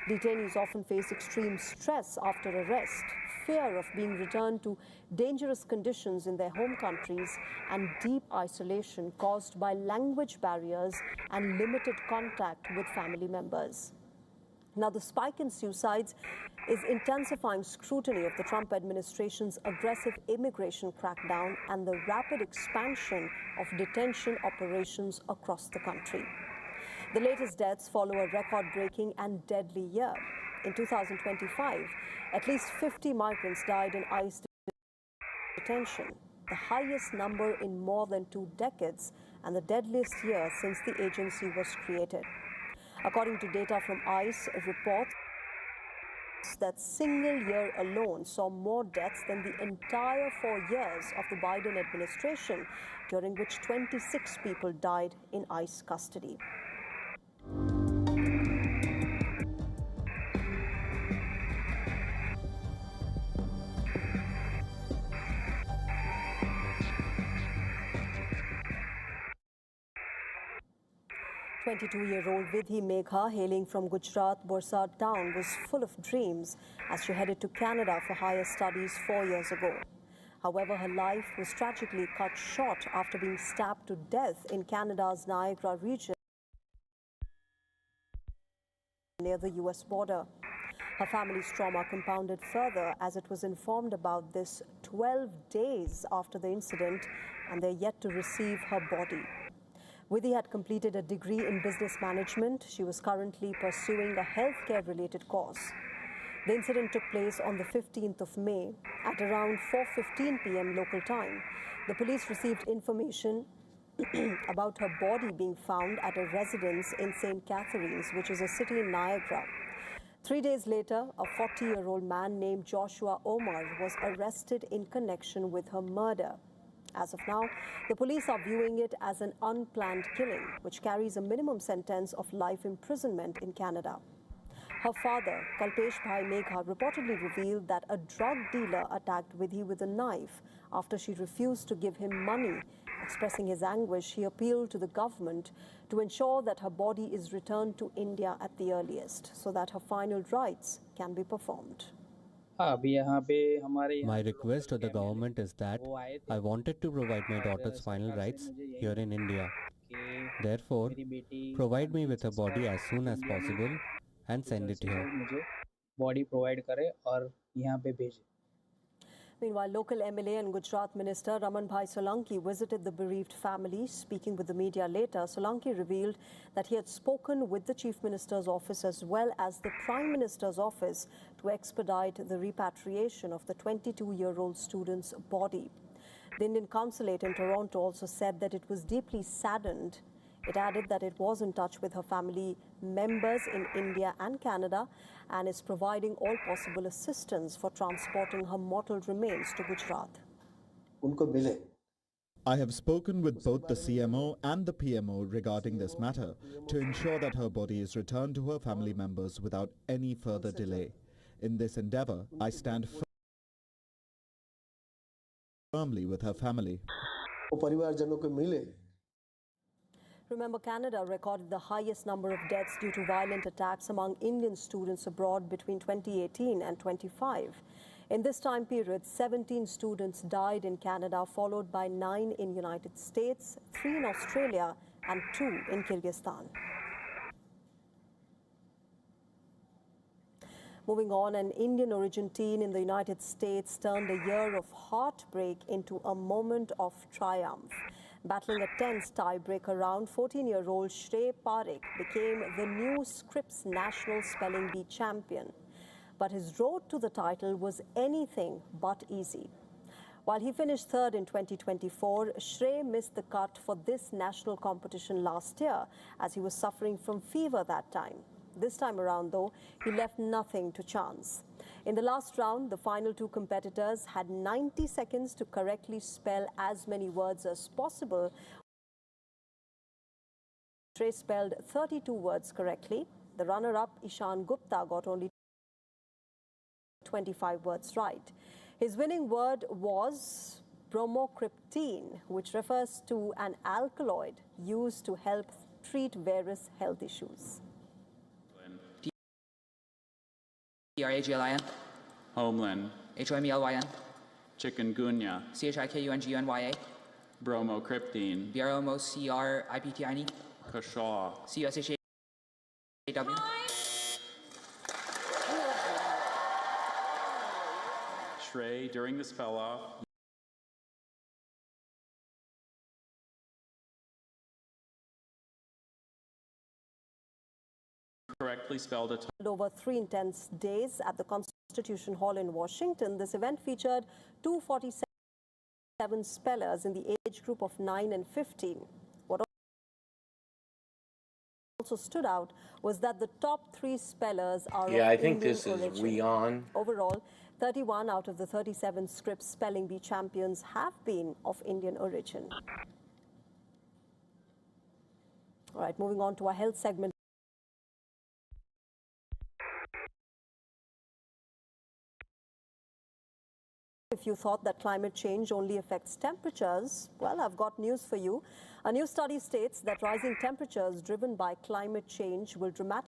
Detainees often face extreme stress after arrest, fear of being returned to dangerous conditions in their home countries, and deep isolation caused by language barriers and limited contact with family members. Now, the spike in suicides is intensifying scrutiny of the Trump administration's aggressive immigration crackdown and the rapid expansion of detention operations across the country. The latest deaths follow a record-breaking and deadly year. In 2025, at least 50 migrants died in ICE detention, the highest number in more than 2 decades and the deadliest year since the agency was created. According to data from ICE reports, that single year alone saw more deaths than the entire 4 years of the Biden administration, during which 26 people died in ICE custody. "22-year-old Vidhi Megha, hailing from Gujarat Borsad town, was full of dreams as she headed to Canada for higher studies 4 years ago. However, her life was tragically cut short after being stabbed to death in Canada's Niagara region near the US border. Her family's trauma compounded further as it was informed about this 12 days after the incident, and they're yet to receive her body. Vidhi had completed a degree in business management. She was currently pursuing a healthcare-related course. The incident took place on the 15th of May at around 4:15 p.m. local time. The police received information about her body being found at a residence in St. Catharines, which is a city in Niagara. 3 days later, a 40-year-old man named Joshua Omar was arrested in connection with her murder. As of now, the police are viewing it as an unplanned killing, which carries a minimum sentence of life imprisonment in Canada. Her father, Kalpesh Bhai Megha, reportedly revealed that a drug dealer attacked Vidhi with a knife after she refused to give him money. Expressing his anguish, he appealed to the government to ensure that her body is returned to India at the earliest so that her final rites can be performed. My request to the government is that I wanted to provide my daughter's final rites here in India. Therefore, provide me with her body as soon as possible and send it here. Meanwhile, local MLA and Gujarat Minister Raman Bhai Solanki visited the bereaved family. Speaking with the media later, Solanki revealed that he had spoken with the Chief Minister's office as well as the Prime Minister's office to expedite the repatriation of the 22-year-old student's body. The Indian consulate in Toronto also said that it was deeply saddened. It added that it was in touch with her family members in India and Canada and is providing all possible assistance for transporting her mortal remains to Gujarat. I have spoken with both the CMO and the PMO regarding this matter to ensure that her body is returned to her family members without any further delay. In this endeavor, I stand firmly with her family. Remember, Canada recorded the highest number of deaths due to violent attacks among Indian students abroad between 2018 and 25. In this time period, 17 students died in Canada, followed by 9 in United States, 3 in Australia, and 2 in Kyrgyzstan. Moving on, an Indian origin teen in the United States turned a year of heartbreak into a moment of triumph. Battling a tense tiebreaker round, 14-year-old Shrey Parekh became the new Scripps National Spelling Bee champion. But his road to the title was anything but easy. While he finished third in 2024, Shrey missed the cut for this national competition last year as he was suffering from fever that time. This time around, though, he left nothing to chance. In the last round, the final 2 competitors had 90 seconds to correctly spell as many words as possible. Shrey spelled 32 words correctly. The runner-up, Ishan Gupta, got only 25 words right. His winning word was bromocriptine, which refers to an alkaloid used to help treat various health issues. P-R-A-G-L-I-N. Homeland. H-O-M-E-L-Y-N. Chikungunya. C-H-I-K-U-N-G-U-N-Y-A. Bromocryptine. B-R-O-M-O-C-R-I-P-T-I-N-E. Kashaw. C-U-S-H-A-W. Shrey, during the spell-off, correctly spelled a over 3 intense days at the Constitution Hall in Washington. This event featured 247 spellers in the age group of 9 and 15. also stood out was that the top 3 spellers are Yeah, of I think Indian this is origin. Weon. Overall, 31 out of the 37 Scripps Spelling Bee champions have been of Indian origin. All right, moving on to our health segment. If you thought that climate change only affects temperatures, well, I've got news for you. A new study states that rising temperatures driven by climate change will dramatically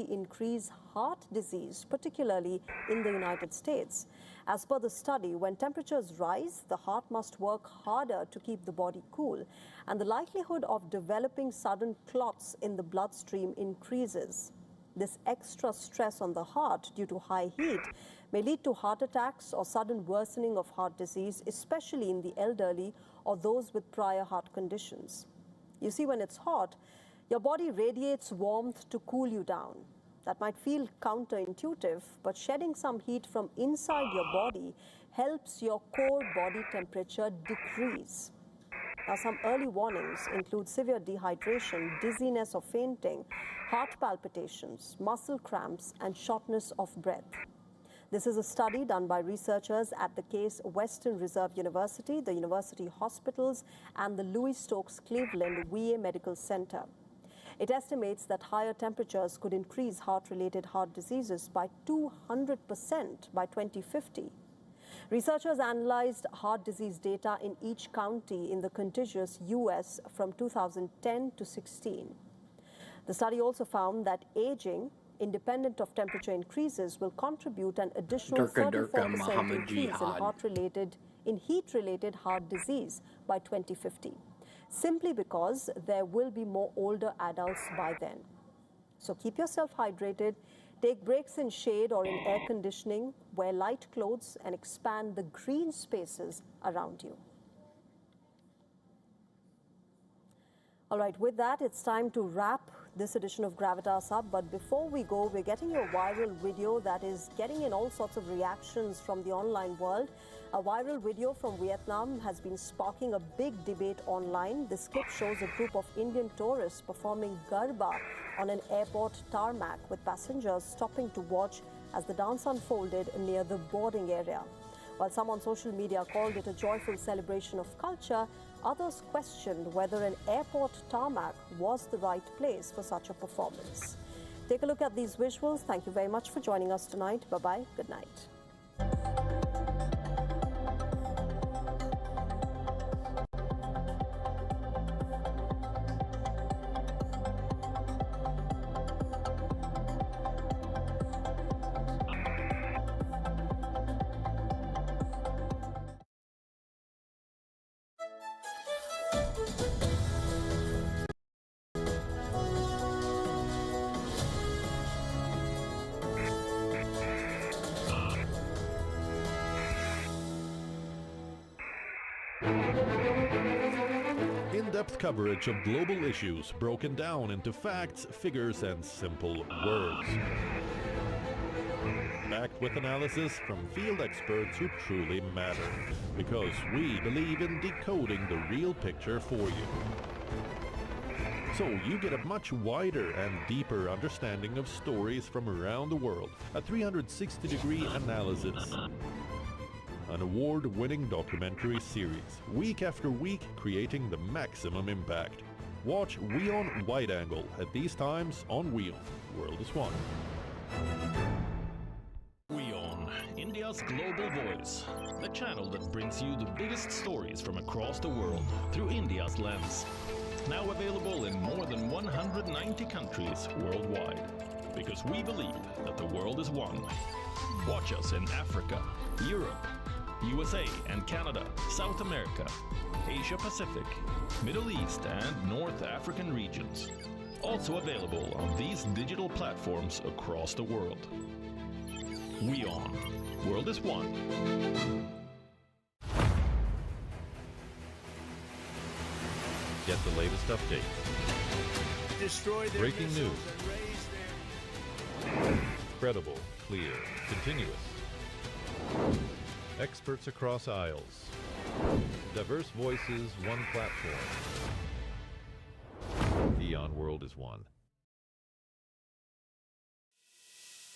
increase heart disease, particularly in the United States. As per the study, when temperatures rise, the heart must work harder to keep the body cool, and the likelihood of developing sudden clots in the bloodstream increases. This extra stress on the heart due to high heat may lead to heart attacks or sudden worsening of heart disease, especially in the elderly or those with prior heart conditions. You see, when it's hot, your body radiates warmth to cool you down. That might feel counterintuitive, but shedding some heat from inside your body helps your core body temperature decrease. Now, some early warnings include severe dehydration, dizziness or fainting, heart palpitations, muscle cramps, and shortness of breath. This is a study done by researchers at the Case Western Reserve University, the University Hospitals, and the Louis Stokes Cleveland VA Medical Center. It estimates that higher temperatures could increase heart-related heart diseases by 200% by 2050. Researchers analyzed heart disease data in each county in the contiguous U.S. from 2010 to 16. The study also found that aging, independent of temperature increases, will contribute an additional 34% increase in heat-related heart disease by 2050, simply because there will be more older adults by then. So keep yourself hydrated, take breaks in shade or in air conditioning, wear light clothes, and expand the green spaces around you. All right, with that, it's time to wrap this edition of Gravitas up. But before we go, we're getting a viral video that is getting in all sorts of reactions from the online world. A viral video from Vietnam has been sparking a big debate online. This clip shows a group of Indian tourists performing Garba on an airport tarmac, with passengers stopping to watch as the dance unfolded near the boarding area. While some on social media called it a joyful celebration of culture, others questioned whether an airport tarmac was the right place for such a performance. Take a look at these visuals. Thank you very much for joining us tonight. Bye-bye. Good night. In-depth coverage of global issues broken down into facts, figures, and simple words. Backed with analysis from field experts who truly matter, because we believe in decoding the real picture for you. So you get a much wider and deeper understanding of stories from around the world, a 360-degree analysis. An award-winning documentary series, week after week, creating the maximum impact. Watch WION Wide Angle at these times on WION. World is One. WION, India's global voice. The channel that brings you the biggest stories from across the world through India's lens. Now available in more than 190 countries worldwide. Because we believe that the world is one. Watch us in Africa, Europe, USA and Canada, South America, Asia Pacific, Middle East and North African regions. Also available on these digital platforms across the world. WION. World is One. Get the latest update. Destroy their Breaking missiles news. and raise their... Credible, clear, continuous. Experts across aisles. Diverse voices, one platform. Eon World is one.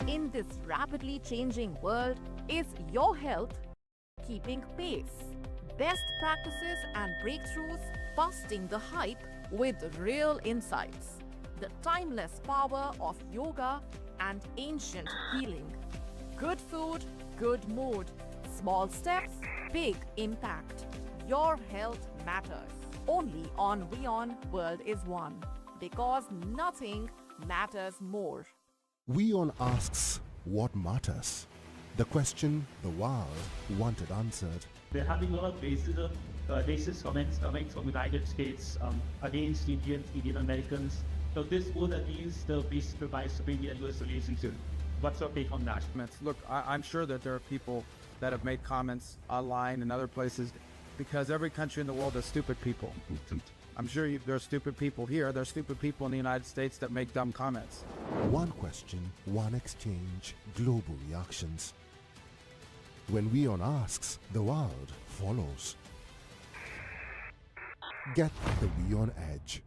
In this rapidly changing world, is your health keeping pace? Best practices and breakthroughs busting the hype with real insights. The timeless power of yoga and ancient healing. Good food, good mood. Small steps, big impact. Your health matters. Only on WION World is One. Because nothing matters more. WION asks what matters. The question the world wanted answered. They're having a lot of racist comments coming from the United States against Indian Americans. So this would at least be supervised to India-US relationship. What's your take on that? Look, I'm sure that there are people that have made comments online and other places because every country in the world has stupid people. I'm sure there are stupid people here. There are stupid people in the United States that make dumb comments. One question, one exchange, global reactions. When WION asks, the world follows. Get the WION edge.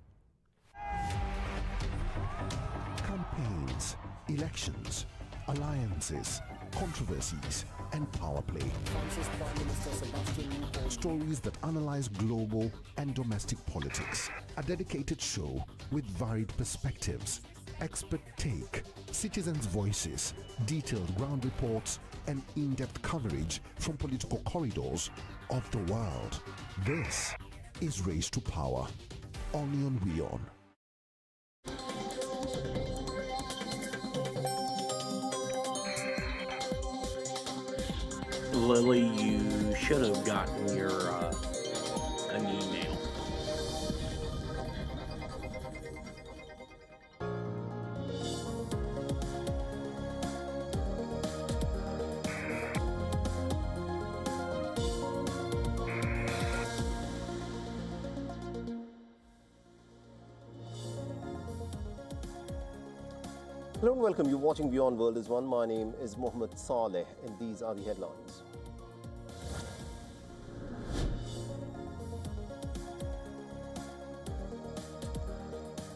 Campaigns, elections, alliances, controversies, and power play. Stories that analyze global and domestic politics. A dedicated show with varied perspectives, expert take, citizens' voices, detailed ground reports, and in-depth coverage from political corridors of the world. This is Race to Power, only on WION. Lily, you should have gotten your an email. Hello and welcome. You're watching WION World is One. My name is Mohammed Saleh and these are the headlines.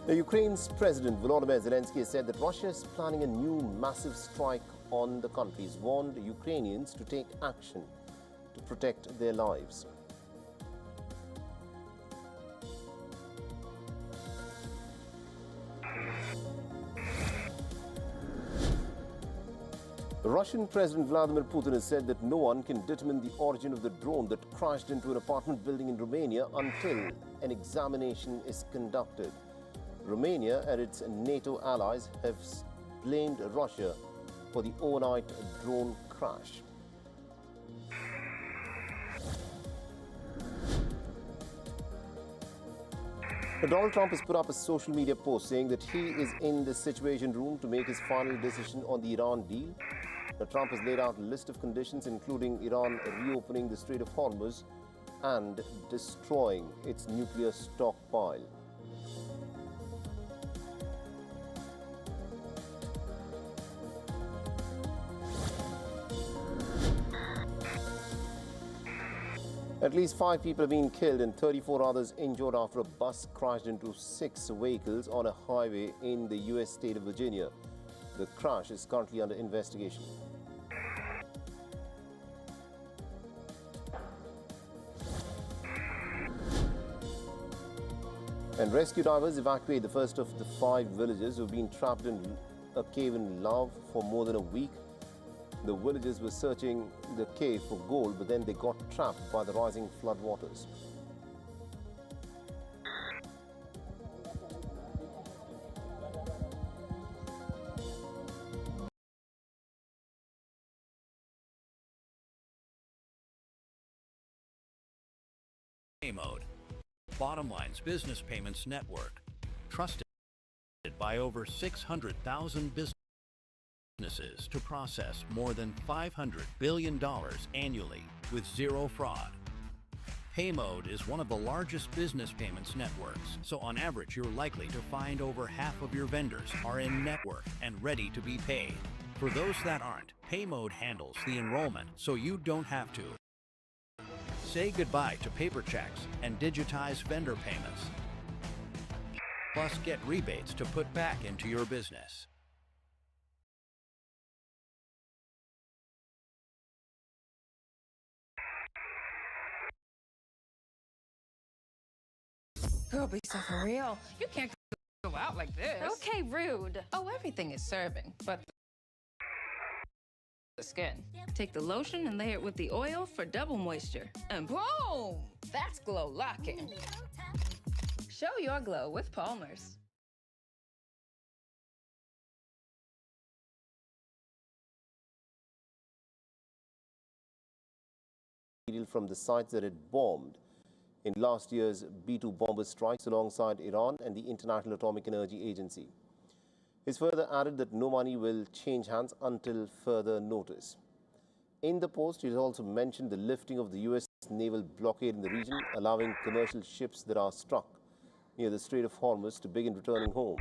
Now, Ukraine's President Volodymyr Zelensky has said that Russia is planning a new massive strike on the country. He's warned Ukrainians to take action to protect their lives. Russian President Vladimir Putin has said that no one can determine the origin of the drone that crashed into an apartment building in Romania until an examination is conducted. Romania and its NATO allies have blamed Russia for the overnight drone crash. Donald Trump has put up a social media post saying that he is in the Situation Room to make his final decision on the Iran deal. Now, Trump has laid out a list of conditions, including Iran reopening the Strait of Hormuz and destroying its nuclear stockpile. At least 5 people have been killed and 34 others injured after a bus crashed into 6 vehicles on a highway in the U.S. state of Virginia. The crash is currently under investigation. And rescue divers evacuate the first of the 5 villagers who have been trapped in a cave in lava for more than a week. The villagers were searching the cave for gold, but then they got trapped by the rising floodwaters. Mode, Bottomline's business payments network, trusted by over 600,000 businesses to process more than $500 billion annually with zero fraud. Paymode is one of the largest business payments networks, so on average you're likely to find over half of your vendors are in network and ready to be paid. For those that aren't, Paymode handles the enrollment so you don't have to. Say goodbye to paper checks and digitize vendor payments. Plus, get rebates to put back into your business. Girl, be so for real. You can't go out like this. Okay, rude. Oh, everything is serving, but the skin. Take the lotion and layer it with the oil for double moisture. And boom! That's glow locking. Show your glow with Palmer's. From the sites that it bombed in last year's B-2 bomber strikes alongside Iran and the International Atomic Energy Agency. He's further added that no money will change hands until further notice. In the post, he also mentioned the lifting of the U.S. naval blockade in the region, allowing commercial ships that are stuck near the Strait of Hormuz to begin returning home.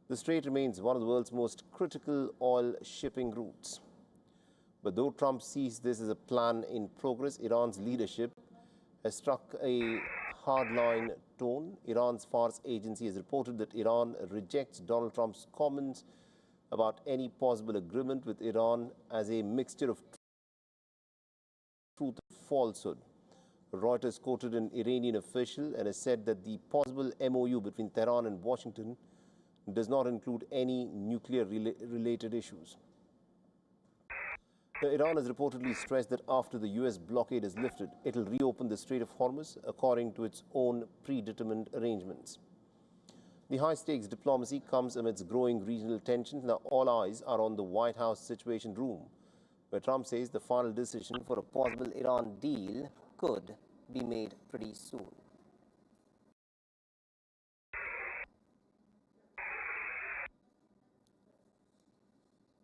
The strait remains one of the world's most critical oil shipping routes. But though Trump sees this as a plan in progress, Iran's leadership has struck a hardline tone. Iran's Fars agency has reported that Iran rejects Donald Trump's comments about any possible agreement with Iran as a mixture of truth and falsehood. Reuters quoted an Iranian official and has said that the possible MOU between Tehran and Washington does not include any nuclear-related issues. Iran has reportedly stressed that after the U.S. blockade is lifted, it will reopen the Strait of Hormuz according to its own predetermined arrangements. The high-stakes diplomacy comes amidst growing regional tensions. Now all eyes are on the White House Situation Room, where Trump says the final decision for a possible Iran deal could be made pretty soon.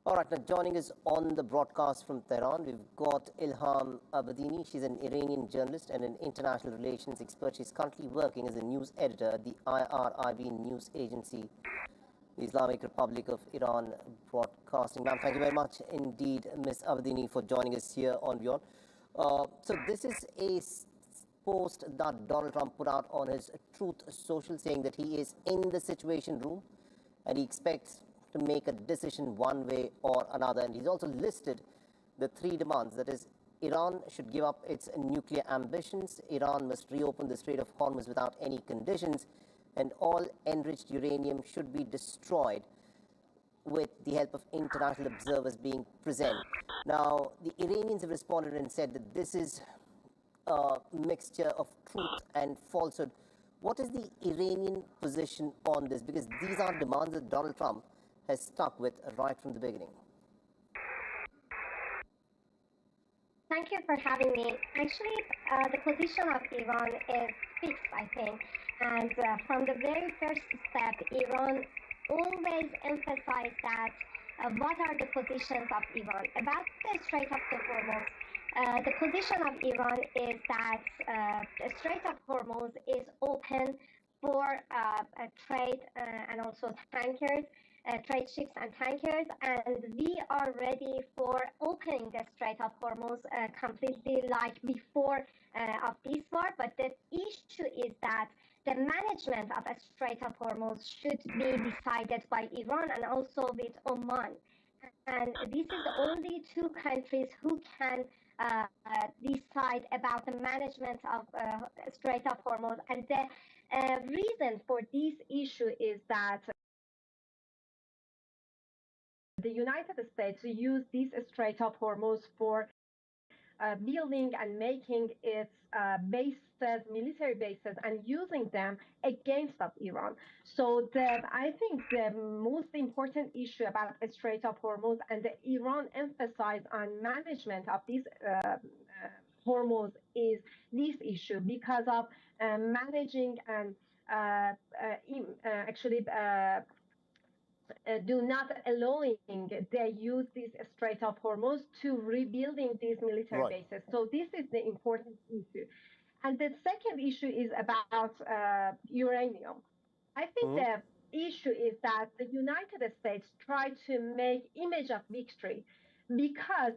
All right, now joining us on the broadcast from Tehran, we've got Ilham Abedini. She's an Iranian journalist and an international relations expert. She's currently working as a news editor at the IRIB news agency, the Islamic Republic of Iran Broadcasting. Ma'am, thank you very much indeed, Ms. Abedini, for joining us here on Beyond. So this is a post that Donald Trump put out on his Truth Social, saying that he is in the Situation Room and he expects to make a decision one way or another. And he's also listed the three demands. That is, Iran should give up its nuclear ambitions, Iran must reopen the Strait of Hormuz without any conditions, and all enriched uranium should be destroyed with the help of international observers being present. Now, the Iranians have responded and said that this is a mixture of truth and falsehood. What is the Iranian position on this? Because these are demands that Donald Trump has stuck with right from the beginning. Thank you for having me. Actually, the position of Iran is fixed, I think. And from the very first step, Iran always emphasized that what are the positions of Iran about the Strait of Hormuz. The position of Iran is that the Strait of Hormuz is open for trade and also tankers. Trade ships and tankers, and we are ready for opening the Strait of Hormuz completely like before of this war. But the issue is that the management of a Strait of Hormuz should be decided by Iran and also with Oman. And this is the only two countries who can decide about the management of Strait of Hormuz. And the reason for this issue is that the United States use this Strait of Hormuz for building and making its bases, military bases, and using them against of Iran. So I think the most important issue about the Strait of Hormuz and the Iran emphasis on management of this Hormuz is this issue because of managing and do not allowing they use this Strait of Hormuz to rebuilding these military bases. So this is the important issue. And the second issue is about uranium. I think the issue is that the United States tried to make image of victory because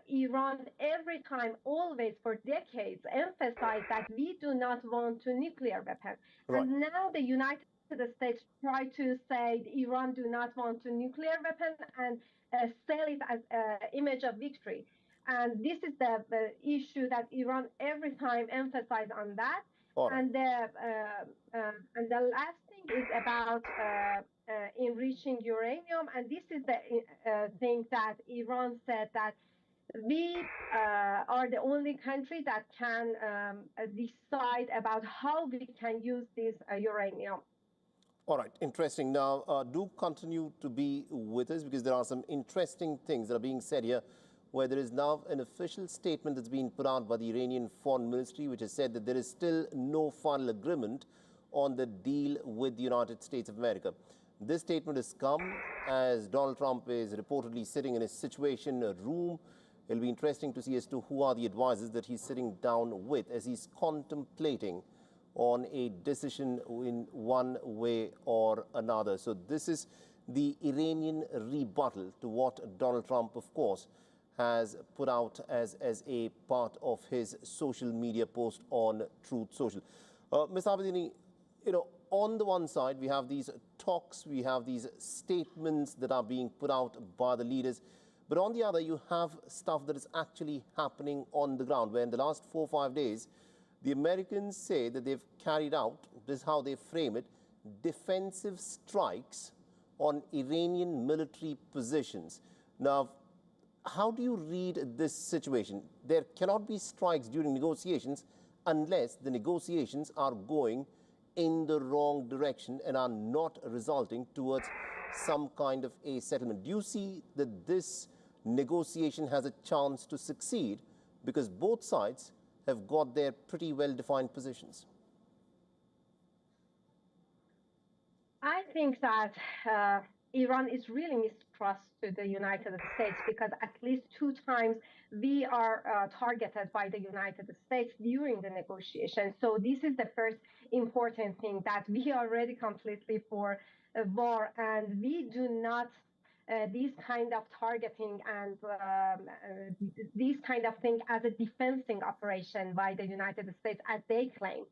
Iran every time, always for decades, emphasized that we do not want a nuclear weapon. Right. And now the United States try to say Iran do not want a nuclear weapon and sell it as an image of victory. And this is the issue that Iran every time emphasize on that. All right. And the last thing is about enriching uranium, and this is the thing that Iran said that we are the only country that can decide about how we can use this uranium. All right, interesting. Now, do continue to be with us because there are some interesting things that are being said here, where there is now an official statement that's been put out by the Iranian Foreign Ministry, which has said that there is still no final agreement on the deal with the United States of America. This statement has come as Donald Trump is reportedly sitting in a situation room. It'll be interesting to see as to who are the advisors that he's sitting down with as he's contemplating on a decision in one way or another. So this is the Iranian rebuttal to what Donald Trump, of course, has put out as a part of his social media post on Truth Social. Ms. Abedini, you know, on the one side, we have these talks, we have these statements that are being put out by the leaders, but on the other, you have stuff that is actually happening on the ground, where in the last 4 or 5 days, the Americans say that they've carried out, this is how they frame it, defensive strikes on Iranian military positions. Now, how do you read this situation? There cannot be strikes during negotiations unless the negotiations are going in the wrong direction and are not resulting towards some kind of a settlement. Do you see that this negotiation has a chance to succeed because both sides have got their pretty well-defined positions? I think that Iran is really mistrust to the United States because at least 2 times we are targeted by the United States during the negotiation. So this is the first important thing, that we are ready completely for a war, and we do not these kind of targeting and these kind of thing as a defending operation by the United States as they claim.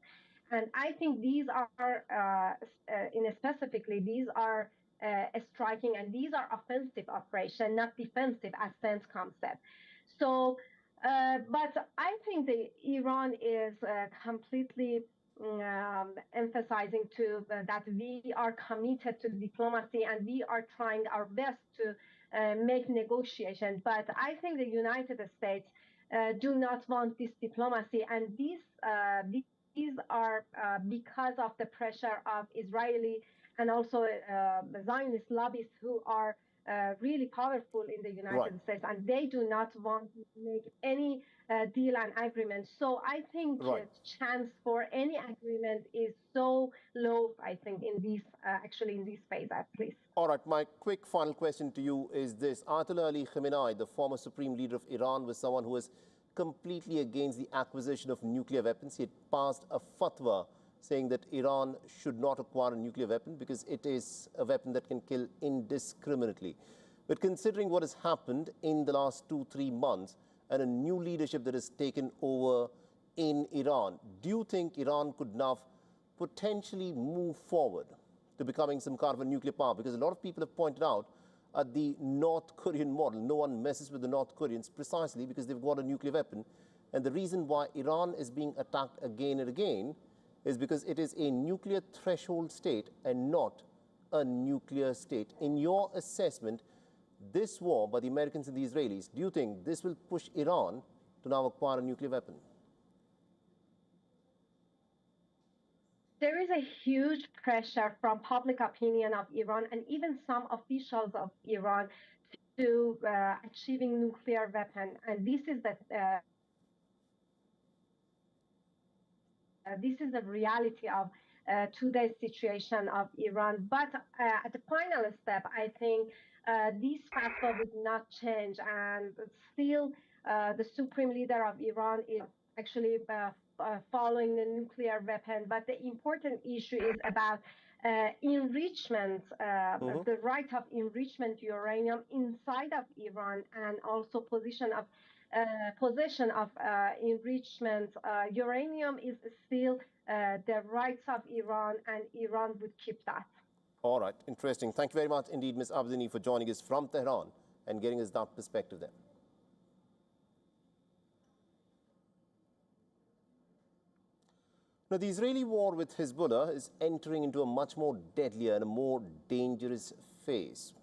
And I think these are, specifically, these are striking, and these are offensive operation, not defensive as CENTCOM said. So, but I think Iran is completely emphasizing that we are committed to diplomacy and we are trying our best to make negotiations. But I think the United States do not want this diplomacy, and these are because of the pressure of Israeli and also the Zionist lobbies who are really powerful in the United States, and they do not want to make any deal and agreement. So I think chance for any agreement is so low, I think, in this, actually in this phase at least. All right, my quick final question to you is this. Ayatollah Ali Khamenei, the former supreme leader of Iran, was someone who was completely against the acquisition of nuclear weapons. He had passed a fatwa saying that Iran should not acquire a nuclear weapon because it is a weapon that can kill indiscriminately. But considering what has happened in the last 2-3 months and a new leadership that has taken over in Iran, do you think Iran could now potentially move forward to becoming some kind of a nuclear power? Because a lot of people have pointed out at the North Korean model. No one messes with the North Koreans precisely because they've got a nuclear weapon. And the reason why Iran is being attacked again and again is because it is a nuclear threshold state and not a nuclear state. In your assessment, this war by the Americans and the Israelis, do you think this will push Iran to now acquire a nuclear weapon? There is a huge pressure from public opinion of Iran and even some officials of Iran to achieving nuclear weapon, and this is the reality of today's situation of Iran. But at the final step, I think this fatwa would not change, and still the supreme leader of Iran is actually following the nuclear weapon. But the important issue is about enrichment, the right of enrichment uranium inside of Iran, and also possession of enrichment uranium is still the rights of Iran, and Iran would keep that. All right, interesting. Thank you very much indeed, Ms. Abdini, for joining us from Tehran and getting us that perspective there. Now, the Israeli war with Hezbollah is entering into a much more deadlier and a more dangerous phase.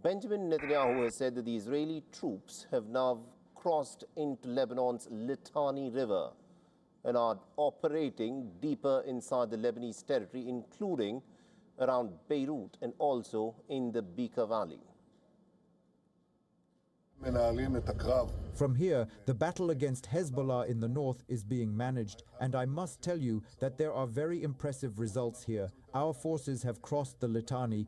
Benjamin Netanyahu has said that the Israeli troops have now crossed into Lebanon's Litani River and are operating deeper inside the Lebanese territory, including around Beirut and also in the Bekaa Valley. From here, the battle against Hezbollah in the north is being managed, and I must tell you that there are very impressive results here. Our forces have crossed the Litani.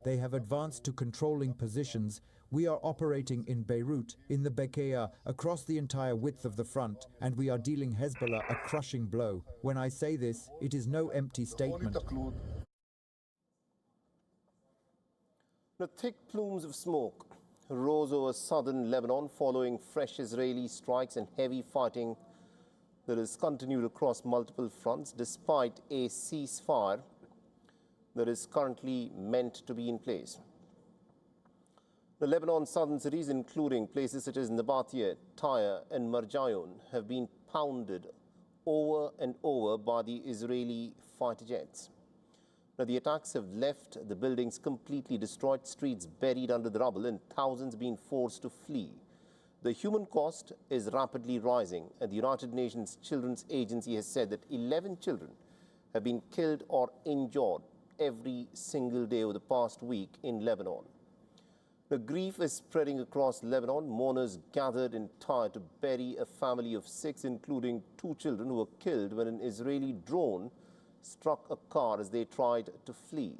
They have advanced to controlling positions. We are operating in Beirut, in the Bekaa, across the entire width of the front, and we are dealing Hezbollah a crushing blow. When I say this, it is no empty statement. The thick plumes of smoke rose over southern Lebanon following fresh Israeli strikes and heavy fighting that has continued across multiple fronts despite a ceasefire that is currently meant to be in place. The Lebanon's southern cities, including places such as Nabatiyeh, Tyre and Marjayon, have been pounded over and over by the Israeli fighter jets. Now, the attacks have left the buildings completely destroyed, streets buried under the rubble, and thousands being forced to flee. The human cost is rapidly rising, and the United Nations Children's Agency has said that 11 children have been killed or injured every single day over the past week in Lebanon. The grief is spreading across Lebanon. Mourners gathered in Tyre to bury a family of 6, including 2 children who were killed when an Israeli drone struck a car as they tried to flee.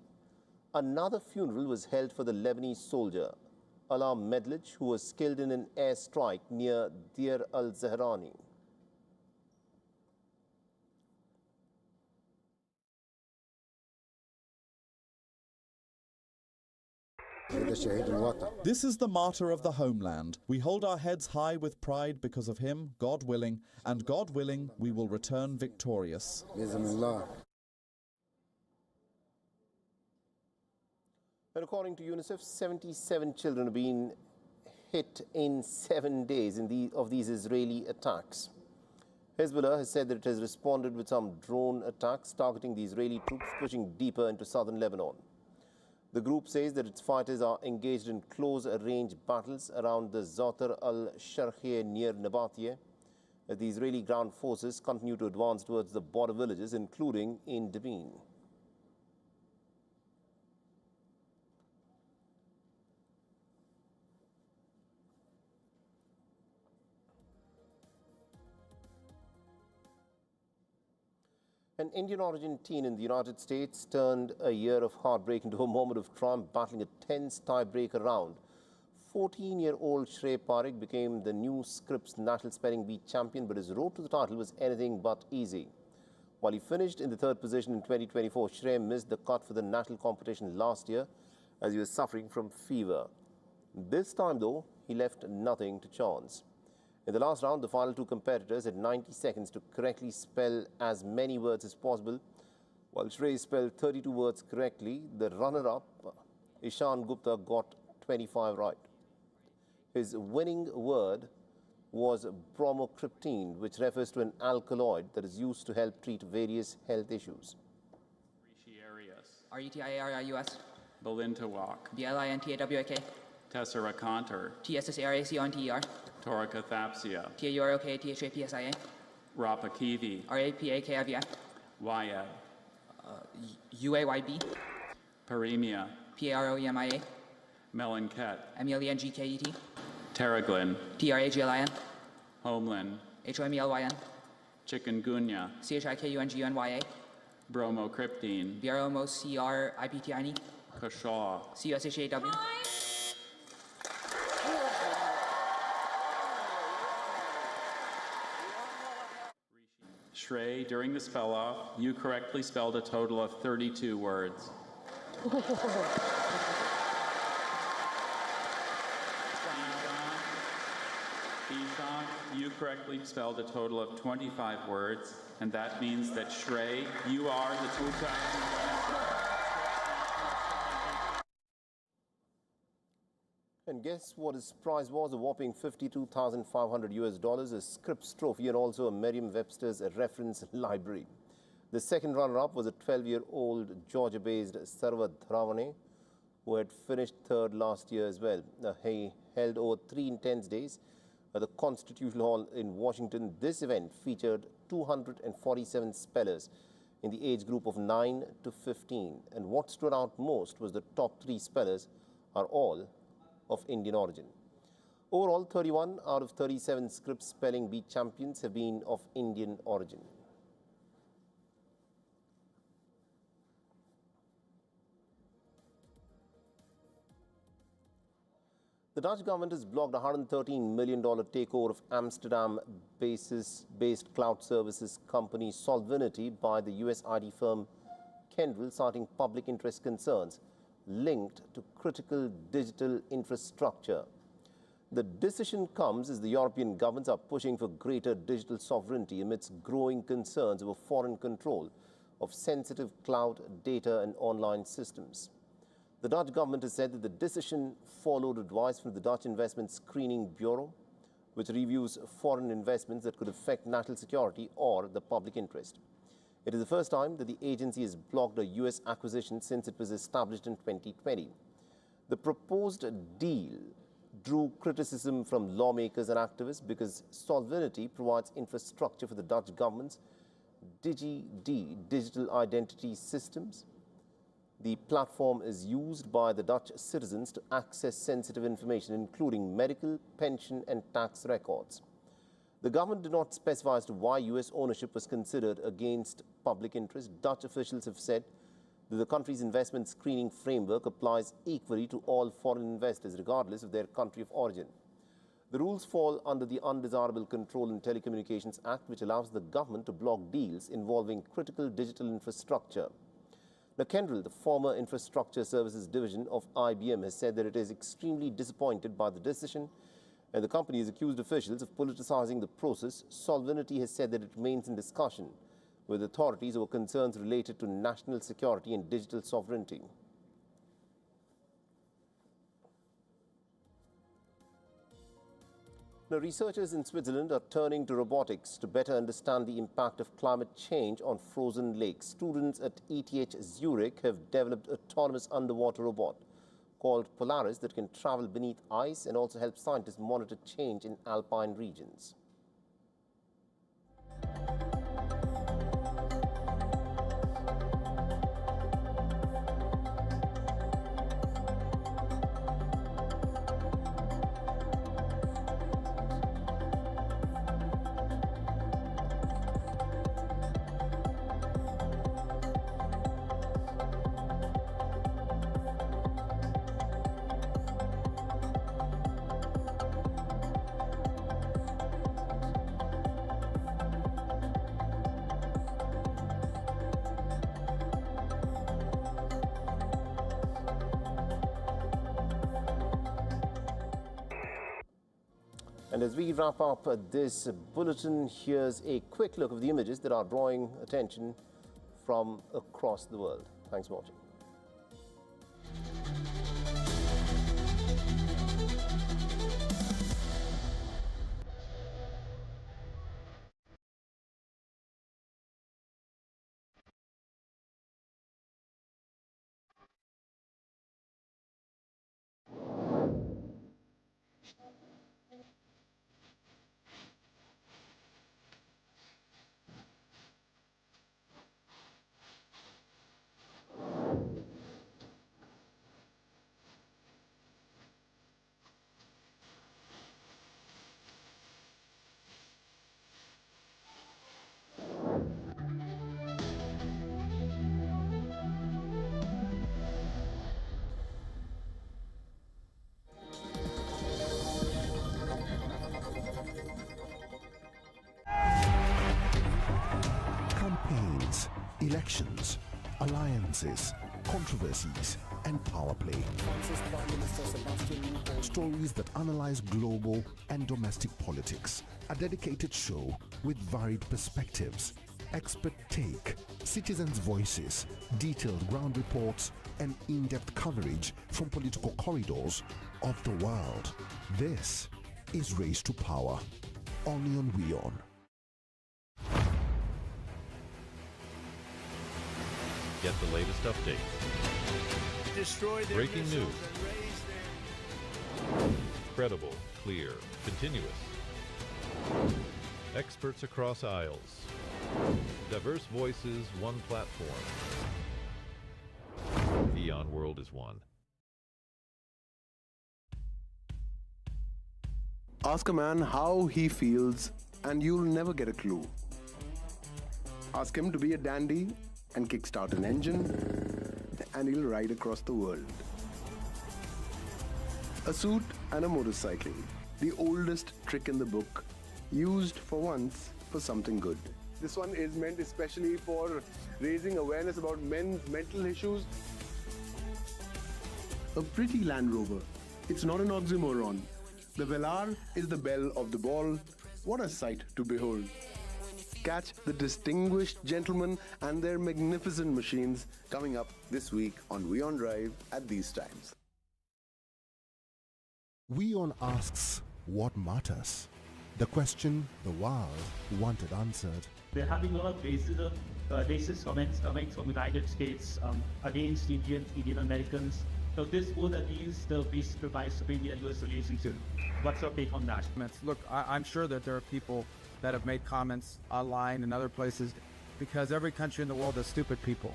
Another funeral was held for the Lebanese soldier, Alam Medlij, who was killed in an airstrike near Deir al-Zahrani. This is the martyr of the homeland. We hold our heads high with pride because of him, God willing, and God willing, we will return victorious. And according to UNICEF, 77 children have been hit in 7 days of these Israeli attacks. Hezbollah has said that it has responded with some drone attacks targeting the Israeli troops pushing deeper into southern Lebanon. The group says that its fighters are engaged in close-range battles around the Zotar al-Sharqiyeh near Nabatiyeh. The Israeli ground forces continue to advance towards the border villages, including in Dabin. An Indian-origin teen in the United States turned a year of heartbreak into a moment of triumph, battling a tense tiebreaker round. 14-year-old Shrey Parikh became the new Scripps National Spelling Bee champion, but his road to the title was anything but easy. While he finished in the 3rd position in 2024, Shrey missed the cut for the national competition last year as he was suffering from fever. This time, though, he left nothing to chance. In the last round, the final 2 competitors had 90 seconds to correctly spell as many words as possible. While Shrey spelled 32 words correctly, the runner-up, Ishan Gupta, got 25 right. His winning word was bromocriptine, which refers to an alkaloid that is used to help treat various health issues. R-E-T-I-A-R-I-U-S. Balintawak. B-L-I-N-T-A-W-A-K. Tesseraconter. T-S-S-A-R-A-C-O-N-T-E-R. Toracothaphsia. T-A-U-R-O-K-T-H-A-P-S-I-A. Rapakivi. R-A-P-A-K-I-V-I. Wyeb. U-A-Y-B. Paremia. P-A-R-O-E-M-I-A. Melanket. M-E-L-E-N-G-K-E-T. Terraglin. T-R-A-G-L-I-N. Homelyn. H-O-M-E-L-Y-N. Chikungunya. C-H-I-K-U-N-G-U-N-Y-A. Bromocryptine. B-R-O-M-O-C-R-I-P-T-I-N-E. Kashaw. C-U-S-H-A-W. Shrey, during the spell-off, you correctly spelled a total of 32 words. Ishan, you correctly spelled a total of 25 words, and that means that Shrey, you are the 2020. And guess what his prize was? A whopping $52,500, a Scripps Trophy, and also a Merriam-Webster's reference library. The second runner-up was a 12-year-old Georgia-based Sarva Dhravane, who had finished third last year as well. He held over 3 intense days at the Constitutional Hall in Washington. This event featured 247 spellers in the age group of 9 to 15. And what stood out most was the top 3 spellers are all of Indian origin. Overall, 31 out of 37 Scripps Spelling Bee champions have been of Indian origin. The Dutch government has blocked a $113 million takeover of Amsterdam-based cloud services company Solvinity by the US IT firm Kyndryl, citing public interest concerns linked to critical digital infrastructure. The decision comes as the European governments are pushing for greater digital sovereignty amidst growing concerns over foreign control of sensitive cloud data and online systems. The Dutch government has said that the decision followed advice from the Dutch Investment Screening Bureau, which reviews foreign investments that could affect national security or the public interest. It is the first time that the agency has blocked a US acquisition since it was established in 2020. The proposed deal drew criticism from lawmakers and activists because Solvinity provides infrastructure for the Dutch government's DigiD digital identity systems. The platform is used by the Dutch citizens to access sensitive information, including medical, pension, and tax records. The government did not specify as to why US ownership was considered against public interest. Dutch officials have said that the country's investment screening framework applies equally to all foreign investors, regardless of their country of origin. The rules fall under the Undesirable Control in Telecommunications Act, which allows the government to block deals involving critical digital infrastructure. Now, Kyndryl, the former infrastructure services division of IBM, has said that it is extremely disappointed by the decision, and the company has accused officials of politicizing the process. Solvinity has said that it remains in discussion with authorities over concerns related to national security and digital sovereignty. Now, researchers in Switzerland are turning to robotics to better understand the impact of climate change on frozen lakes. Students at ETH Zurich have developed an autonomous underwater robot called Polaris that can travel beneath ice and also help scientists monitor change in alpine regions. And as we wrap up this bulletin, here's a quick look of the images that are drawing attention from across the world. Thanks for watching. elections, alliances, controversies, and power play. Stories that analyze global and domestic politics. A dedicated show with varied perspectives, expert take, citizens' voices, detailed ground reports, and in-depth coverage from political corridors of the world. This is Race to Power, only on WION. Get the latest updates. Breaking news. Credible, clear, continuous. Experts across aisles. Diverse voices, one platform. WION World is one. Ask a man how he feels and you'll never get a clue. Ask him to be a dandy and kickstart an engine and he'll ride across the world. A suit and a motorcycle, the oldest trick in the book, used for once for something good. This one is meant especially for raising awareness about men's mental issues. A pretty Land Rover. It's not an oxymoron. The Velar is the belle of the ball. What a sight to behold. Catch the distinguished gentlemen and their magnificent machines coming up this week on WION Drive at these times. WION asks what matters. The question the world wanted answered. There have been a lot of racist comments coming from the United States against Indian Americans. So this would at least provide India-US relationship. What's your take on that? Look, I'm sure that there are people that have made comments online and other places because every country in the world has stupid people.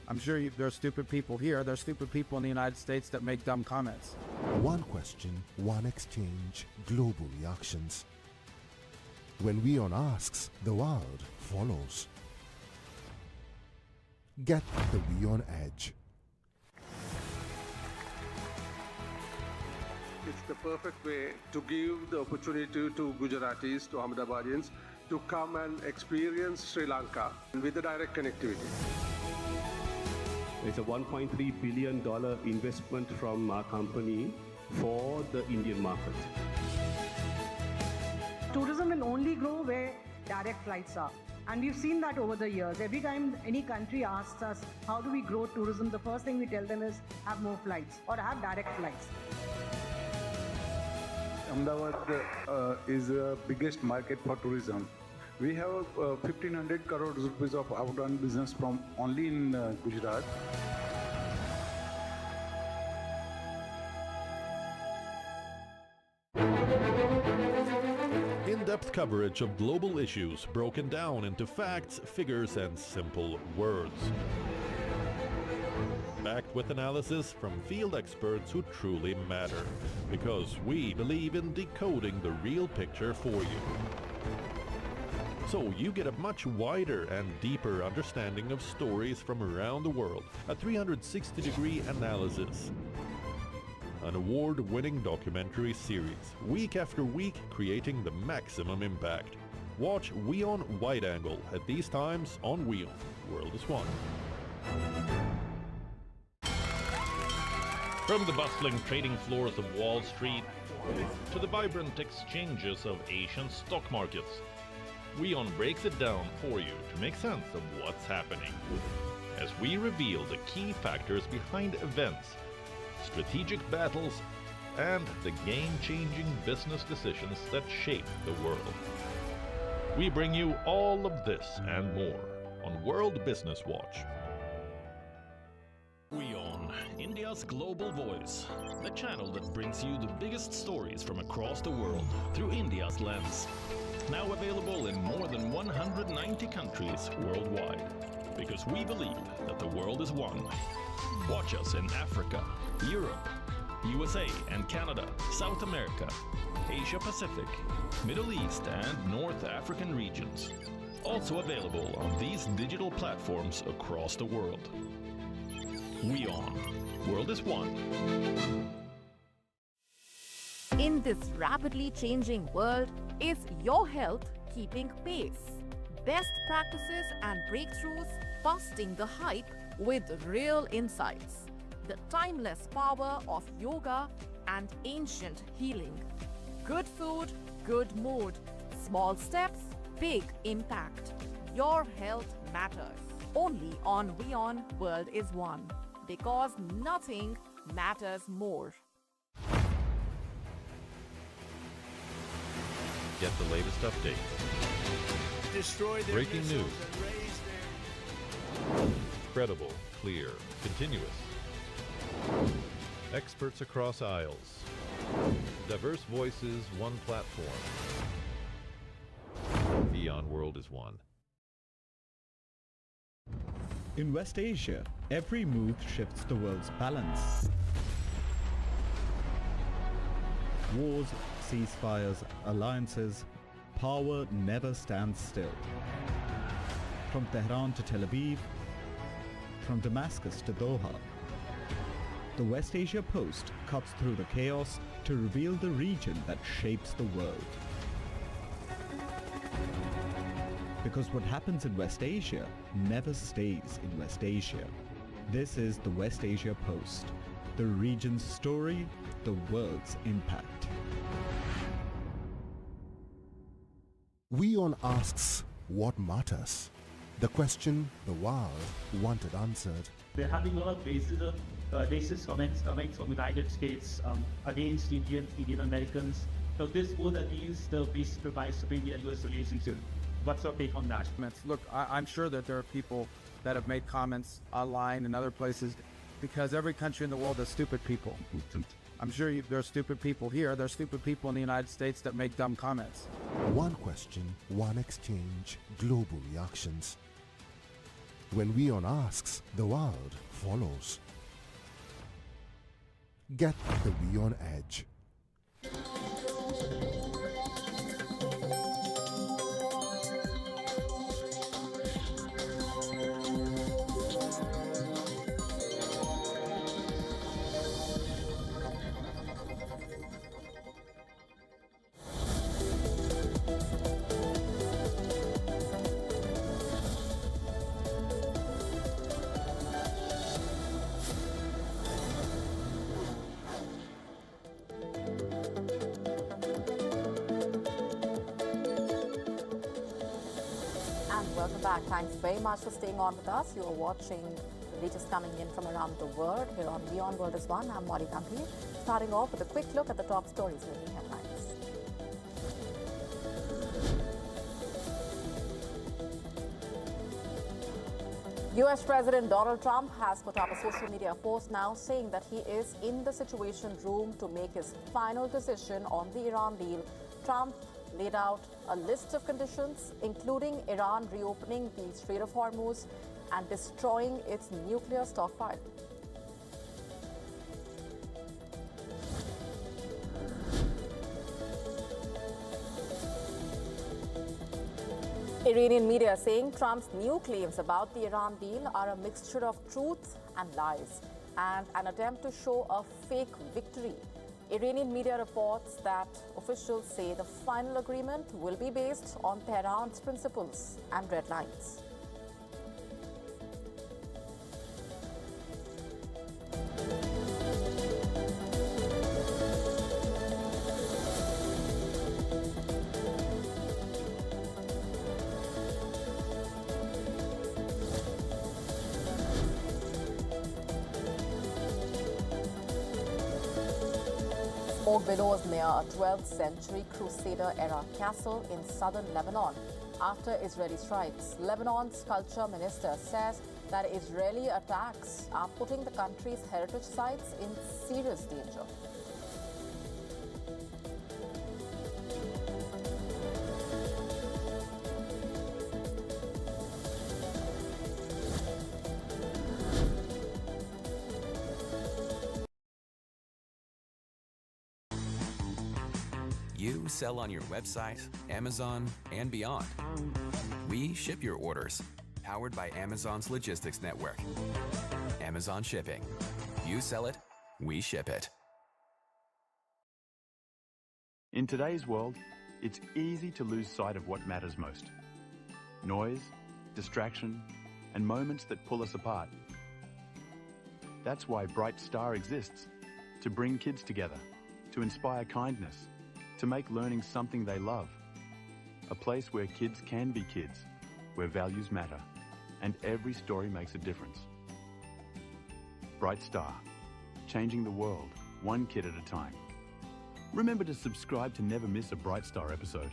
I'm sure there are stupid people here. There are stupid people in the United States that make dumb comments. One question, one exchange, global reactions. When WION asks, the world follows. Get the WION edge. It's the perfect way to give the opportunity to Gujaratis, to Ahmedabadians, to come and experience Sri Lanka with the direct connectivity. It's a $1.3 billion investment from our company for the Indian market. Tourism will only grow where direct flights are. And we've seen that over the years. Every time any country asks us, how do we grow tourism, the first thing we tell them is have more flights or have direct flights. Ahmedabad is the biggest market for tourism. We have 1,500 crore rupees of outbound business from only in Gujarat. In-depth coverage of global issues broken down into facts, figures, and simple words. Backed with analysis from field experts who truly matter, because we believe in decoding the real picture for you. So you get a much wider and deeper understanding of stories from around the world, a 360-degree analysis. An award-winning documentary series, week after week creating the maximum impact. Watch WION Wide Angle at these times on WION. World is one. From the bustling trading floors of Wall Street to the vibrant exchanges of Asian stock markets, WION breaks it down for you to make sense of what's happening, as we reveal the key factors behind events, strategic battles, and the game-changing business decisions that shape the world. We bring you all of this and more on World Business Watch. WION, India's global voice, the channel that brings you the biggest stories from across the world through India's lens. Now available in more than 190 countries worldwide. Because we believe that the world is one. Watch us in Africa, Europe, USA and Canada, South America, Asia Pacific, Middle East and North African regions. Also available on these digital platforms across the world. WION. World is one. In this rapidly changing world, is your health keeping pace? Best practices and breakthroughs, busting the hype with real insights. The timeless power of yoga and ancient healing. Good food, good mood. Small steps, big impact. Your health matters. Only on WION World is One. Because nothing matters more. Get the latest updates. Destroy their Breaking missiles news. and raise their... Credible, clear, continuous. Experts across aisles. Diverse voices, one platform. WION World is One. In West Asia, every move shifts the world's balance. Wars, ceasefires, alliances, power never stands still. From Tehran to Tel Aviv, from Damascus to Doha, the West Asia Post cuts through the chaos to reveal the region that shapes the world. Because what happens in West Asia never stays in West Asia. This is the West Asia Post, the region's story, the world's impact. WION asks what matters. The question the world wanted answered. We're having a lot of racist comments coming from the United States against Indian Americans. So this will at least still be supervised between the US relationship. What's your take on that? Look, I'm sure that there are people that have made comments online and other places because every country in the world has stupid people. I'm sure there are stupid people here. There are stupid people in the United States that make dumb comments. One question, one exchange, global reactions. When WION asks, the world follows. Get the WION edge. Welcome back. Thanks very much for staying on with us. You are watching the latest coming in from around the world here on WION World is One. I'm Maury Gandhi. Starting off with a quick look at the top stories making headlines. US President Donald Trump has put up a social media post now saying that he is in the Situation Room to make his final decision on the Iran deal. Trump laid out a list of conditions, including Iran reopening the Strait of Hormuz and destroying its nuclear stockpile. Iranian media saying Trump's new claims about the Iran deal are a mixture of truth and lies and an attempt to show a fake victory. Iranian media reports that officials say the final agreement will be based on Tehran's principles and red lines. Smoke billows near a 12th century Crusader-era castle in southern Lebanon after Israeli strikes. Lebanon's culture minister says that Israeli attacks are putting the country's heritage sites in serious danger. You sell on your website, Amazon, and beyond. We ship your orders, powered by Amazon's logistics network. Amazon Shipping. You sell it, we ship it. In today's world, it's easy to lose sight of what matters most. Noise, distraction, and moments that pull us apart. That's why Bright Star exists, to bring kids together, to inspire kindness, to make learning something they love. A place where kids can be kids, where values matter, and every story makes a difference. Bright Star, changing the world, one kid at a time. Remember to subscribe to never miss a Bright Star episode.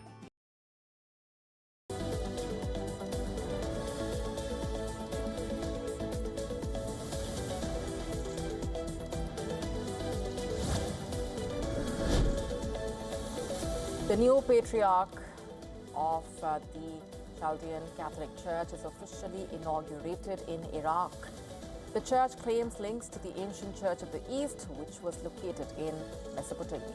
The new patriarch of the Chaldean Catholic Church is officially inaugurated in Iraq. The church claims links to the ancient Church of the East, which was located in Mesopotamia.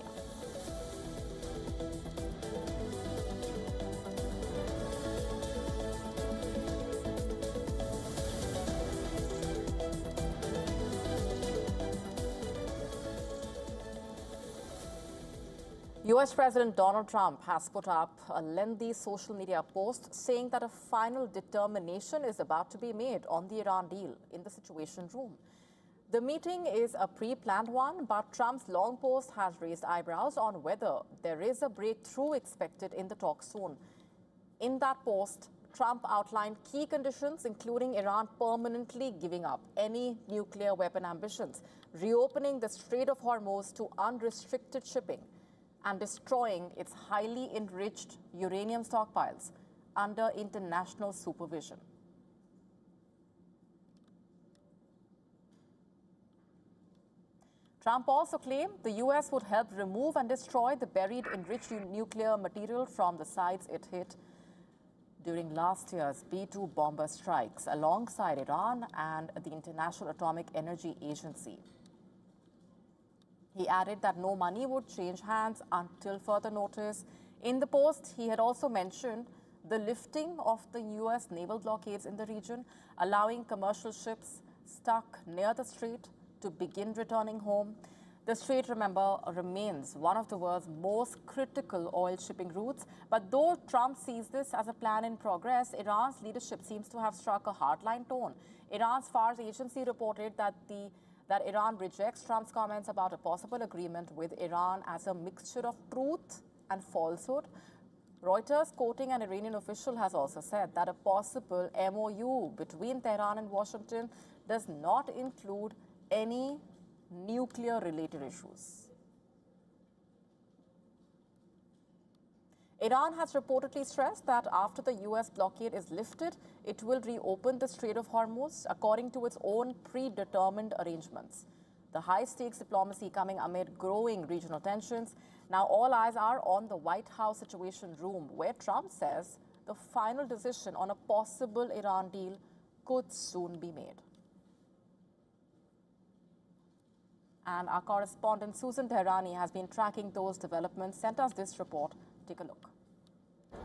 US President Donald Trump has put up a lengthy social media post saying that a final determination is about to be made on the Iran deal in the Situation Room. The meeting is a pre-planned one, but Trump's long post has raised eyebrows on whether there is a breakthrough expected in the talks soon. In that post, Trump outlined key conditions, including Iran permanently giving up any nuclear weapon ambitions, reopening the Strait of Hormuz to unrestricted shipping, and destroying its highly enriched uranium stockpiles under international supervision. Trump also claimed the U.S. would help remove and destroy the buried enriched nuclear material from the sites it hit during last year's B-2 bomber strikes alongside Iran and the International Atomic Energy Agency. He added that no money would change hands until further notice. In the post, he had also mentioned the lifting of the U.S. naval blockades in the region, allowing commercial ships stuck near the strait to begin returning home. The strait, remember, remains one of the world's most critical oil shipping routes. But though Trump sees this as a plan in progress, Iran's leadership seems to have struck a hardline tone. Iran's Fars agency reported that Iran rejects Trump's comments about a possible agreement with Iran as a mixture of truth and falsehood. Reuters, quoting an Iranian official, has also said that a possible MOU between Tehran and Washington does not include any nuclear-related issues. Iran has reportedly stressed that after the U.S. blockade is lifted, it will reopen the Strait of Hormuz according to its own predetermined arrangements. The high-stakes diplomacy coming amid growing regional tensions. Now all eyes are on the White House Situation Room, where Trump says the final decision on a possible Iran deal could soon be made. And our correspondent Susan Tehrani has been tracking those developments, sent us this report. Take a look.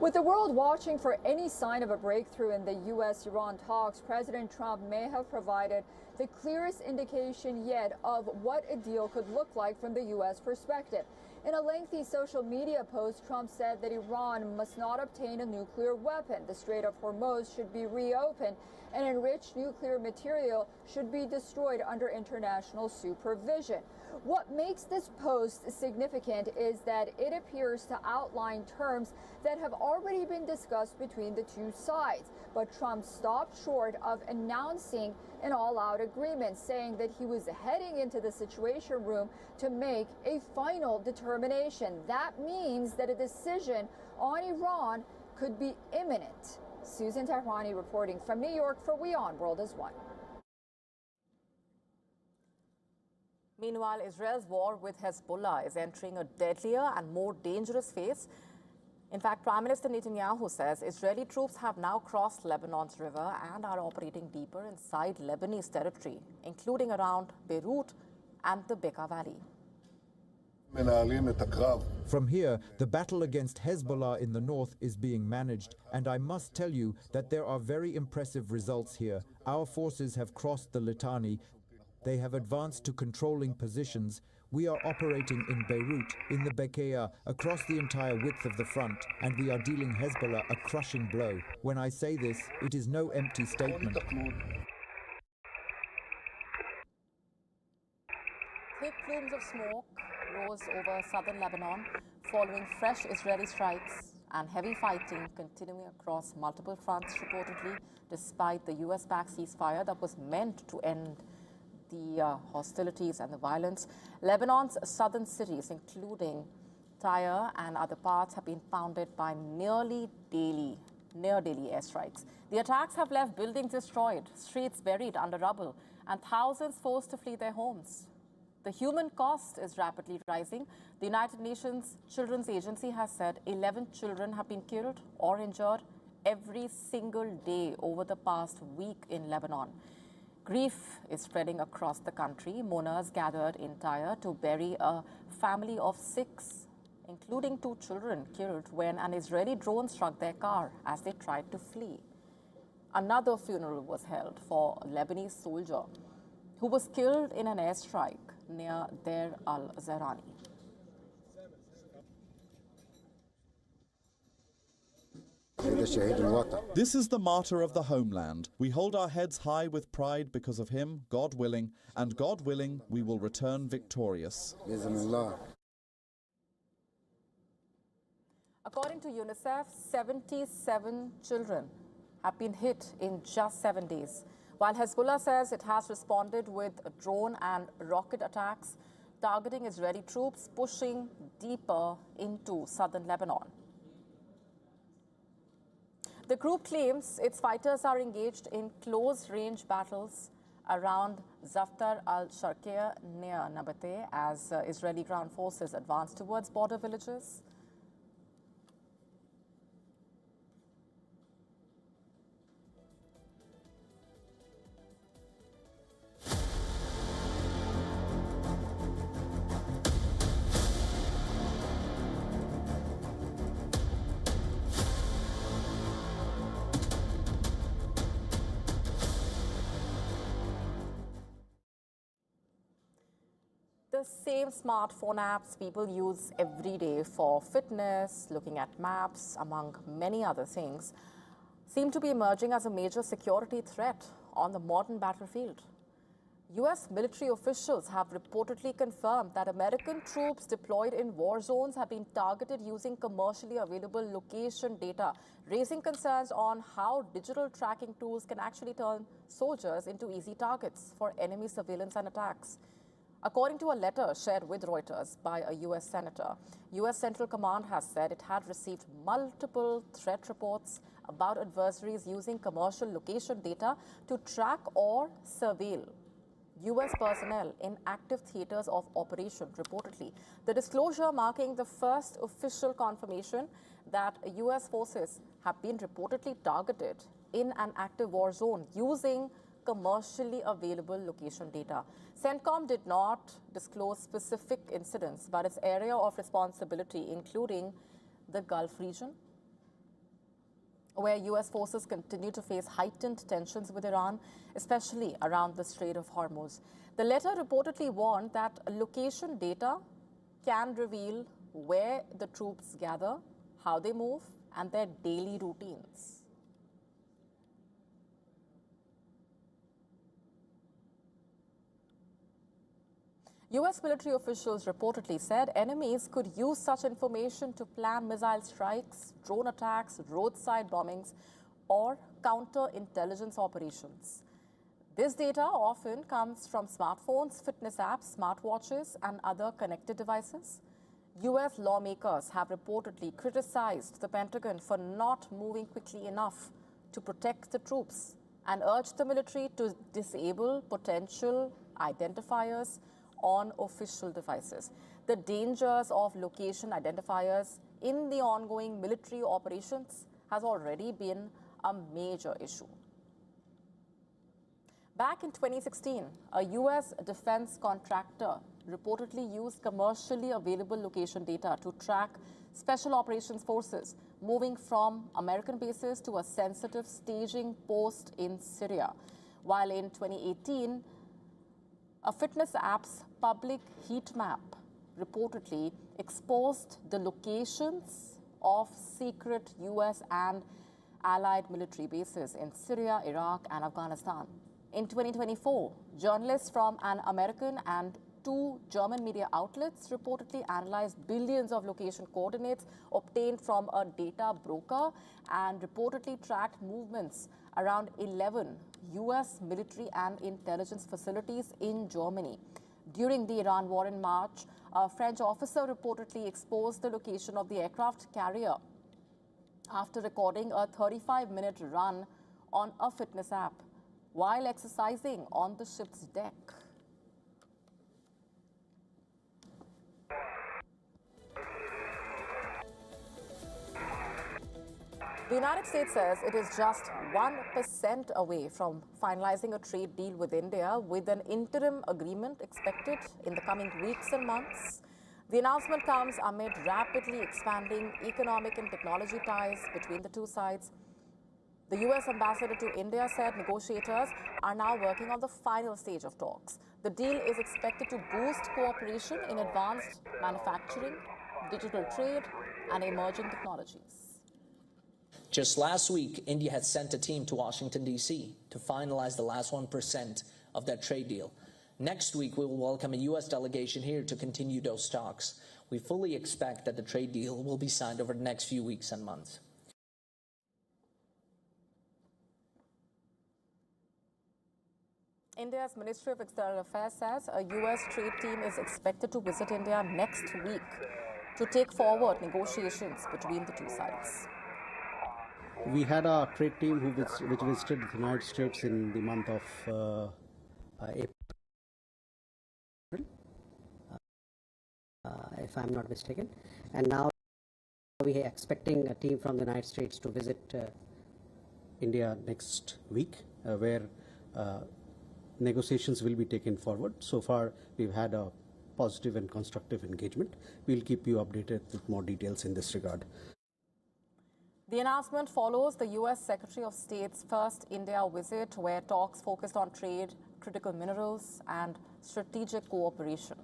With the world watching for any sign of a breakthrough in the U.S.-Iran talks, President Trump may have provided the clearest indication yet of what a deal could look like from the U.S. perspective. In a lengthy social media post, Trump said that Iran must not obtain a nuclear weapon, the Strait of Hormuz should be reopened, and enriched nuclear material should be destroyed under international supervision. What makes this post significant is that it appears to outline terms that have already been discussed between the two sides. But Trump stopped short of announcing an all-out agreement, saying that he was heading into the Situation Room to make a final determination. That means that a decision on Iran could be imminent. Susan Tehrani reporting from New York for WION World is One. Meanwhile, Israel's war with Hezbollah is entering a deadlier and more dangerous phase. In fact, Prime Minister Netanyahu says Israeli troops have now crossed Lebanon's river and are operating deeper inside Lebanese territory, including around Beirut and the Bekaa Valley. From here, the battle against Hezbollah in the north is being managed, and I must tell you that there are very impressive results here. Our forces have crossed the Litani. They have advanced to controlling positions. We are operating in Beirut, in the Bekaa, across the entire width of the front, and we are dealing Hezbollah a crushing blow. When I say this, it is no empty statement. Thick plumes of smoke rose over southern Lebanon following fresh Israeli strikes and heavy fighting continuing across multiple fronts reportedly, despite the US-backed ceasefire that was meant to end the hostilities and the violence. Lebanon's southern cities, including Tyre and other parts, have been pounded by near daily airstrikes. The attacks have left buildings destroyed, streets buried under rubble, and thousands forced to flee their homes. The human cost is rapidly rising. The United Nations Children's Agency has said 11 children have been killed or injured every single day over the past week in Lebanon. Grief is spreading across the country. Mourners gathered in Tyre to bury a family of 6, including 2 children, killed when an Israeli drone struck their car as they tried to flee. Another funeral was held for a Lebanese soldier who was killed in an airstrike near Deir al-Zahrani. This is the martyr of the homeland. We hold our heads high with pride because of him, God willing, and God willing, we will return victorious. According to UNICEF, 77 children have been hit in just 7 days. While Hezbollah says it has responded with drone and rocket attacks, targeting Israeli troops pushing deeper into southern Lebanon. The group claims its fighters are engaged in close-range battles around Zaftar al-Sharqiya near Nabateh as Israeli ground forces advance towards border villages. The same smartphone apps people use every day for fitness, looking at maps, among many other things, seem to be emerging as a major security threat on the modern battlefield. US military officials have reportedly confirmed that American troops deployed in war zones have been targeted using commercially available location data, raising concerns on how digital tracking tools can actually turn soldiers into easy targets for enemy surveillance and attacks. According to a letter shared with Reuters by a US senator, US Central Command has said it had received multiple threat reports about adversaries using commercial location data to track or surveil US personnel in active theaters of operation, reportedly. The disclosure marking the first official confirmation that US forces have been reportedly targeted in an active war zone using commercially available location data. CENTCOM did not disclose specific incidents, but its area of responsibility, including the Gulf region, where US forces continue to face heightened tensions with Iran, especially around the Strait of Hormuz. The letter reportedly warned that location data can reveal where the troops gather, how they move, and their daily routines. US military officials reportedly said enemies could use such information to plan missile strikes, drone attacks, roadside bombings, or counterintelligence operations. This data often comes from smartphones, fitness apps, smartwatches, and other connected devices. US lawmakers have reportedly criticized the Pentagon for not moving quickly enough to protect the troops and urged the military to disable potential identifiers on official devices. The dangers of location identifiers in the ongoing military operations has already been a major issue. Back in 2016, a US defense contractor reportedly used commercially available location data to track special operations forces moving from American bases to a sensitive staging post in Syria. While in 2018, A fitness app's public heat map reportedly exposed the locations of secret US and allied military bases in Syria, Iraq, and Afghanistan. In 2024, journalists from an American and 2 German media outlets reportedly analyzed billions of location coordinates obtained from a data broker and reportedly tracked movements around 11 US military and intelligence facilities in Germany. During the Iran war in March, a French officer reportedly exposed the location of the aircraft carrier after recording a 35-minute run on a fitness app while exercising on the ship's deck. The United States says it is just 1% away from finalizing a trade deal with India, with an interim agreement expected in the coming weeks and months. The announcement comes amid rapidly expanding economic and technology ties between the two sides. The US ambassador to India said negotiators are now working on the final stage of talks. The deal is expected to boost cooperation in advanced manufacturing, digital trade, and emerging technologies. Just last week, India had sent a team to Washington, D.C. to finalize the last 1% of that trade deal. Next week, we will welcome a U.S. delegation here to continue those talks. We fully expect that the trade deal will be signed over the next few weeks and months. India's Ministry of External Affairs says a U.S. trade team is expected to visit India next week to take forward negotiations between the two sides. We had a trade team which visited the United States in the month of April, if I'm not mistaken. And now we are expecting a team from the United States to visit India next week, where negotiations will be taken forward. So far, we've had a positive and constructive engagement. We'll keep you updated with more details in this regard. The announcement follows the U.S. Secretary of State's first India visit, where talks focused on trade, critical minerals, and strategic cooperation.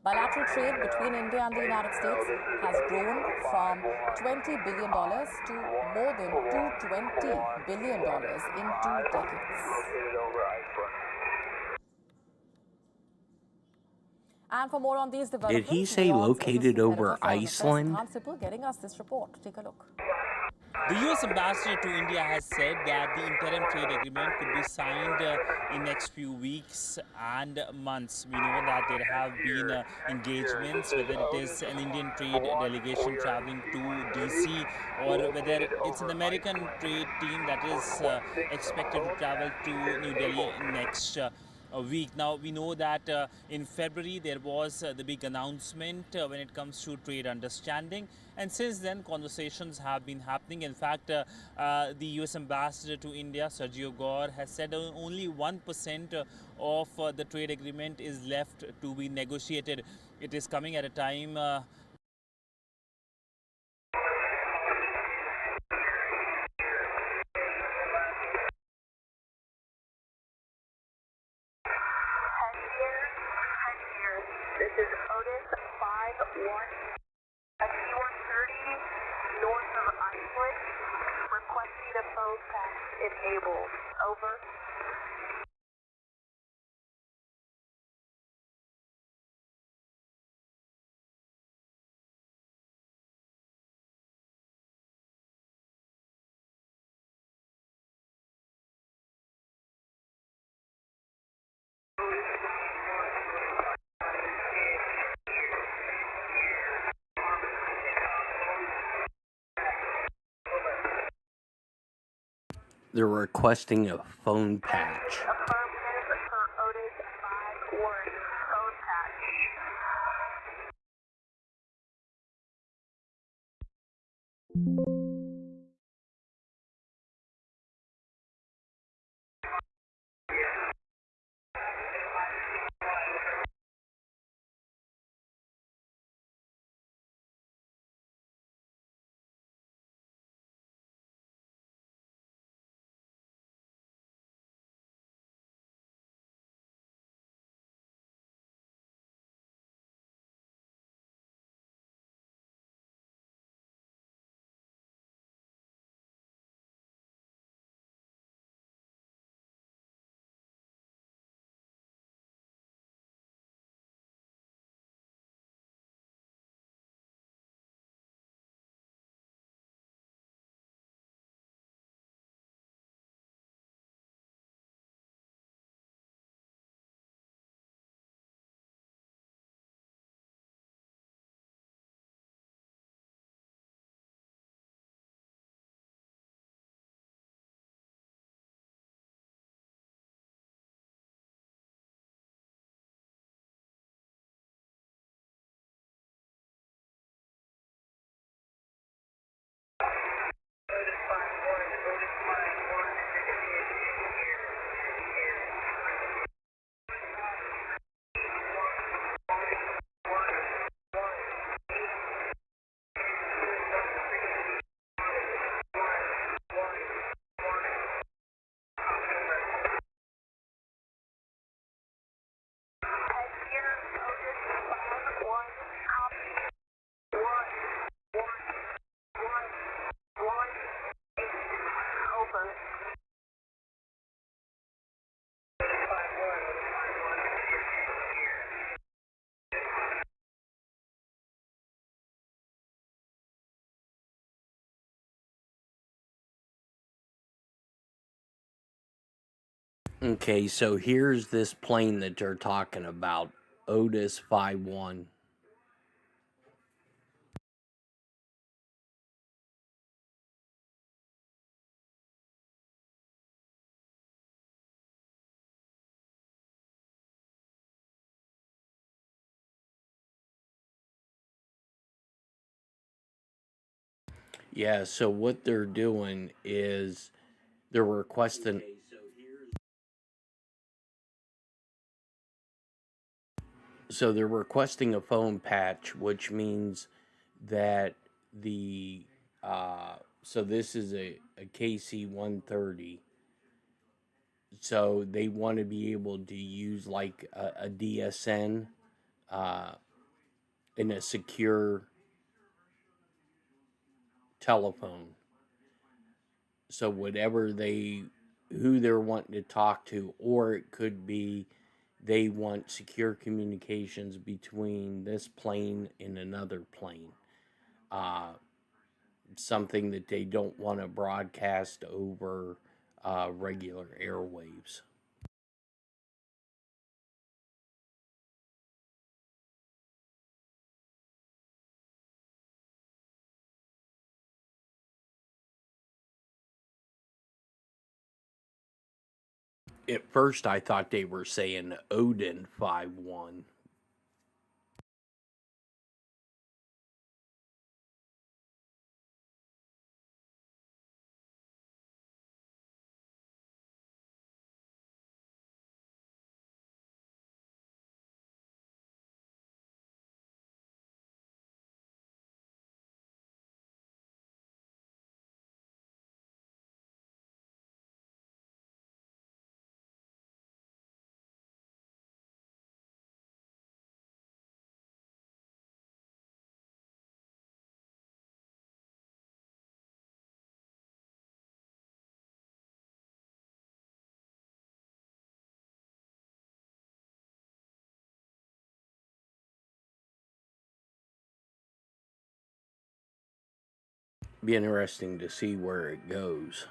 Bilateral trade between India and the United States has grown from $20 billion to more than $220 billion in 2 decades. And for more on these developments, did he say located over Iceland? Getting us this report. Take a look. The U.S. ambassador to India has said that the interim trade agreement could be signed in next few weeks and months. We know that there have been engagements, whether it is an Indian trade delegation traveling to D.C. or whether it's an American trade team that is expected to travel to New Delhi next a week. Now, we know that in February there was the big announcement when it comes to trade understanding, and since then conversations have been happening. In fact, the US ambassador to India, Sergio Gore, has said only 1% of the trade agreement is left to be negotiated. It is coming at a time enabled. Over. They're requesting a phone patch. Okay, so here's this plane that they're talking about, Otis 51. Yeah, so what they're doing is they're requesting. So they're requesting a phone patch, which means that the so this is a KC 130. So they want to be able to use like a DSN in a secure telephone. So who they're wanting to talk to, or it could be they want secure communications between this plane and another plane. Something that they don't want to broadcast over regular airwaves. At first, I thought they were saying Odin 51. Be interesting to see where it goes.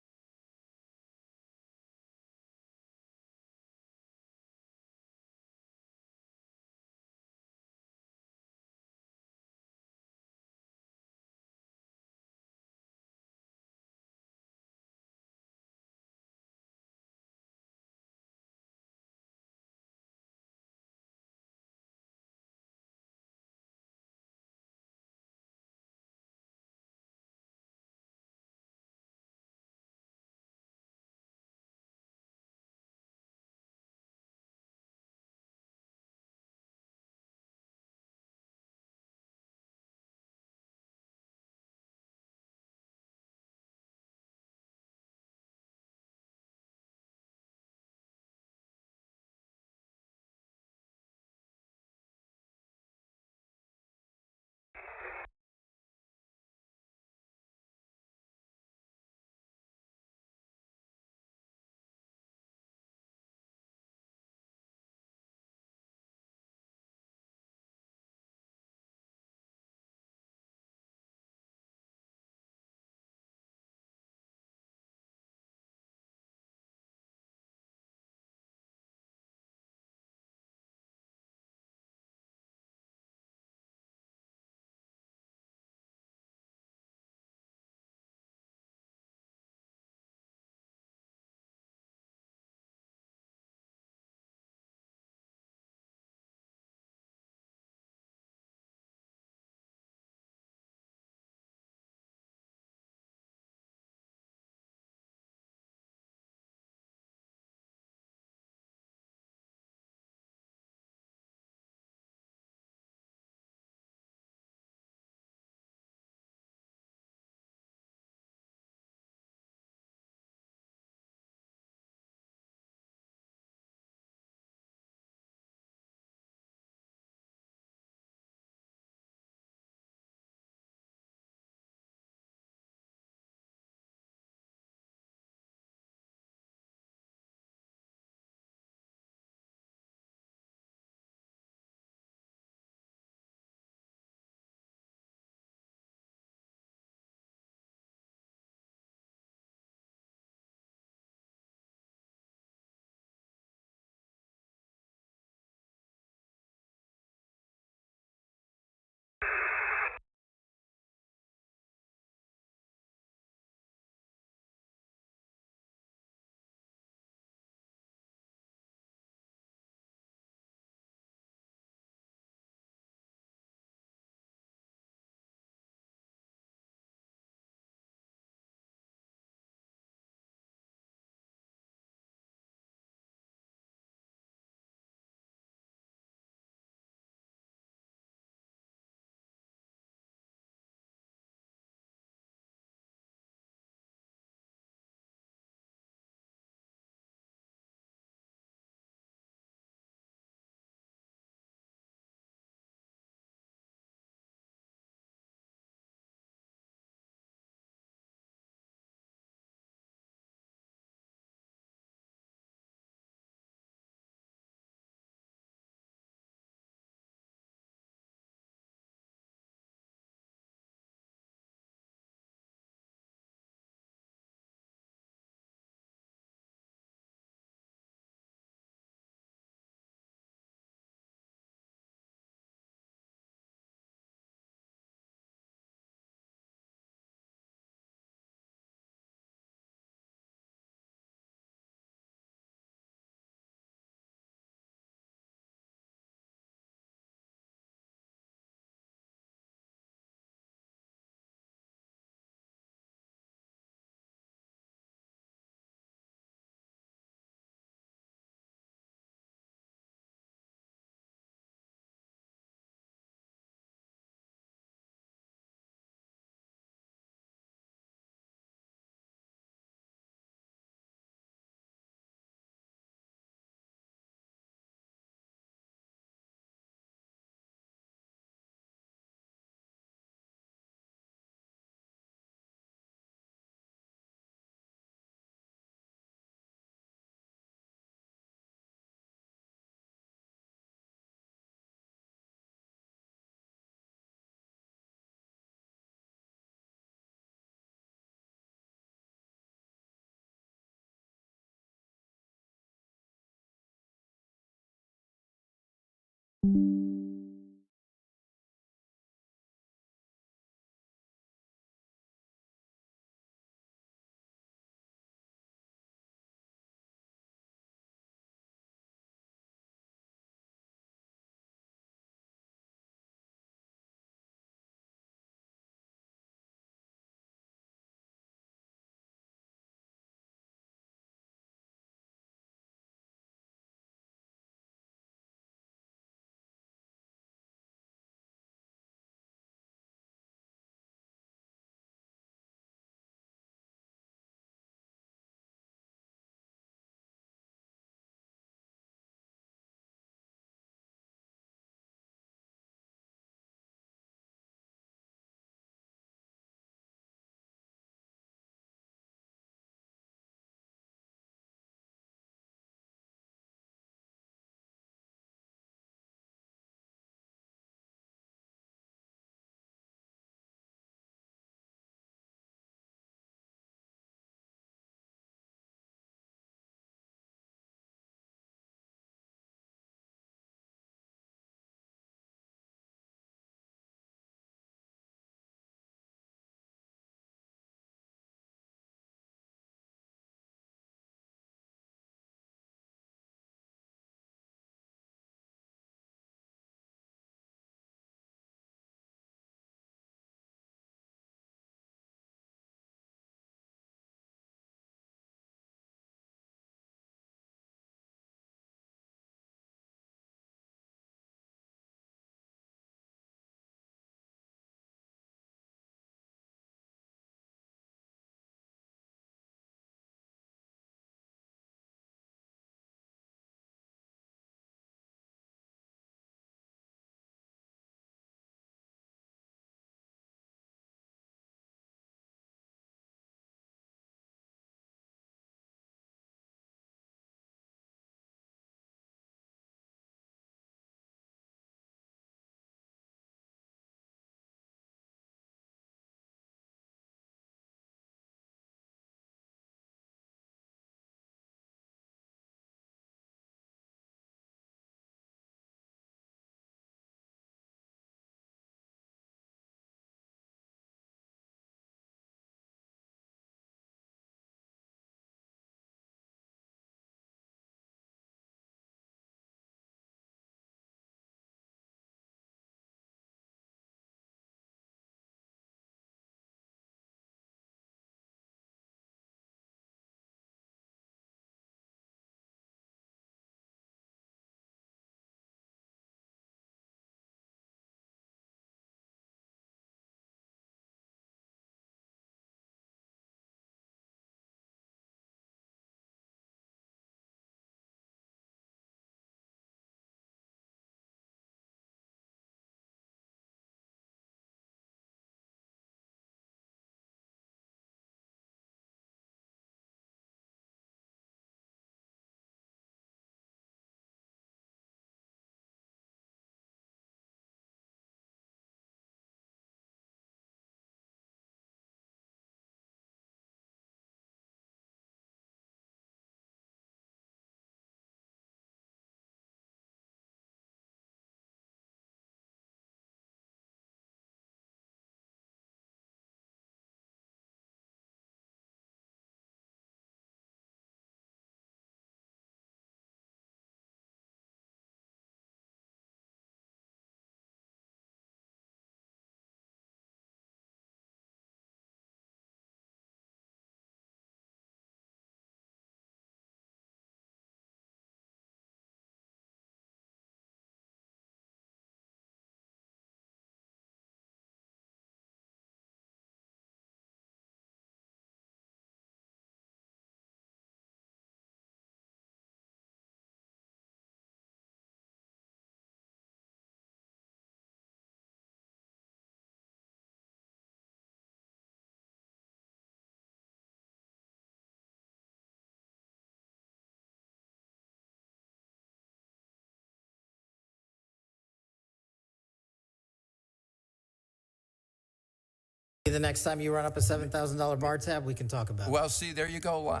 the next time you run up a $7,000 bar tab, we can talk about it. Well, see, there you go.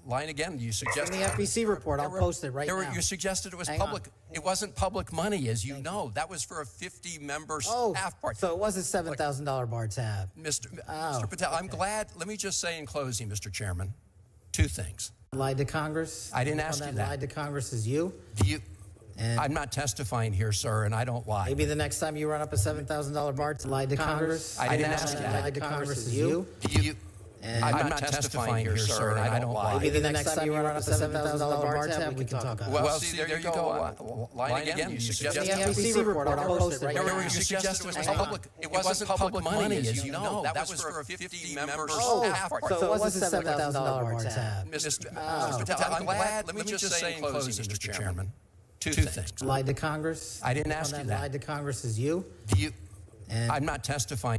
Line again. You suggested in the FBC report. I'll post it right now. You suggested it was Hang public. on. It wasn't public money, as you know. That was for a 50-member staff party. So it was a $7,000 bar tab. Mr. Patel, I'm glad. Let me just say in closing, Mr. Chairman, two things. Lied to Congress? I didn't ask you that. Lied to Congress is you? I'm not testifying here, sir, and I don't lie. Maybe the next time you run up a $7,000 bar tab, lied to Congress? I didn't ask you that. Lied to Congress is you? I'm not testifying here, sir, and I don't lie. Maybe the next time you run up a $7,000 bar tab, we can talk about it. Well, see, there you go. Line again. You suggested in the FBC report. I'll post it right now. You suggested it was public. It wasn't public money, as you know. That was for a 50-member staff party. So it was a $7,000 bar tab. Mr. Patel, I'm glad. Let me just say in closing, Mr. Chairman, two things. Lied to Congress? I didn't ask you that. Lied to Congress is you? I'm not testifying.